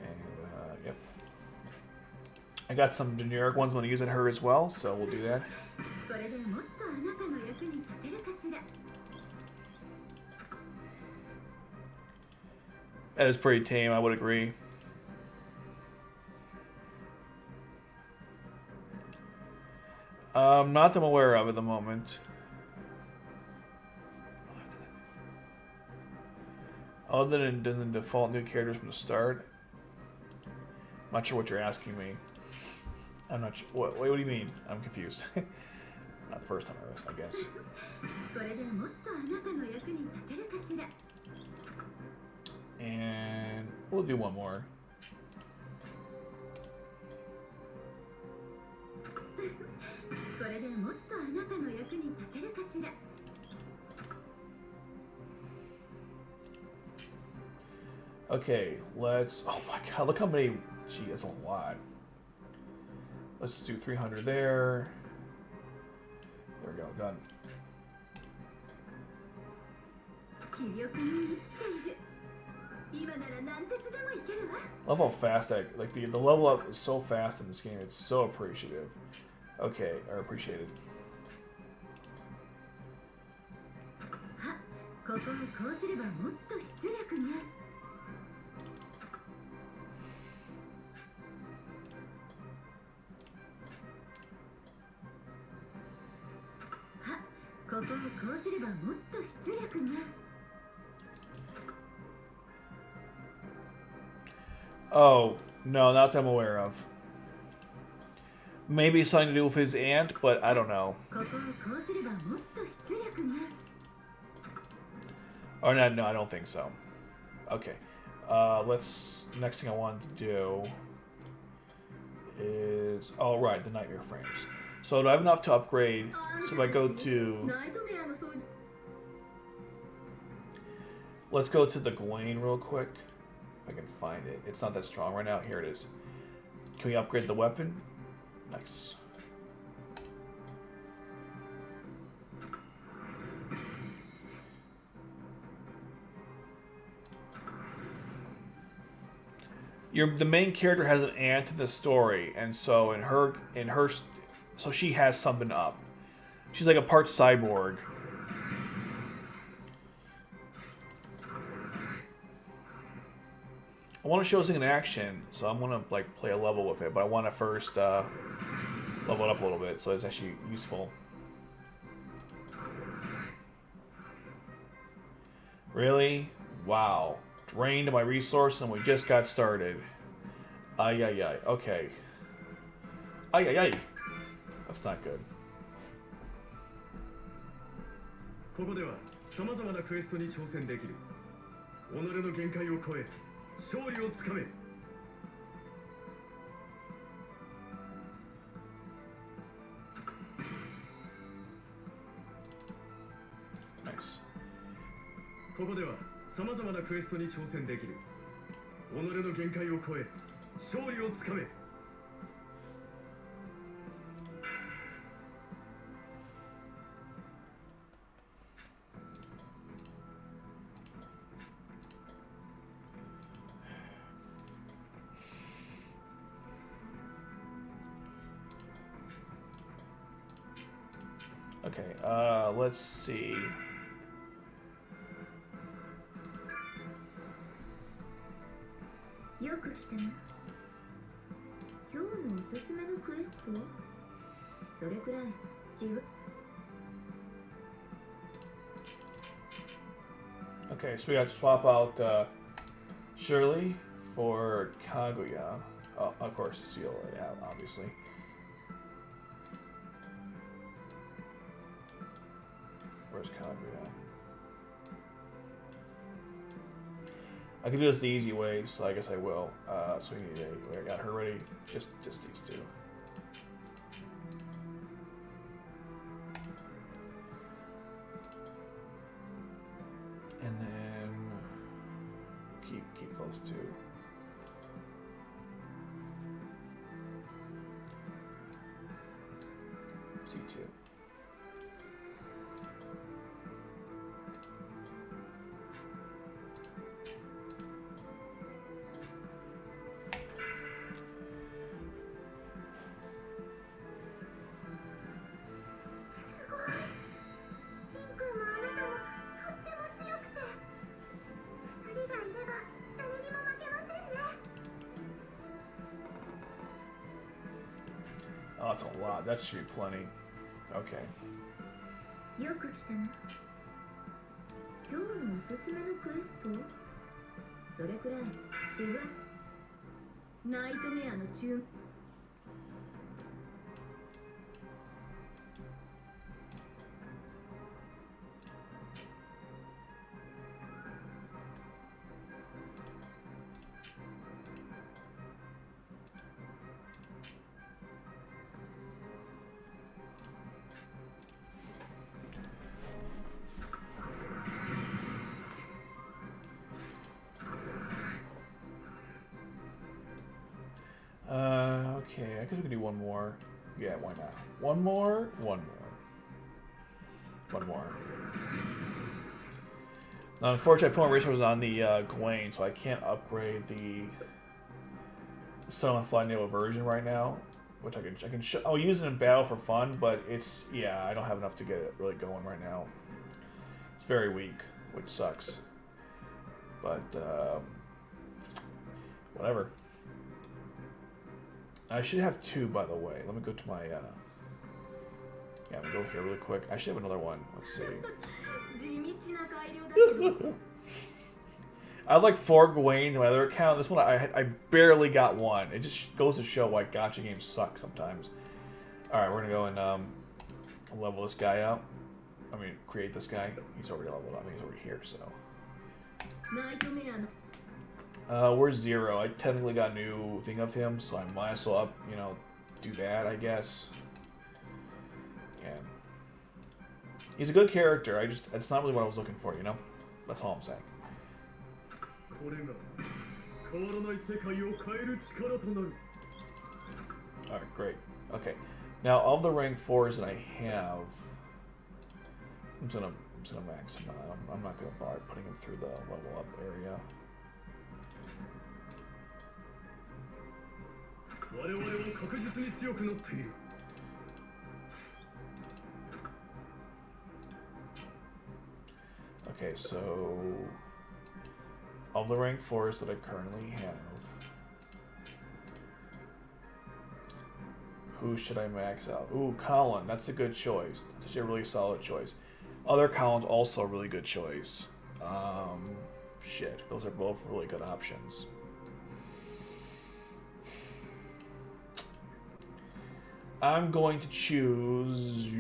And, yep. I got some generic ones I'm going to use at her as well, so we'll do that. That is pretty tame, I would agree. Not that I'm aware of at the moment. Other than the default new characters from the start. I'm not sure what you're asking me. I'm not sure. What do you mean? I'm confused. Not the first time I guess. And we'll do one more. Okay, let's... Oh my god, look how many... Gee, that's a lot. Let's do 300 there. There we go, done. Love how fast the level up is so fast in this game. It's so appreciative. Okay, or appreciated. Oh, no, not that I'm aware of. Maybe something to do with his aunt, but I don't know. Or no, I don't think so. Okay. Next thing I wanted to do is... Oh, right, the Nightmare Frames. So do I have enough to upgrade? So if I go to... Let's go to the Gawain real quick. If I can find it. It's not that strong right now. Here it is. Can we upgrade the weapon? Nice. The main character has an aunt in the story, and so so she has something up. She's like a part cyborg. I want to show this thing in action, so I'm gonna play a level with it, but I want to first level it up a little bit so it's actually useful. Really? Wow. Drained my resource and we just got started. Ay ay ay. Okay. Ay ay ay. That's not good. ここでは様々なクエストに挑戦できる。己の限界を超え、勝利をつかめ。Nice. ここでは様々なクエストに挑戦できる。己の限界を超え、勝利をつかめ。Okay, let's see. Okay, so we got to swap out Shirley for Kaguya. Oh, of course, Cecile, yeah, obviously. Where's Kaguya? I could do this the easy way, so I guess I will. So we need I got her ready. Just these two. And then keep those two. C2. Oh, that's a lot. That should be plenty. Okay. よく来たな。今日のおすすめのクエスト？それくらい違う。ナイトメアの注。Okay, I guess we can do one more. Yeah, why not? One more. Now, unfortunately, I put my resources on the Gawain, so I can't upgrade the Sun on Fly Naval version right now. Which I'll use it in battle for fun, but I don't have enough to get it really going right now. It's very weak, which sucks. But whatever. I should have two, by the way. Let me go to my I'm gonna go here really quick. I should have another one. Let's see. I have like 4 Gawains in my other account. This one I barely got one. It just goes to show why gacha games suck sometimes. Alright, we're gonna go and level this guy up. I mean, create this guy. He's already leveled up. I mean, he's already here, so. We're 0. I technically got a new thing of him, so I might as well do that, I guess. Yeah. He's a good character. It's not really what I was looking for, you know? That's all I'm saying. Alright, great. Okay. Now, of the rank 4s that I have, I'm just gonna max him out. I'm not gonna bother putting him through the level up area. Okay, so of the rank 4s that I currently have, who should I max out? Ooh, Colin, that's a good choice. That's actually a really solid choice. Other Colin's also a really good choice. Shit, those are both really good options. I'm going to choose.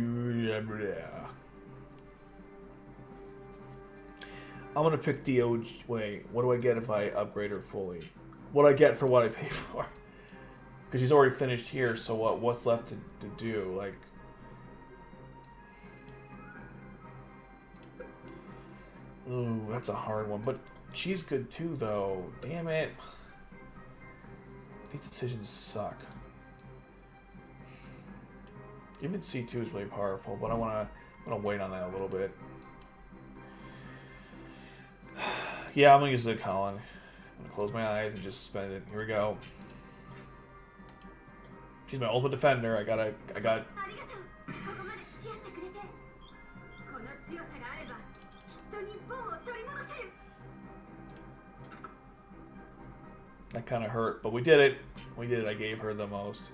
I'm gonna pick the OG. Wait, what do I get if I upgrade her fully? What do I get for what I pay for? Because she's already finished here, so what's left to do? Like, ooh, that's a hard one. But she's good too, though. Damn it. These decisions suck. Even C2 is really powerful, but I'm gonna wait on that a little bit. Yeah, I'm gonna use the Colin. I'm gonna close my eyes and just spend it. Here we go. She's my ultimate defender. I got. That kind of hurt, but we did it. We did it. I gave her the most.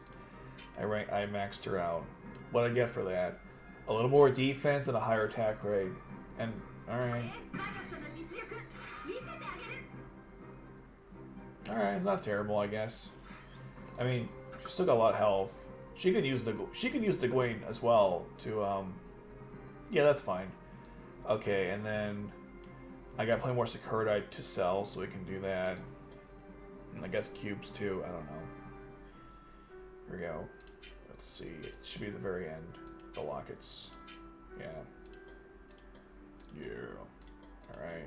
I maxed her out. What I get for that? A little more defense and a higher attack rate. And alright. Alright, it's not terrible, I guess. I mean, she's still got a lot of health. She can use the Gwen as well to yeah, that's fine. Okay, and then I got plenty more Sakuradite to sell, so we can do that. And I guess cubes too, I don't know. Here we go. Let's see. It should be at the very end. The lockets. Yeah. Yeah. Alright.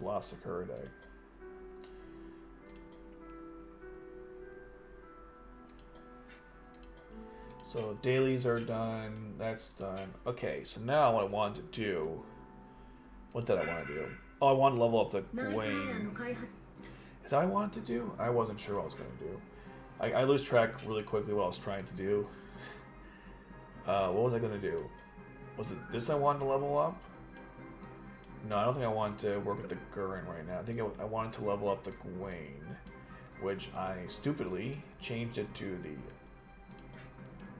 Lost Sakuradite. So dailies are done. That's done. Okay, so now what I want to do. What did I want to do? Oh, I want to level up the Gwen. Is that what I wanted to do? I wasn't sure what I was going to do. I lose track really quickly what I was trying to do. What was I going to do? Was it this I wanted to level up? No, I don't think I want to work with the Gurren right now. I think I wanted to level up the Gwen, which I stupidly changed it to the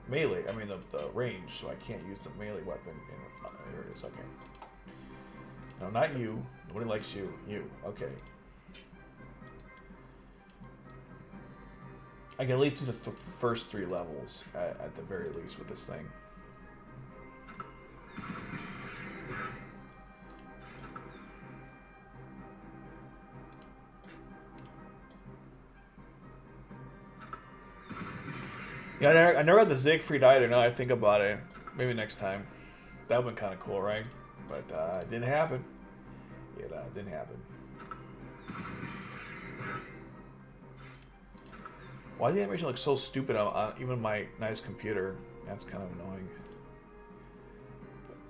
melee. I mean the range, so I can't use the melee weapon. Here it is. Okay. No, not you. Nobody likes you. You. Okay. I can at least do the first 3 levels at the very least with this thing. Yeah, I never got the Siegfried either, now I think about it. Maybe next time. That would have been kind of cool, right? But it didn't happen. It didn't happen. Why does the animation look so stupid on even my nice computer? That's kind of annoying.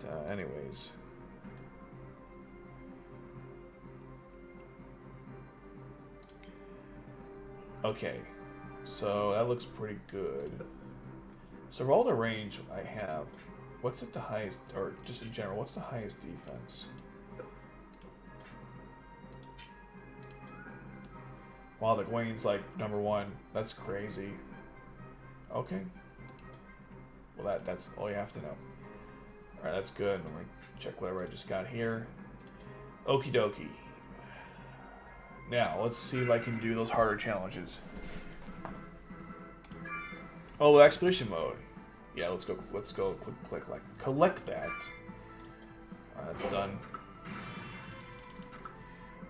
But anyways. Okay. So that looks pretty good. So for all the range I have, what's at the highest, or just in general, what's the highest defense? Wow, the Gwen's like #1. That's crazy. Okay. Well, that's all you have to know. Alright, that's good. Let me check whatever I just got here. Okie dokie. Now, let's see if I can do those harder challenges. Oh, expedition mode. Yeah, let's go. Click like collect that. That's done.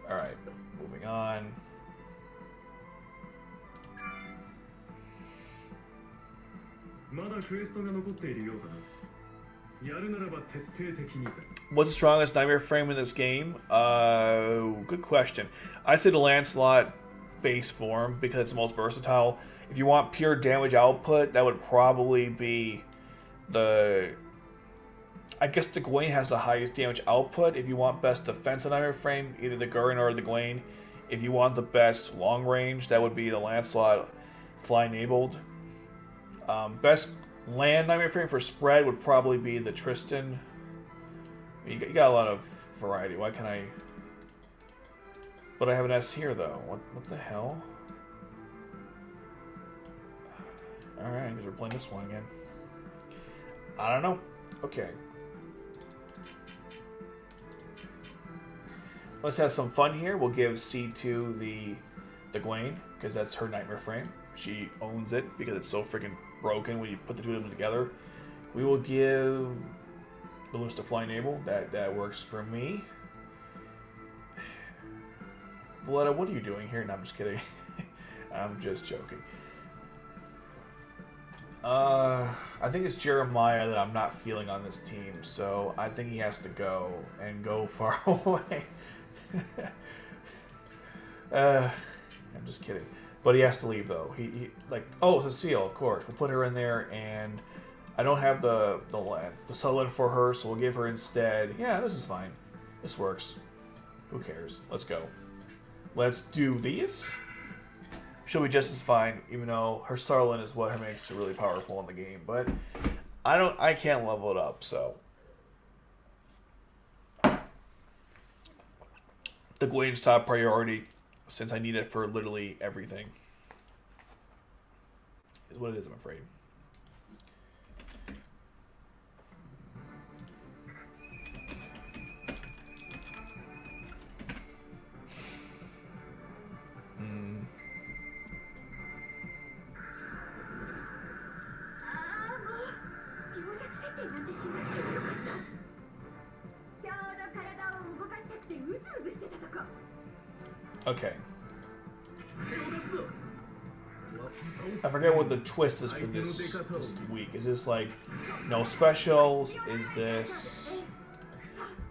All right, moving on. What's the strongest nightmare frame in this game? Good question. I'd say the Lancelot base form because it's the most versatile. If you want pure damage output, that would probably be the... I guess the Gwen has the highest damage output. If you want best defense in nightmare frame, either the Gurren or the Gwen. If you want the best long range, that would be the Lancelot fly enabled. Best land nightmare frame for spread would probably be the Tristan. You got a lot of variety. Why can't I... But I have an S here, though. What the hell? Alright, because we're playing this one again. I don't know. Okay. Let's have some fun here. We'll give C2 the Gwen, because that's her nightmare frame. She owns it because it's so freaking broken when you put the two of them together. We will give Lelouch the fly enable. That works for me. Valletta, what are you doing here? No, I'm just kidding. I'm just joking. I think it's Jeremiah that I'm not feeling on this team, so I think he has to go and go far away. I'm just kidding. But he has to leave though. He like, oh, Cecile, of course. We'll put her in there, and I don't have the Sutherland for her, so we'll give her instead. Yeah, this is fine. This works. Who cares? Let's go. Let's do these. She'll be just as fine, even though her Sutherland is what makes her really powerful in the game. But I can't level it up, so The Gwen's top priority, since I need it for literally everything. Is what it is, I'm afraid. Okay. I forget what the twist is for this week. Is this like no specials? Is this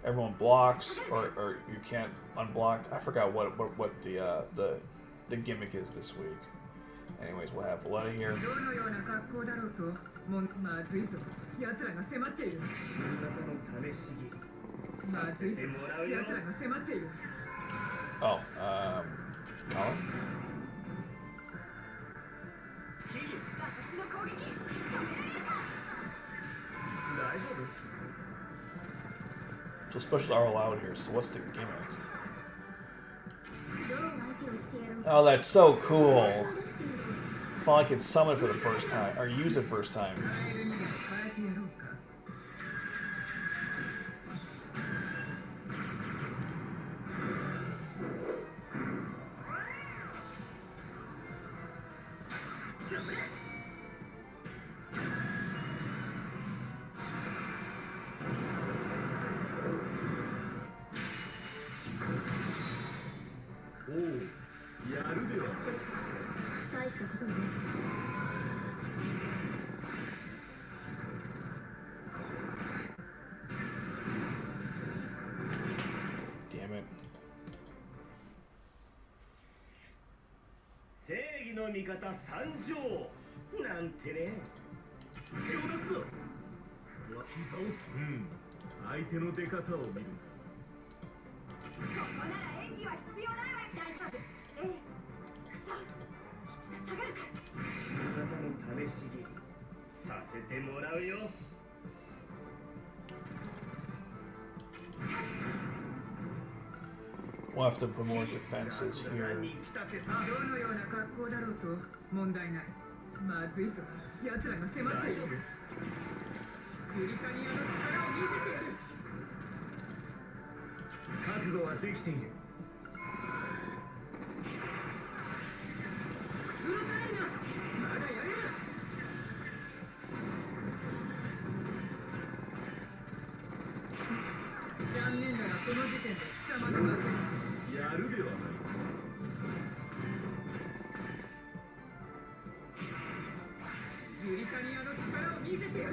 everyone blocks or you can't unblock? I forgot what the gimmick is this week. Anyways, we'll have Letta here. Oh, Colin? So specials are allowed here, so what's the gimmick? Oh, that's so cool. If I could summon for the first time, or use it first time. Damn it. 正義の味方参上なんてね。手を出すぞ。膝をつく。相手の出方を見る。ここなら演技は必要ないわよ。大丈夫。ええ。くそ。一度下がるか。味方の試しにさせてもらうよ。 We'll have to put more defenses here. どのような格好だろうと問題ない。まずいぞ。奴らが迫っている。ブリタニアの力を見せてやる。覚悟はできている。うるさいな。まだやれる。残念だがこの時点で貴様の負け。 やるではない。ブリタニアの力を見せてやる。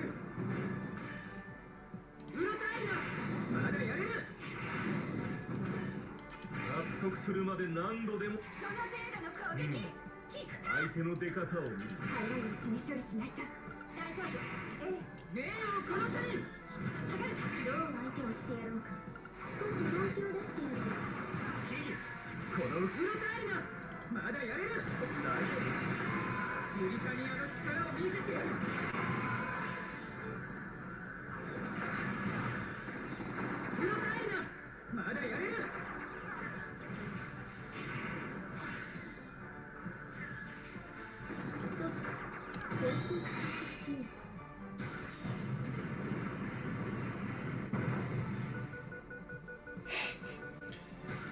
うるさいな。まだやれる。納得するまで何度でも。その程度の攻撃。効くか。相手の出方を見る。早いうちに処理しないと。大丈夫。ええ。礼をこの手に。下がるか。どう相手をしてやろうか。少し本気を出してやる。 このうるさいな。まだやれる。大丈夫。ブリタニアの力を見せてやる。うるさいな。まだやれる。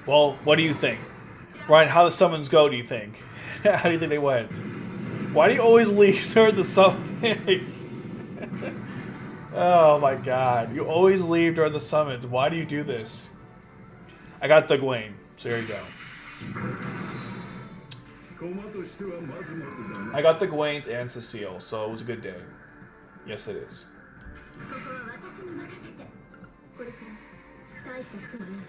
Well, what do you think? Ryan, how the summons go, do you think? How do you think they went? Why do you always leave during the summons? Oh my god. You always leave during the summons. Why do you do this? I got the Gwen, so there you go. I got the Gwen's and Cecile, so it was a good day. Yes, it is. ここは私に任せて。これから大したことはない。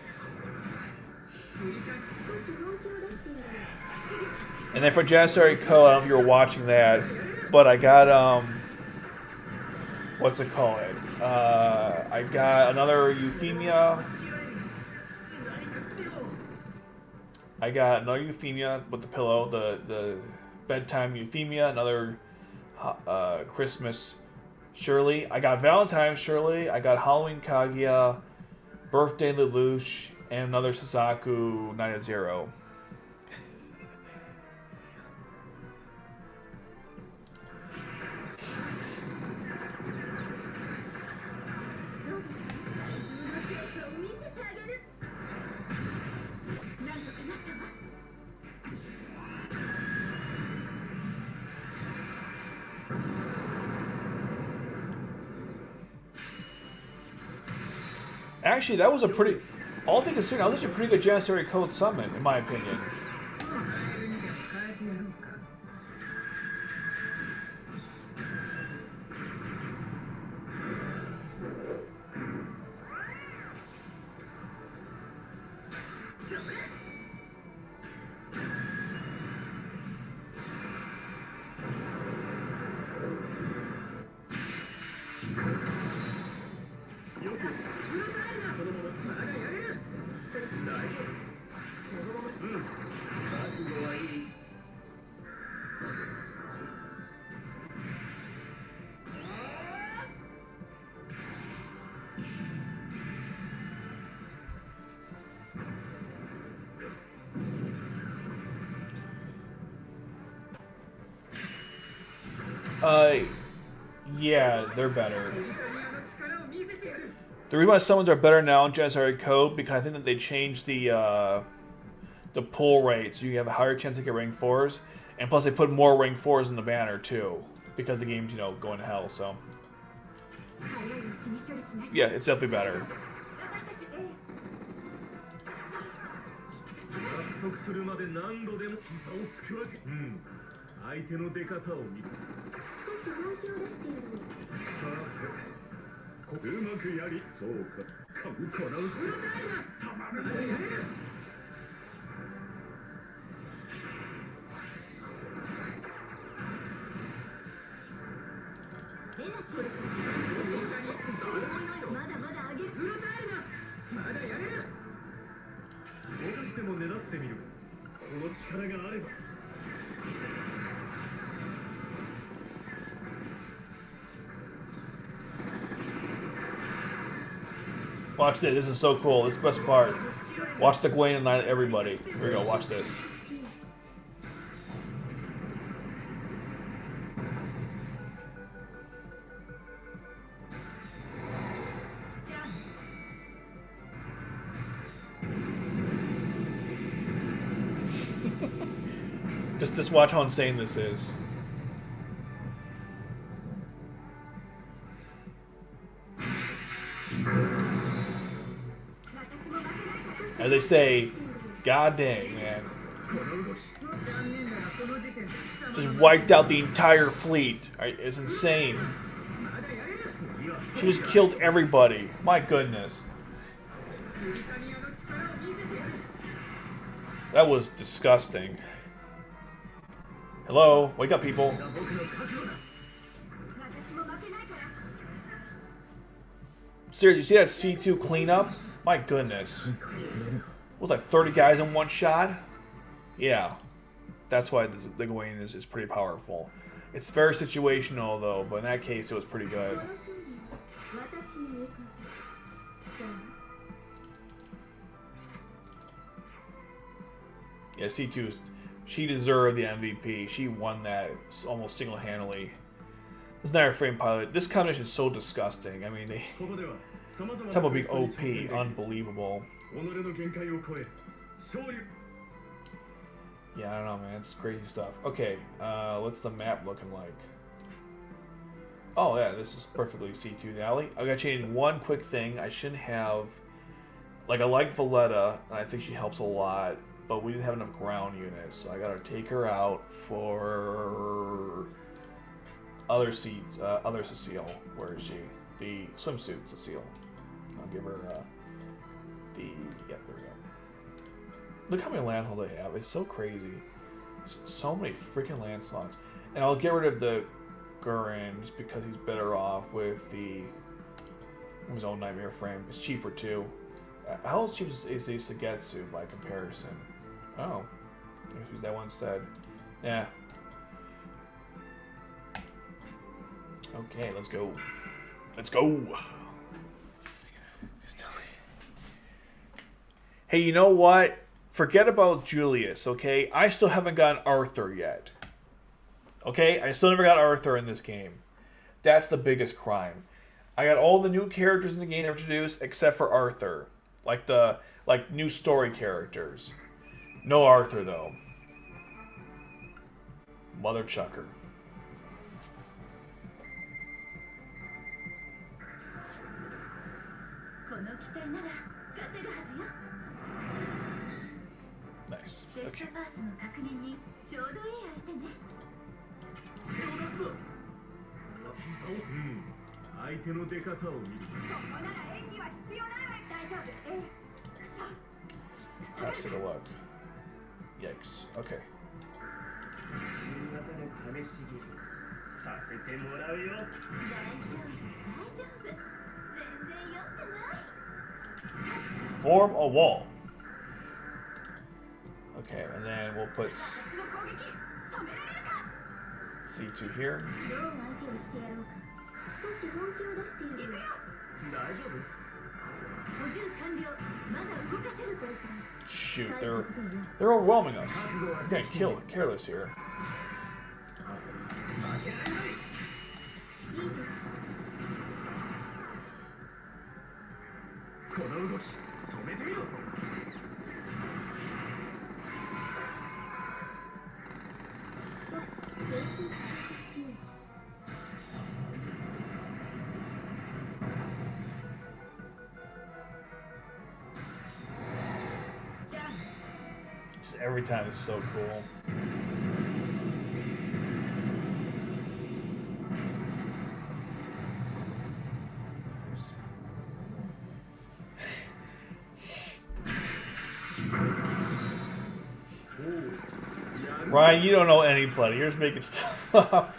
And then for Janissary Code, I don't know if you were watching that, but I got what's it called? I got another Euphemia. I got another Euphemia with the pillow, the bedtime Euphemia, another Christmas Shirley. I got Valentine's Shirley. I got Halloween Kaguya, birthday Lelouch, And another Suzaku Knight of Zero. Actually, that was a pretty... All things considered, that was actually a pretty good Janissary Code summon, in my opinion. Yeah, they're better. The reason why summons are better now in Janissary Code because I think that they changed the pull rate, so you have a higher chance to get rank 4s, and plus they put more rank 4s in the banner too, because the game's, you know, going to hell, so. Yeah, it's definitely better. 納得するまで何度でも差をつくわけ。相手の出方を見る。少し本気を出しているの。さて、うまくやりそうか。かうかなうぜ。たまらない。まだまだ上げる。まだやれる。どうしても狙ってみる。この力があれば。Watch this. This is so cool. This is the best part. Watch the Gwen and not everybody. Here we go. Watch this. Just watch how insane this is. As they say, god dang, man. Just wiped out the entire fleet. It's insane. She just killed everybody. My goodness. That was disgusting. Hello? Wake up, people. Seriously, you see that C2 cleanup? My goodness. Was like 30 guys in one shot? Yeah. That's why the Gawain is pretty powerful. It's very situational, though, but in that case, it was pretty good. Yeah, C2's... She deserved the MVP. She won that almost single-handedly. This Night Frame pilot, this combination is so disgusting. I mean, they talk about being OP, unbelievable. Yeah, I don't know, man. It's crazy stuff. Okay, what's the map looking like? Oh yeah, this is perfectly C2 Alley. I gotta change one quick thing. I shouldn't have... Like, I like Valletta, and I think she helps a lot. But we didn't have enough ground units, so I gotta take her out for other Cecile. Where is she? The swimsuit Cecile. I'll give her the... Yep, there we go. Look how many land slots I have. It's so crazy. So many freaking land slots. And I'll get rid of the Gurren just because he's better off with his own Nightmare Frame. It's cheaper too. How cheap is the Sagetsu by comparison? Oh, let's use that one instead. Yeah. Okay, let's go. Let's go. Hey, you know what? Forget about Julius, okay? I still haven't gotten Arthur yet. Okay? I still never got Arthur in this game. That's the biggest crime. I got all the new characters in the game introduced except for Arthur. Like new story characters. No Arthur though. Mother Chucker. Nice. Okay. パーツの確認にちょうどいい相手ね。相手の出方を見る。ここなら演技は必要ないわ。大丈夫。くそ。 Let's take a look. Yikes. Okay. 新型の試し切りさせてもらうよ。大丈夫。全然酔ってない。 Form a wall. Okay, and then we'll put C2 here. どう相手をしてやろうか。少し本気を出してやる。大丈夫？補充完了。まだ動かせるというか。 Shoot, they're overwhelming us. We're getting careless here. この動き止めてみろ。 Just every time is so cool. Ryan, you don't know anybody. You're just making stuff up.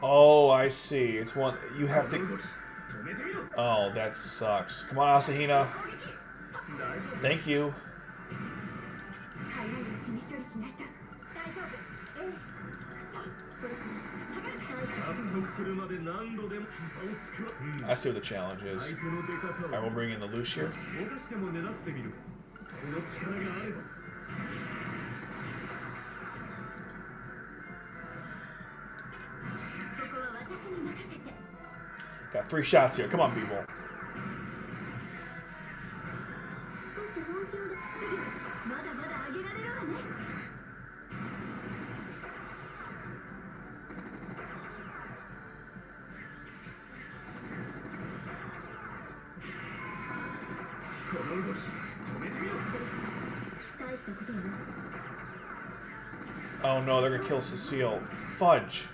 Oh, I see. It's one you have to. Oh, that sucks. Come on, Asahina. Thank you. I see what the challenge is. I will bring in the Lelouch here. Got 3 shots here. Come on, people. Oh no, they're gonna kill Cecile. Fudge.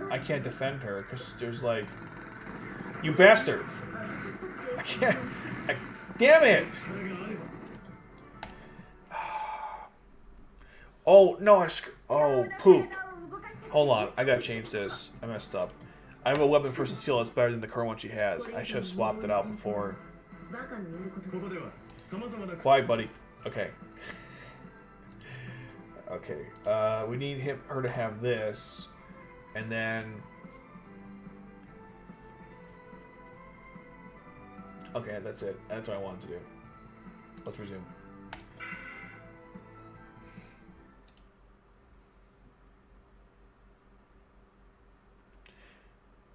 I can't defend her because there's like, you bastards. I can't. Damn it. Oh no, oh poop. Hold on, I gotta change this. I messed up. I have a weapon for Cecile that's better than the current one she has. I should have swapped it out before. Quiet, buddy. Okay. Okay. We need her to have this, and then. Okay, that's it. That's what I wanted to do. Let's resume.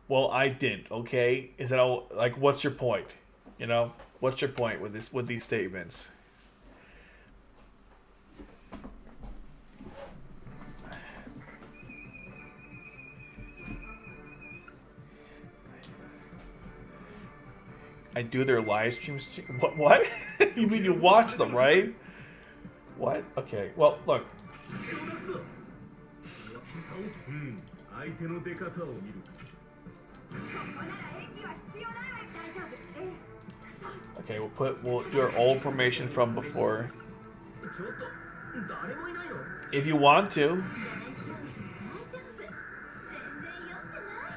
Well, I didn't. Okay, is that all? Like, what's your point? You know, what's your point with this? With these statements? I do their live streams. What? What? You mean you watch them, right? What? Okay. Well, look. 差を相手の出方を見る。 Okay, we'll do our old formation from before. ちょっと誰もいないの？ If you want to. 大丈夫、全然酔ってない。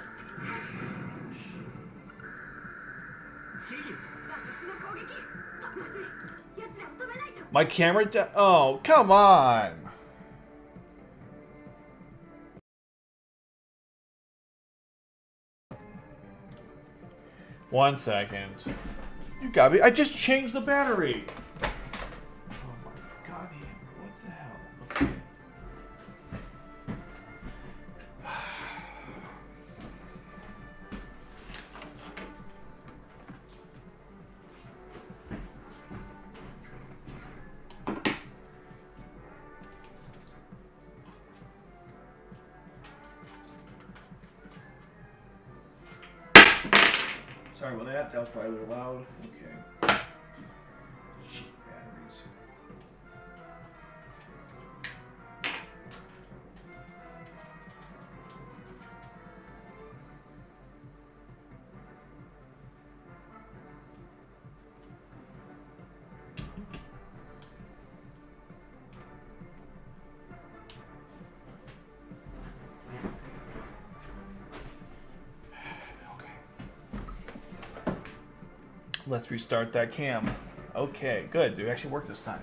私の攻撃、まずい、奴らを止めないと。 My camera oh, come on. One second. You got me. I just changed the battery. Oh my god, what the hell? Okay. Sorry about that. That was probably a little loud. Okay. Cheap batteries. Let's restart that cam. Okay, good. It actually worked this time.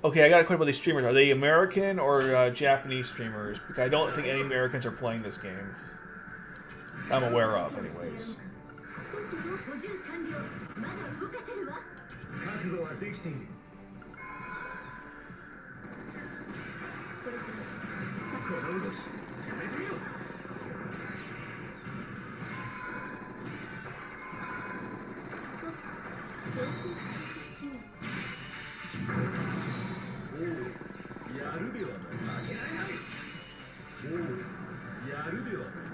Okay, I got a question about these streamers. Are they American or Japanese streamers? Because I don't think any Americans are playing this game. I'm aware of, anyways. 覚悟はできている。この動き、やめてみろ。おう、やるではない。負けられない。おう、やるではない。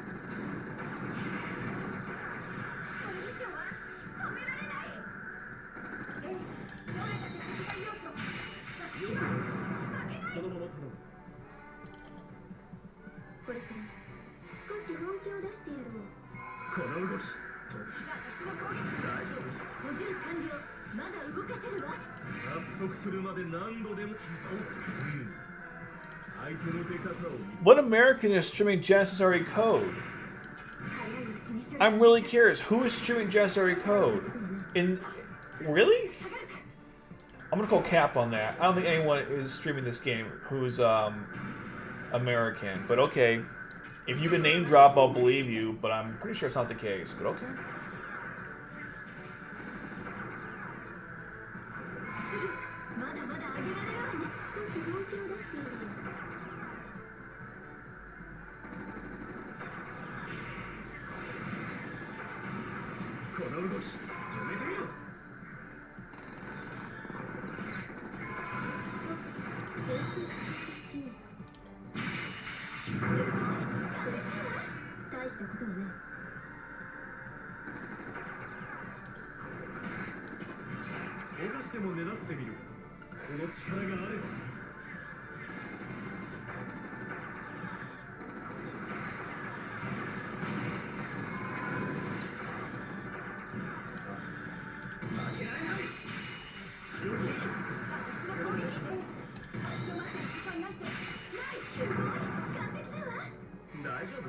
そのまま頼む。これから少し本気を出してやろう。この動き、私の攻撃、大丈夫。補充完了。まだ動かせるわ。納得するまで何度でも差をつく。相手の出方を見る。 What American is streaming Janissary Code? I'm really curious. Who is streaming Janissary Code? Really? I'm gonna call cap on that. I don't think anyone is streaming this game who's American, but okay. If you can name drop, I'll believe you, but I'm pretty sure it's not the case, but okay. まだまだ上げられるわね。少し本気を出してやろう。この動き、止めてみろ。 大したことはない。脅しても狙ってみる。その力があれば。負けられない。よし。私の攻撃で立ち止まってる時間なんてない。すごい完璧だわ。大丈夫。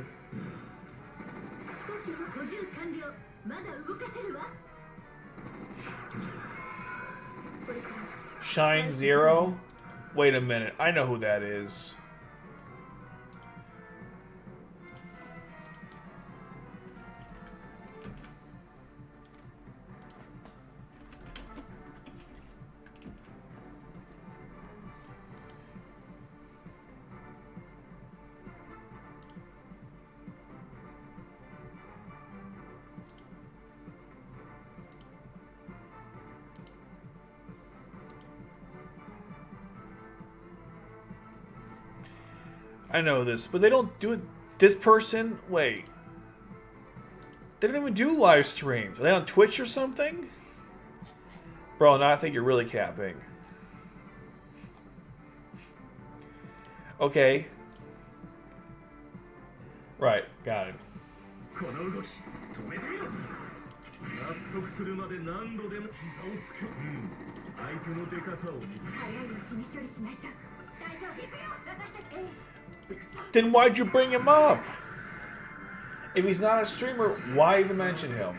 少し補充完了。まだ動かせるわ。 Shine Zero? Wait a minute. I know who that is. I know this, but they don't do it. This person, wait. They don't even do live streams. Are they on Twitch or something? Bro, now I think you're really capping. Okay. Right, got it. この動き止めてみろ。納得するまで何度でも膝をつく。相手の出方を見る。早いうちに処理しないと。大丈夫。行くよ。私たち。Then why'd you bring him up? If he's not a streamer, why even mention him?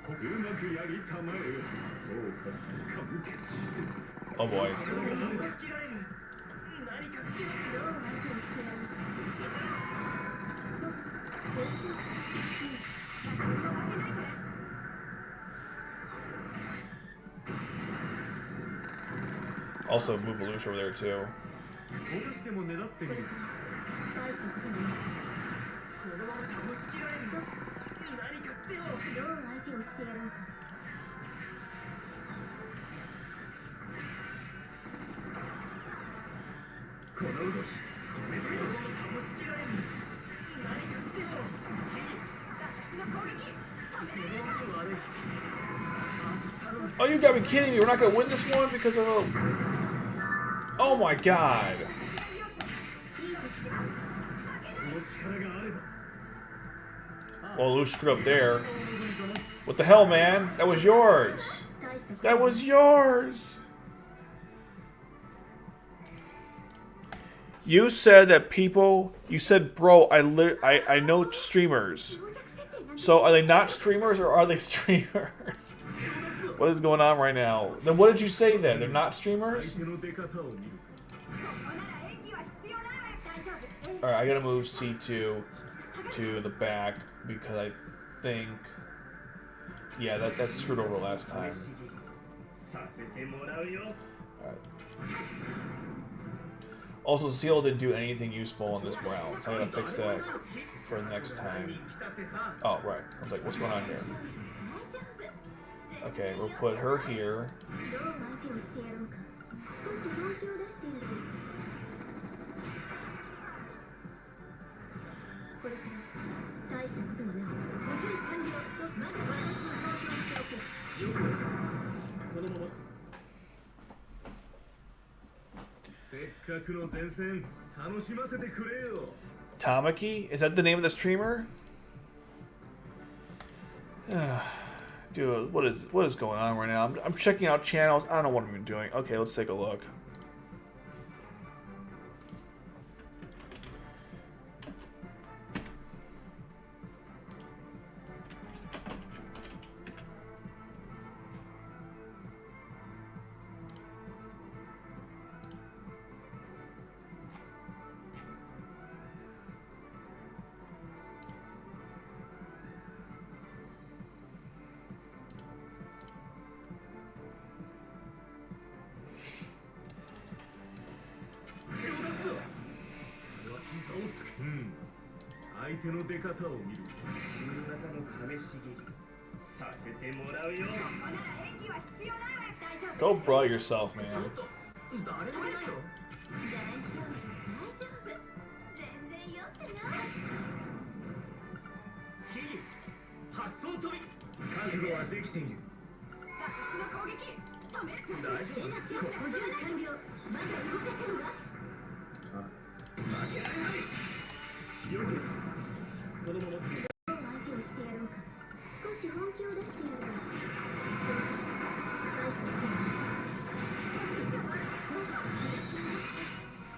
うまくやりたまえよ。そうか、完結して。 Oh boy. 仕切られる。何かってどう相手をしてやるか。Also, move Lelouch over there too. 少しでも狙ってみる。大したこともない。このままじゃ押し切られる。何かってよ。どう相手をしてやろうか。この動き止めてみろ。押し切られる。何かってよ。私の攻撃。悪い。 Oh, you gotta be kidding me! We're not gonna win this one because of. Oh my god! その力があれば。 Well, Lelouch screwed up there. What the hell, man? That was yours! 大したこと That was yours! You said that people. You said, bro, I know streamers. 傍若設定なんて So are they not streamers or are they streamers? What is going on right now? Then what did you say then? They're not 相 streamers? 手の出方を見る。ここなら演技は必要ないわよ。大丈夫。 Alright, I gotta move C2 to the back because I think. Yeah, that screwed over last time. させてもらうよ。 Alright. Also, Cecile didn't do anything useful in this round, so I gotta fix that for the next time. 来たってさ。 Oh, right. I was like, what's going on here? Okay, we'll put her here. どう相手をしてやろうか。少し本気を出している。これから大したことはない。補充完了。まだ私の投票しておけ。そのまま。せっかくの前線楽しませてくれよ。 Tamaki? Is that the name of the streamer? Dude, what is going on right now? I'm checking out channels. I don't know what I'm even doing. Okay, let's take a look.相手の出方を見る。新型の試し切りさせてもらうよ。ここなら演技は必要ないわよ。大丈夫。 Go brawl yourself, man. 誰もいないよ。大丈夫。全然酔ってない。キー発想飛び。覚悟はできている。私の攻撃止める。大丈夫。補充完了。まだ動かせるわ。負けられない。よくそのまま。どう相手をしてやろうか。少し本気を出してやるわ。大したことはな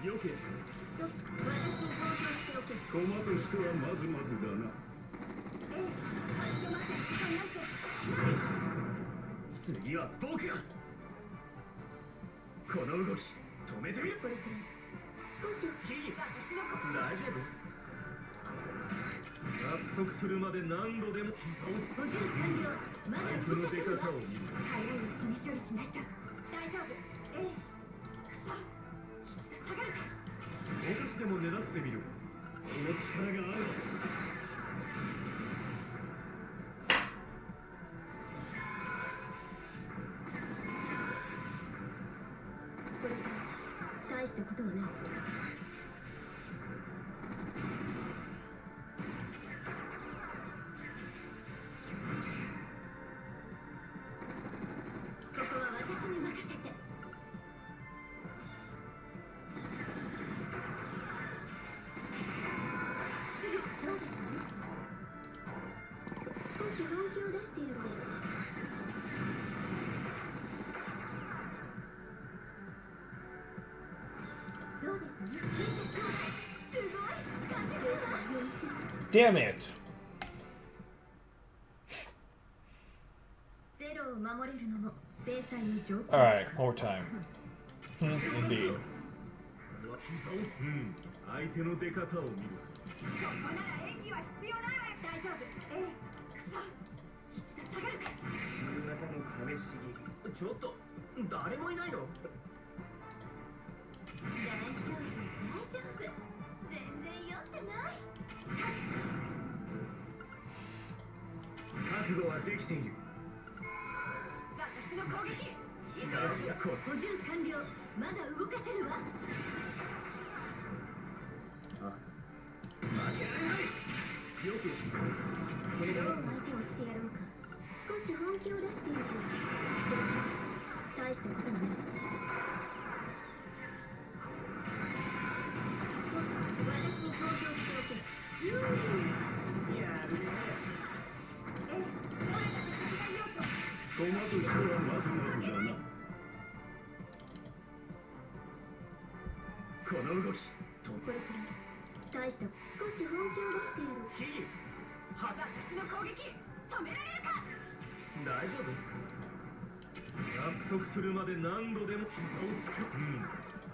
い。よけ。そう、私に投票しておけ。駒としてはまずまずだな。ええ、すいません、時間なんて。次は僕が。この動き止めてみる。これから少しキー私のこ大丈夫。納得するまで何度でも膝をつ補充完了。まだ相手の出動かせるわ。方を見る。早いうちに処理しないと。大丈夫。ええ。くそ。一度下がるか。少しでも狙ってみる。その力があれば。これから大したことはない。ここは私してやる。そうですね。すごい。勝ってるわ。 Damn it! ゼロを守れるのも制裁の条件。 Alright, more time. Indeed. 相手の出方を見る。ここなら演技は必要ないわよ。大丈夫。ええ。くそ。一度下がるか。新型の試し切り。ちょっと誰もいないの？大丈夫。全然酔ってない。覚悟はできている。私の攻撃。補充完了。まだ動かせるわ。負けられない。よくどう相手をしてやろうか。少し本気を出していると大したことはない。私に投票しておけ。やるね。ええ、どれだけ手伝いようと。トマとしてはまずまずだな。この動き。これから大した少し本気を出してやろう。キー私の攻撃止められるか。大丈夫？納得するまで何度でも膝をつけ。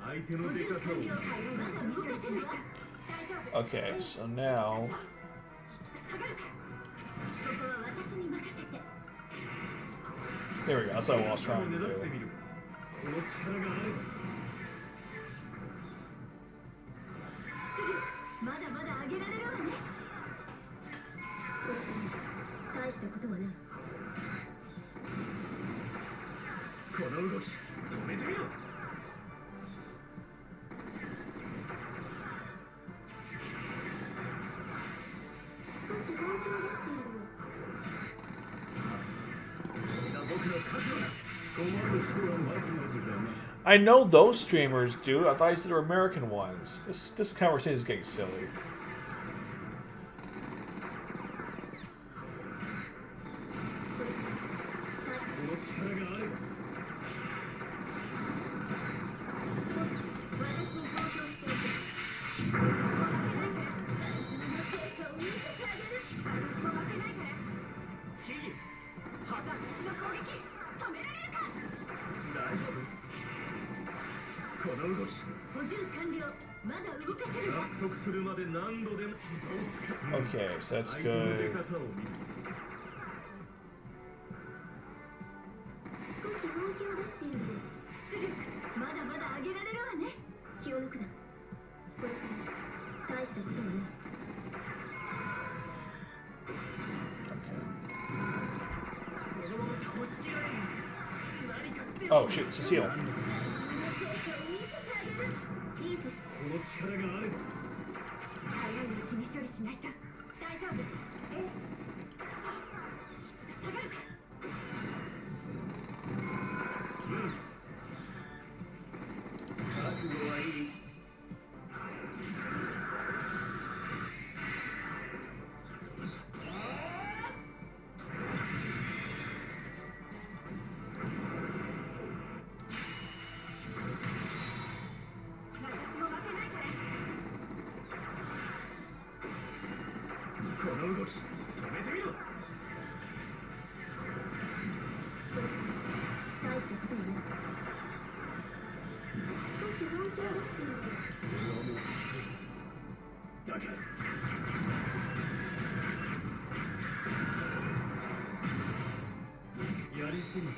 相手の出方を見る。まだ動かせるわ。大丈夫。 Okay, so now. 一度下がるか。ここは私に任せて。 There we go. That's what I was trying to 狙って do. みる。この力があれば。まだまだ上げられるわね。大したことはない。この動き止めてみろ。少し本気を出してやるわ。僕の覚悟だ。困る人はまずまずだな。I know those streamers, dude. I thought you said they were American ones. This conversation is getting silly. この力があれば。私に投票しておけ。負けないから。成果を見せてあげる。私も負けないから。キー私の攻撃止められるか。大丈夫？この動き。補充完了。まだ動かせるわ。納得するまで何度でも膝をつけ。 Okay, so that's 相手の出 good. 方を見る。少し本気を出しているとすぐまだまだ上げられるわね。気を抜くな。これから大したことはない。このままじゃ押し切られる。何か手 Oh shit, Cecile. 成果を見せてあげる。いいぞ。この力があれば。早いうちに処理しないと。大丈夫。ええ。くそ。一度下がるか。覚悟はいい。私も負けないから。この動き止めてみろ。大したことはない。少し本気を出していると。だからやりすぎたな。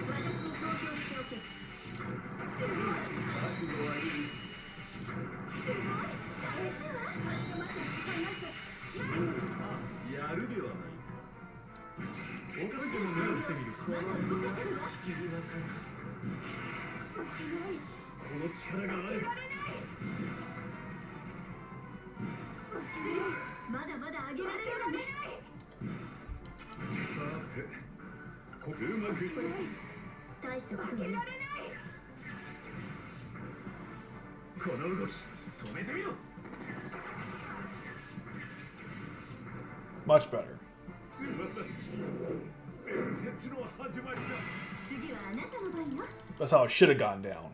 私に投票しておけ。すごい。覚悟はいい。すごい。大変だわ。立ち止まってる時間なんて。やるではないか。おかしくも目をしてみる。まだ動かせるわ。引き際かな。負けない。この力があれば。負けない。まだまだ上げられるわね。さてこうまくいく大したことない。この動き止めてみろ。 Much better. 素晴らしい。伝説の始まりだ。次はあなたの番よ。 That's how it should have gone down.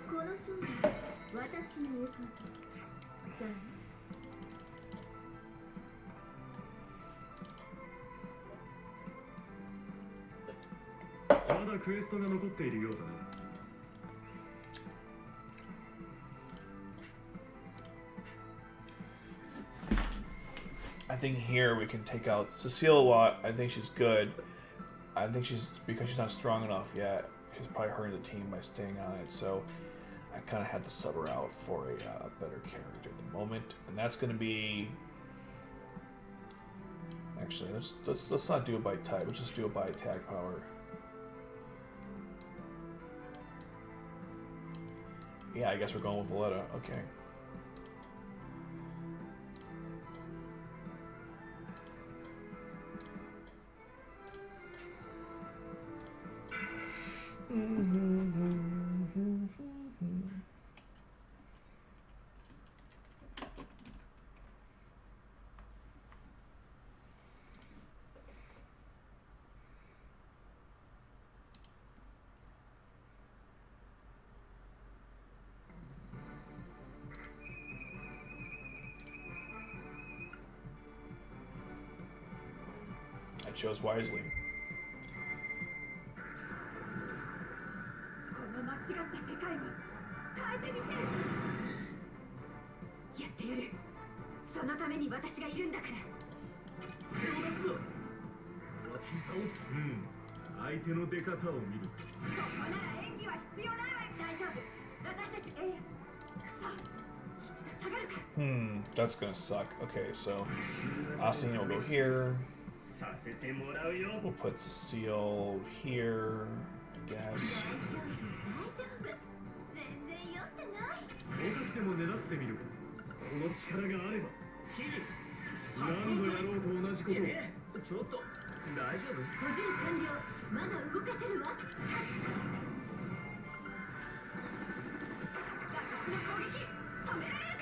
この勝負私の横だ。まだクエストが残っているようだな。 I think here we can take out Cecile. What I think she's good. I think she's because she's not strong enough yet. She's probably hurting the team by staying on it. So I kind of had to sub her out for a better character at the moment, and that's going to be. Actually, let's not do it by type. Let's just do it by attack power. Yeah, I guess we're going with Valletta. Okay. I chose wisely. この間違った世界を変えてみせる。やってやる。そのために私がいるんだから。相手の出方を見る。ここなら演技は必要ないわよ。大丈夫。私たちくそ。一度下がるか。That's gonna suck. Okay, so Asina will go here. させてもらうよ。 We'll put Cecile here, I guess. 大丈夫。全然酔ってない。どうしても狙ってみる。その力があれば。何度やろうと同じことを。ちょっと大丈夫？補充完了。まだ動かせるわ。私の攻撃止められるか。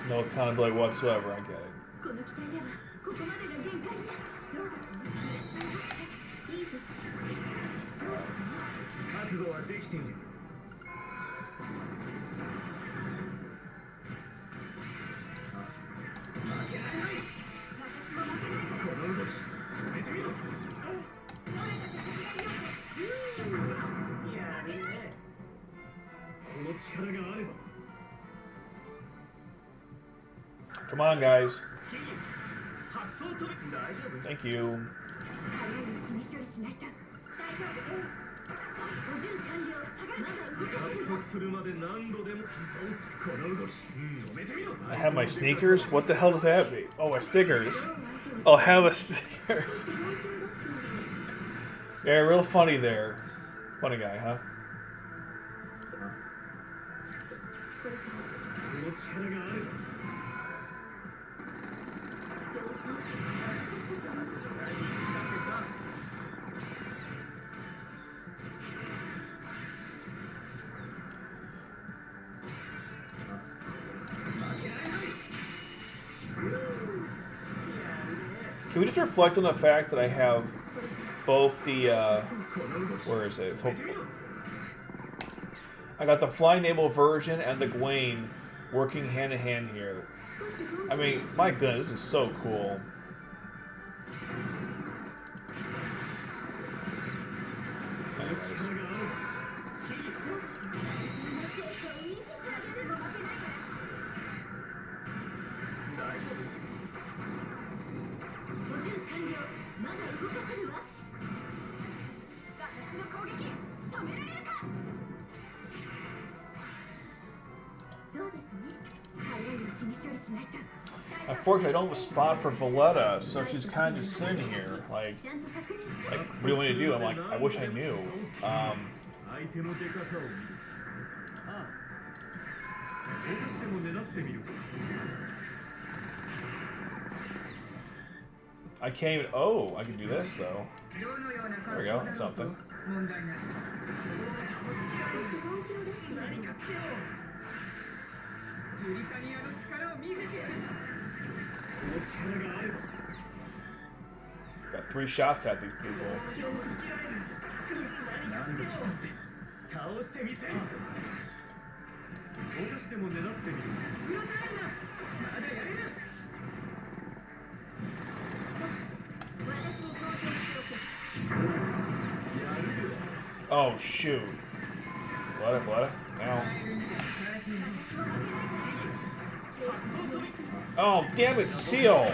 No accountability whatsoever. I get it. この機体ではここまでが限界ね。そうですね。いいぞ。覚悟はできている。負けられない。私も負けないから。この動き止めてみろ。どれだけ敵がいようと。やるね。この力があれば。 Come on, guys. 発想と大丈夫。 Thank you. 早いうちに処理しないと。大丈夫。補充完了。まだ動かせるわ。納得するまで何度でも膝をつく。この動き止めてみろ。 I have my sneakers. What the hell does that mean? Oh, my stickers. Oh, have a stickers. Yeah, real funny there. Funny guy, huh? この力があれば。 Can we just reflect on the fact that I have both the, where is it? I got the Flying Naval version and the Gawain working hand in hand here. I mean, my goodness, this is so cool. Anyways. Unfortunately, I don't have a spot for Valletta, so she's kind of just sitting here. Like, what do you want me to do? I'm like, I wish I knew. I can't even. Oh, I can do this though. There we go. That's something. 問題ない ブリタニアの力を見せてやる Got 3 shots at these people. なんで来たって倒してみせる落としても狙ってみる Oh shoot! Let it. Now. Oh damn it, Seal!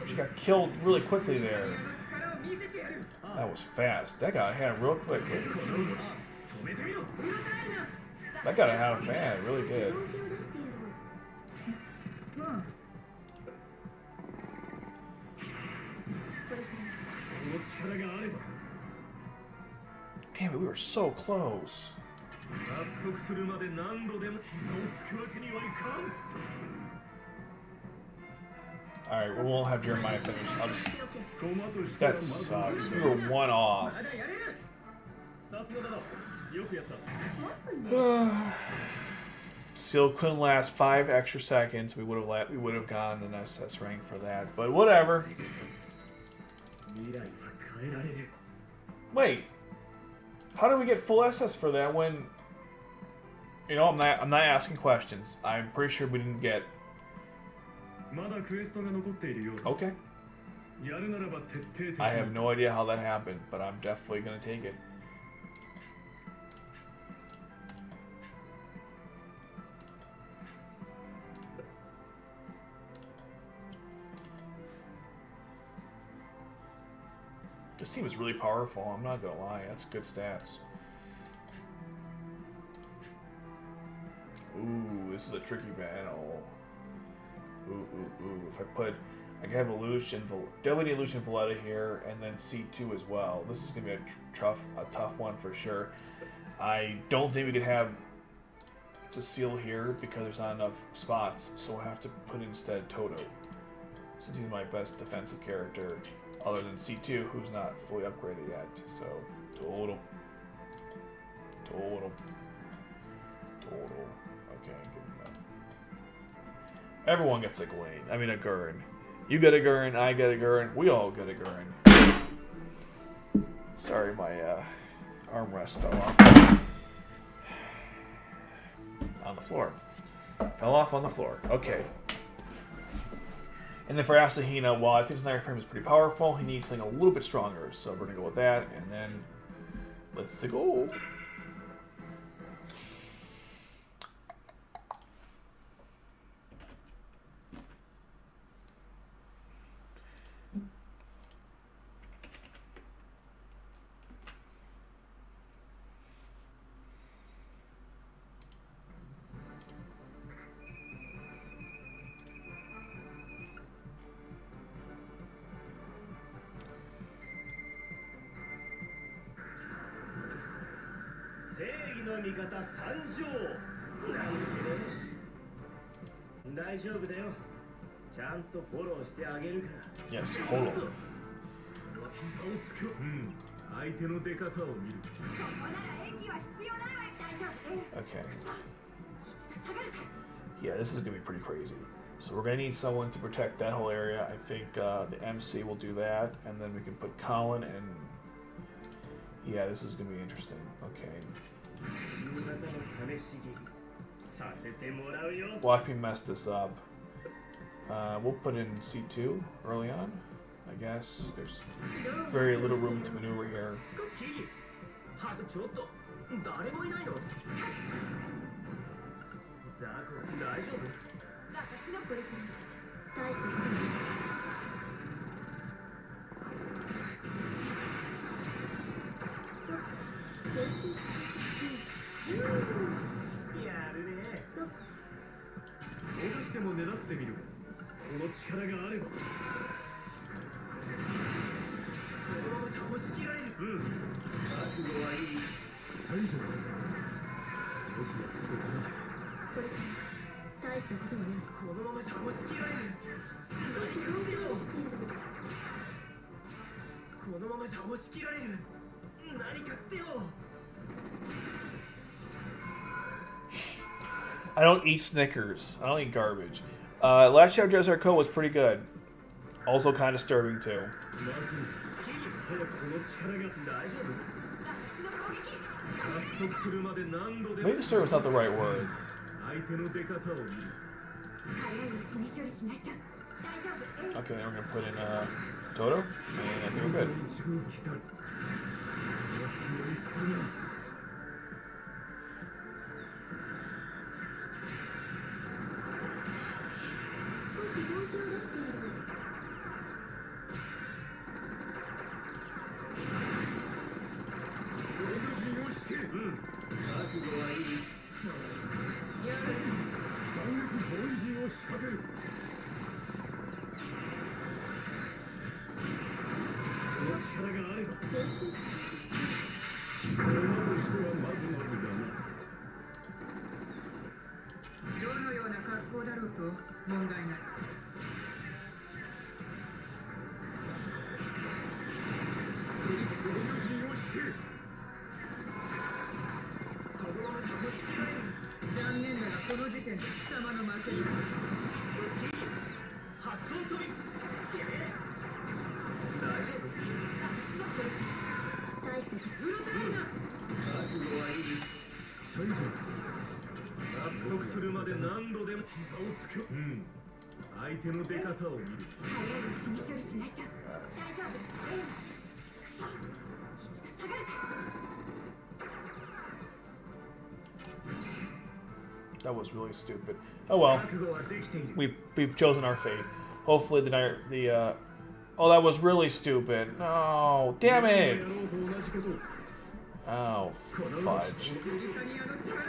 She got killed really quickly there. That was fast. That got hit real quick. That got out of hand. It really did. Damn it, we were so close. Alright, we won't have Jeremiah finish. I'll just... That sucks. We were 1 off. Still couldn't last 5 extra seconds. We would have gotten an SS rank for that, but whatever. Wait, how do we get full SS for that when? You know, I'm not asking questions. I'm pretty sure we didn't get. Okay. I have no idea how that happened, but I'm definitely gonna take it. This team is really powerful, I'm not gonna lie. That's good stats. Ooh, this is a tricky battle. Ooh. If I can have Lelouch and definitely Lelouch and Valletta here, and then C2 as well. This is gonna be a tough one for sure. I don't think we could have Cecile here because there's not enough spots, so we'll have to put instead Toto, since he's my best defensive character. Other than C2, who's not fully upgraded yet. So, Toto. Okay, give him that. Everyone gets a Gwaine. I mean, a Gurren. You get a Gurren, I get a Gurren, we all get a Gurren. Sorry, my armrest fell off. On the floor. Fell off on the floor. Okay. And then for Asahina, while I think his Night Frame is pretty powerful, he needs something a little bit stronger. So we're going to go with that, and then let's go. Yes, hold on. Okay. Yeah, this is gonna be pretty crazy. So we're gonna need someone to protect that whole area. I think the MC will do that, and then we can put Colin and. Yeah, this is gonna be interesting. Okay. Watch me mess this up. We'll put in C2 early on, I guess. There's very little room to maneuver here. 大したことはない。このままじゃ押し切られる。少し本気を出している。このままじゃ押し切られる。何か手を。 I don't eat Snickers. I don't eat garbage. Last chapter SR Code was pretty good. Also kind of disturbing too. まず早くこの力が大丈夫？納得するまで何度でも Maybe disturbing is not the right word. 相手の出方を見る。早いうちに処理しないと。大丈夫。 Okay, we're gonna put in Toto, and I think we're good. 一軍来たる。やってよりするな。 少し本気を出している。 覚悟はいい。反撃包囲陣を仕掛ける。この力があれば。馬としてはまずまずだな。 どのような格好だろうと問題ない。包囲陣を敷け。 残念だがこの時点で貴様の負けだ。発想飛び。大したこと覚悟はいい。大丈夫です。納得するまで何度でも膝をつけ。相手の出方を見る。早いうちに処理しないと。大丈夫。くそ。一度下がるか。 That was really stupid. Oh well, 覚悟はできている。 we've chosen our fate. Hopefully the oh, that was really stupid. No, damn や it. ろうと同じこと。 Oh fudge. ブリタニアの力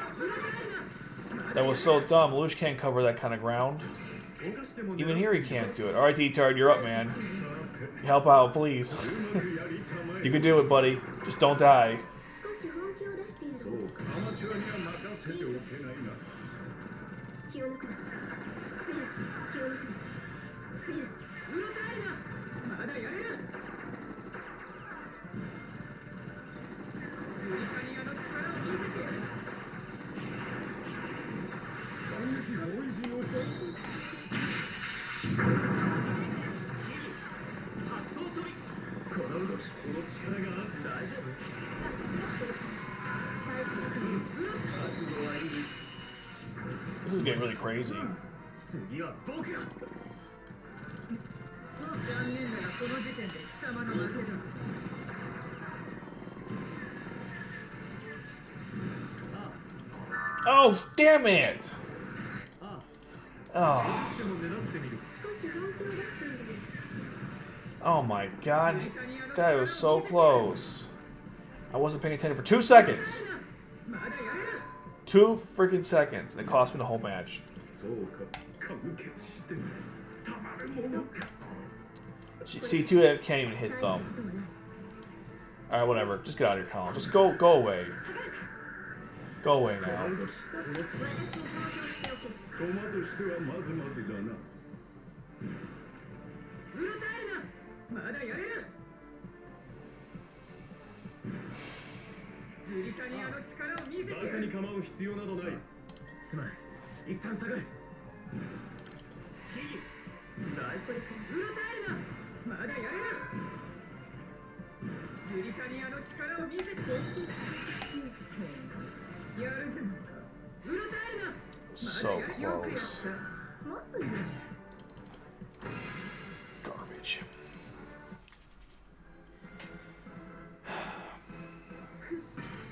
を That was so dumb. Lelouch can't cover that kind of ground. 犯しても Even here he can't do it. All right, D-Tard, you're up, man. Help out, please. うまくやりたまえ。 You can do it, buddy. Just don't die. 少し本気を出している。そうか。アマチュアには任せておけないな。 気を抜くな。次だ。気を抜くな。次だ。まだやれる。ブリタニアの力を見せてやる。反撃包囲陣を敷く。発想飛び。この動き、この力がある。大丈夫。大したことない。覚悟はいい。 This is getting really crazy. 次は僕ら。残念だがこの時点で貴様の負けだ。 Oh, damn it! あ Oh, しても狙ってみる。少し本気を出している。 oh my god. That was so close. I wasn't paying attention for 2 seconds. まだやれる。 2 freaking seconds. And it cost me the whole match. そうか。完結してたまるものか。 C2 can't even hit 大した them. ことはない。 Alright, whatever. Just get out of here, Colin. Just go away. Go away こ now. の動き、この力。私に登場しておけ。駒としてはまずまずだな。うろたえるな。まだやれる。ブリタニアの力を見せてやバカにる。構う必要などない。すまない。一旦下がれ。うろたえるな。まだやれる。ブリタニアの力を見せてやるぜ。うろたえるな。 So まだよくやっ close. た。もっといい。 Garbage.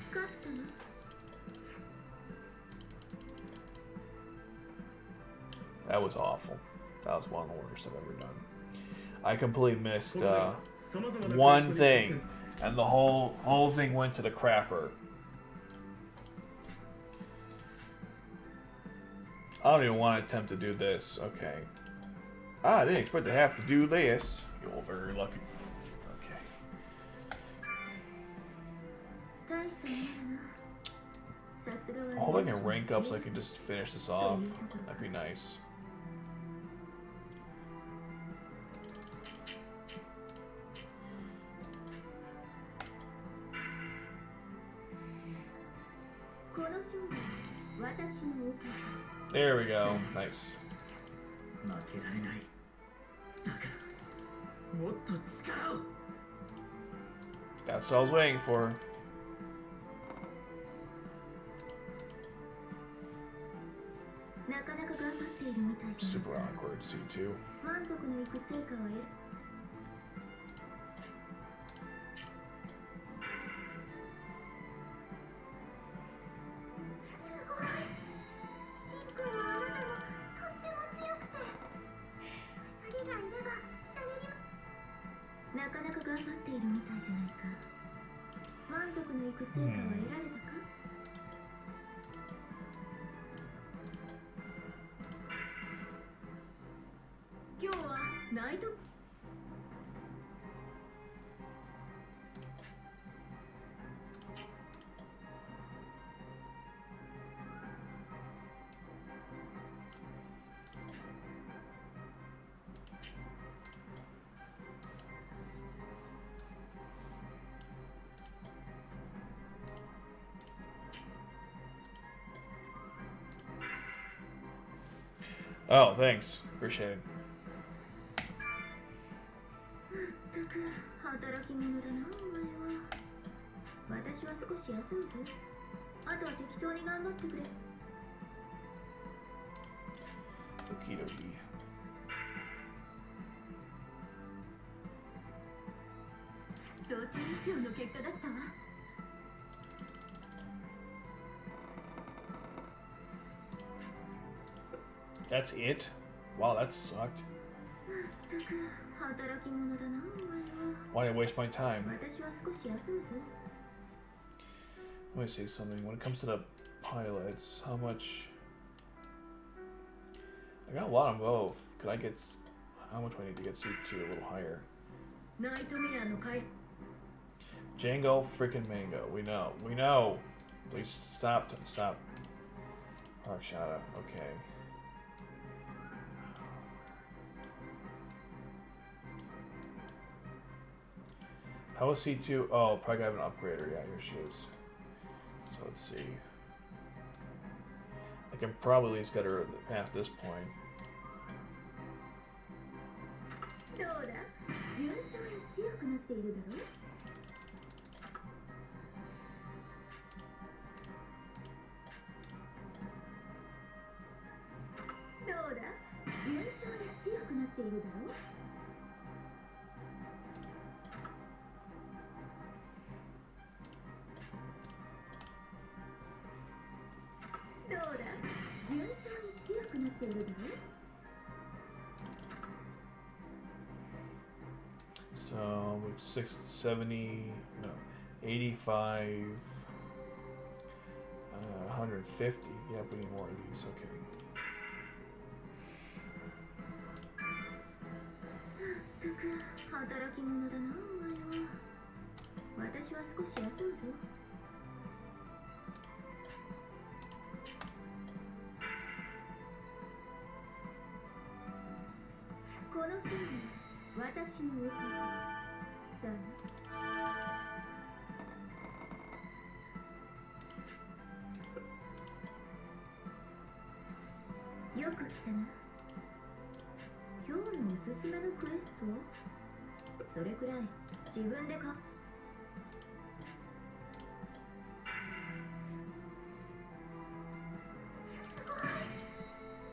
勝ったの。 That was awful. That was one of the worst I've ever done. I completely missed 様々な one クエスト thing, に挑戦。 and the whole thing went to the crapper. I don't even want to attempt to do this. Okay. I didn't expect to have to do this. You're very lucky. Okay. 大したものだな。さすが I は hope I can rank up so I can just finish this off. That'd be nice. この勝利は私のおかげ There we go. Nice. 負けられない。だからもっと力を。 That's what I was waiting for. なかなか頑張っているみたいじゃない Super awkward C2. 満足のいく成果は得るすごいシンくんはあなたもとっても強くて二人がいれば誰にもなかなか頑張っているみたいじゃないか満足のいく成果は得られたか、今日はナイト Oh, thanks. Appreciate it. まったく働き者だなお前は私は少し休むぞあとは適当に頑張ってくれ Okie dokie. 想定以上の結果だったわ That's it? Wow, that sucked. まったく働き者だなお Why 前は did I waste my time? 私は少し休むぞ Let me say something. When it comes to the pilots, how much... I got a lot on both. Could I get... How much do I need to get C2 a little higher? ナイトメアの会 Django freaking Manga. We know. We know. Please stop. Stop. Parkshada. Okay. How is C2? Oh, probably have an upgrader. Yeah, here she is. So let's see. I can probably at least get her past this point. どうだ順調に強くなっているだろうどうだ順調に強くなっているだろう どうだ順調に強くなっているだろう So 670, no, 85, 150. Yeah, we need more of these. Okay. まったく働き者だなお前は私は少し休むぞこの勝利は私のおかげだなよく来たな今日のおすすめのクエストそれくらい自分でかすごい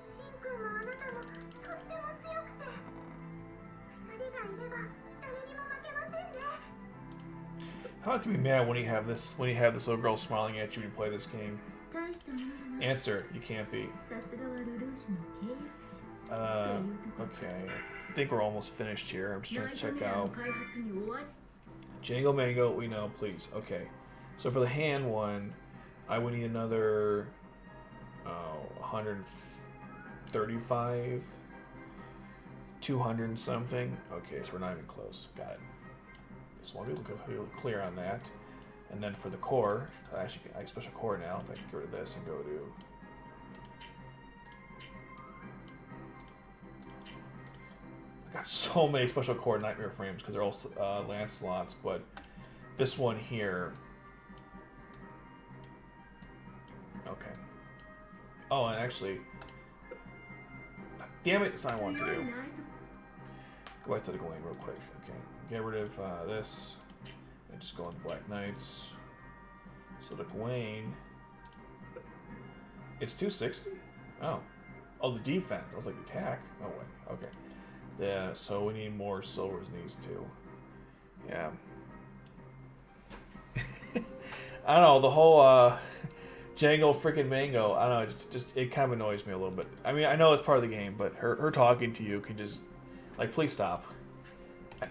シンくんもあなたもとっても強くて二人がいれば誰にも負けませんね How can you be mad when you have this little girl smiling at you when you play this game? 大したものだな Answer, you can't be. さすがはルルーシュの契約者 Okay. I think we're almost finished here. I'm just ナ trying イ to ト check メアの out 開発に終わり Django Mango. We know, please. Okay. So for the hand one, I would need another 135, 200 and something. Okay, so we're not even close. Got it. Just want to be clear on that. And then for the core, I special core now. If I can get rid of this and go to. I got so many special core nightmare frames because they're all land slots, but this one here. Okay. Oh, and actually, damn it, it's not what I want to do. Go back to the Gawain real quick. Okay, get rid of this. And just go on the Black Knights. So the Gawain. It's 260? Oh. Oh, the defense. I was like, attack? No way. Okay. Yeah, so we need more silvers in these two. Yeah. I don't know, the whole Django freaking Mango, I don't know, it kind of annoys me a little bit. I mean, I know it's part of the game, but her talking to you can just, like, please stop.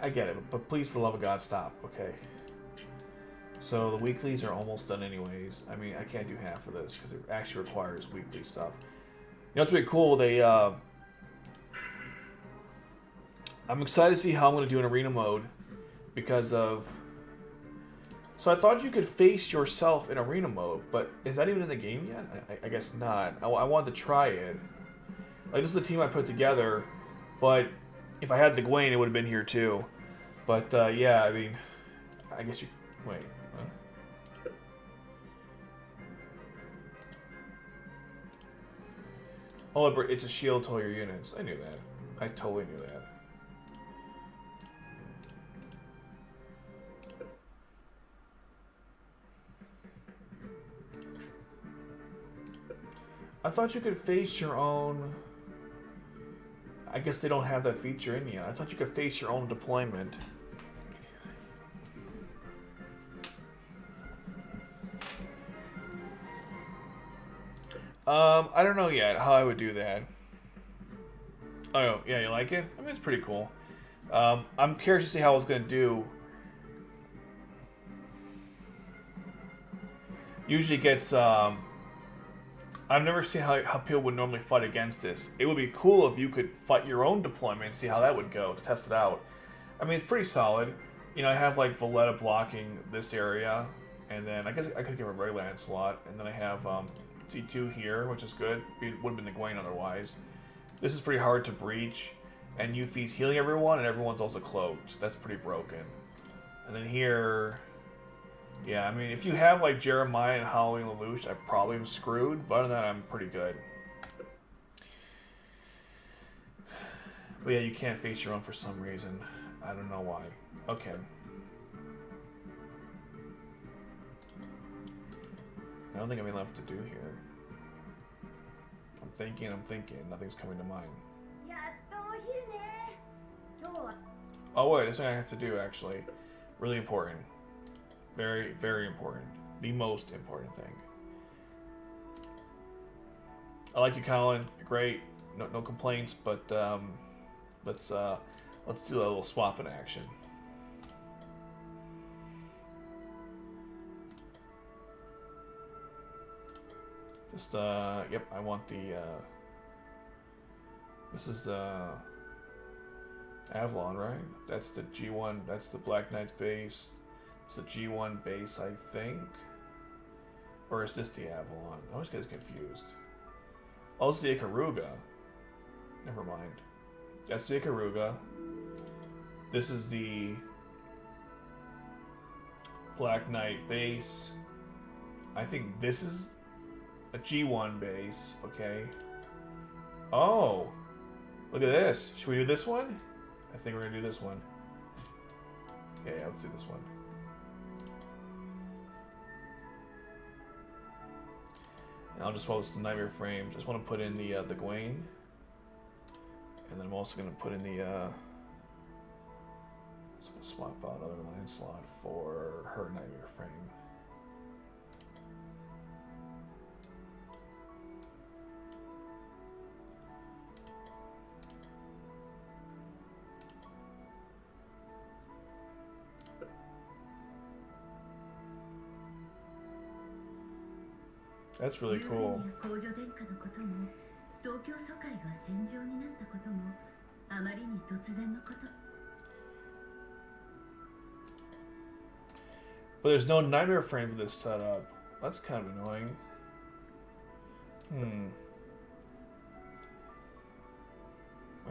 I get it, but please, for the love of God, stop, okay? So the weeklies are almost done anyways. I mean, I can't do half of this because it actually requires weekly stuff. You know, it's really cool. I'm excited to see how I'm going to do an arena mode because of. So I thought you could face yourself in arena mode, but is that even in the game yet? I guess not. I wanted to try it. Like, this is the team I put together, but if I had the Gwaine, it would have been here too. But yeah, I mean, I guess you wait. Huh? Oh, it's a shield to all your units. I knew that. I totally knew that. I thought you could face your own. I guess they don't have that feature in yet. I thought you could face your own deployment. I don't know yet how I would do that. Oh, yeah, you like it? I mean, it's pretty cool. I'm curious to see how I was going to do. Usually gets, I've never seen how people would normally fight against this. It would be cool if you could fight your own deployment and see how that would go, to test it out. I mean, it's pretty solid. You know, I have, like, Valletta blocking this area, and then I guess I could give a regular land slot, and then I have, C2 here, which is good. It would have been the Gwaine otherwise. This is pretty hard to breach, and Yuffie's healing everyone, and everyone's also cloaked. That's pretty broken. And then here, yeah, I mean, if you have like Jeremiah and Halloween Lelouch, I probably am screwed, but other than that, I'm pretty good. But yeah, you can't face your own for some reason. I don't know why. Okay. I don't think I have anything left to do here. I'm thinking. Nothing's coming to mind. Oh wait, this thing I have to do actually. Really important. Very, very important. The most important thing. I like you, Colin. You're great. No complaints, but let's do a little swap in action. Just, yep, I want the, this is the Avalon, right? That's the G1, that's the Black Knight's base. It's the G1 base, I think. Or is this the Avalon? I always get confused. Oh, it's the Ikaruga. Never mind. That's the Ikaruga. This is the Black Knight base. I think this is a G1 base, okay. Oh, look at this. Should we do this one? I think we're gonna do this one. Yeah, let's do this one. And I'll just roll this to Nightmare Frame. Just want to put in the Gwaine. And then I'm also gonna put in the just gonna swap out another land slot for her Nightmare Frame. That's really cool. But there's no nightmare frame for this setup. That's kind of annoying.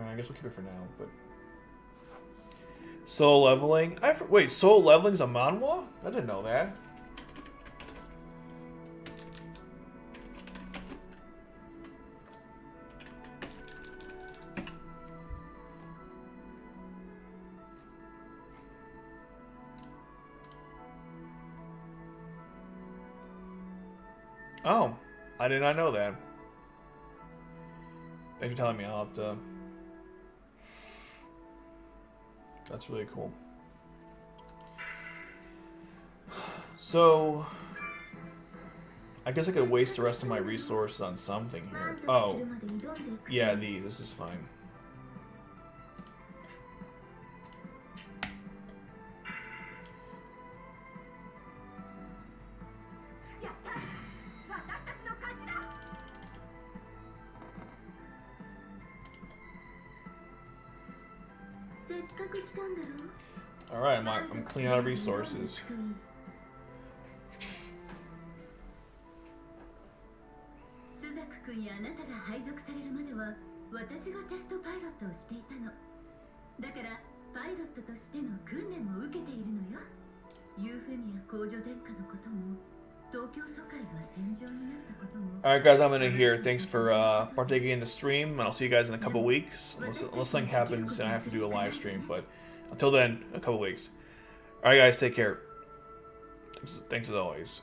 I guess we'll keep it for now, but... Soul leveling? Wait, soul leveling's a manhwa? I didn't know that. Oh, I did not know that. Thanks for telling me. I'll have to... That's really cool. So... I guess I could waste the rest of my resources on something here. Oh. Yeah, this is fine. Alright, I'm clean out of resources. スザク君やあなたが配属されるまでは私がテストパイロットをしていたの。だからパイロットとしての訓練も受けているのよ。ユーフェミア公女殿下のことも東京疎開が戦場になったことも。Alright guys, I'm gonna here. Thanks for partaking in the stream, and I'll see you guys in a couple weeks. Unless something happens and I have to do a live stream, but until then, a couple weeks. Alright guys, take care. Thanks as always.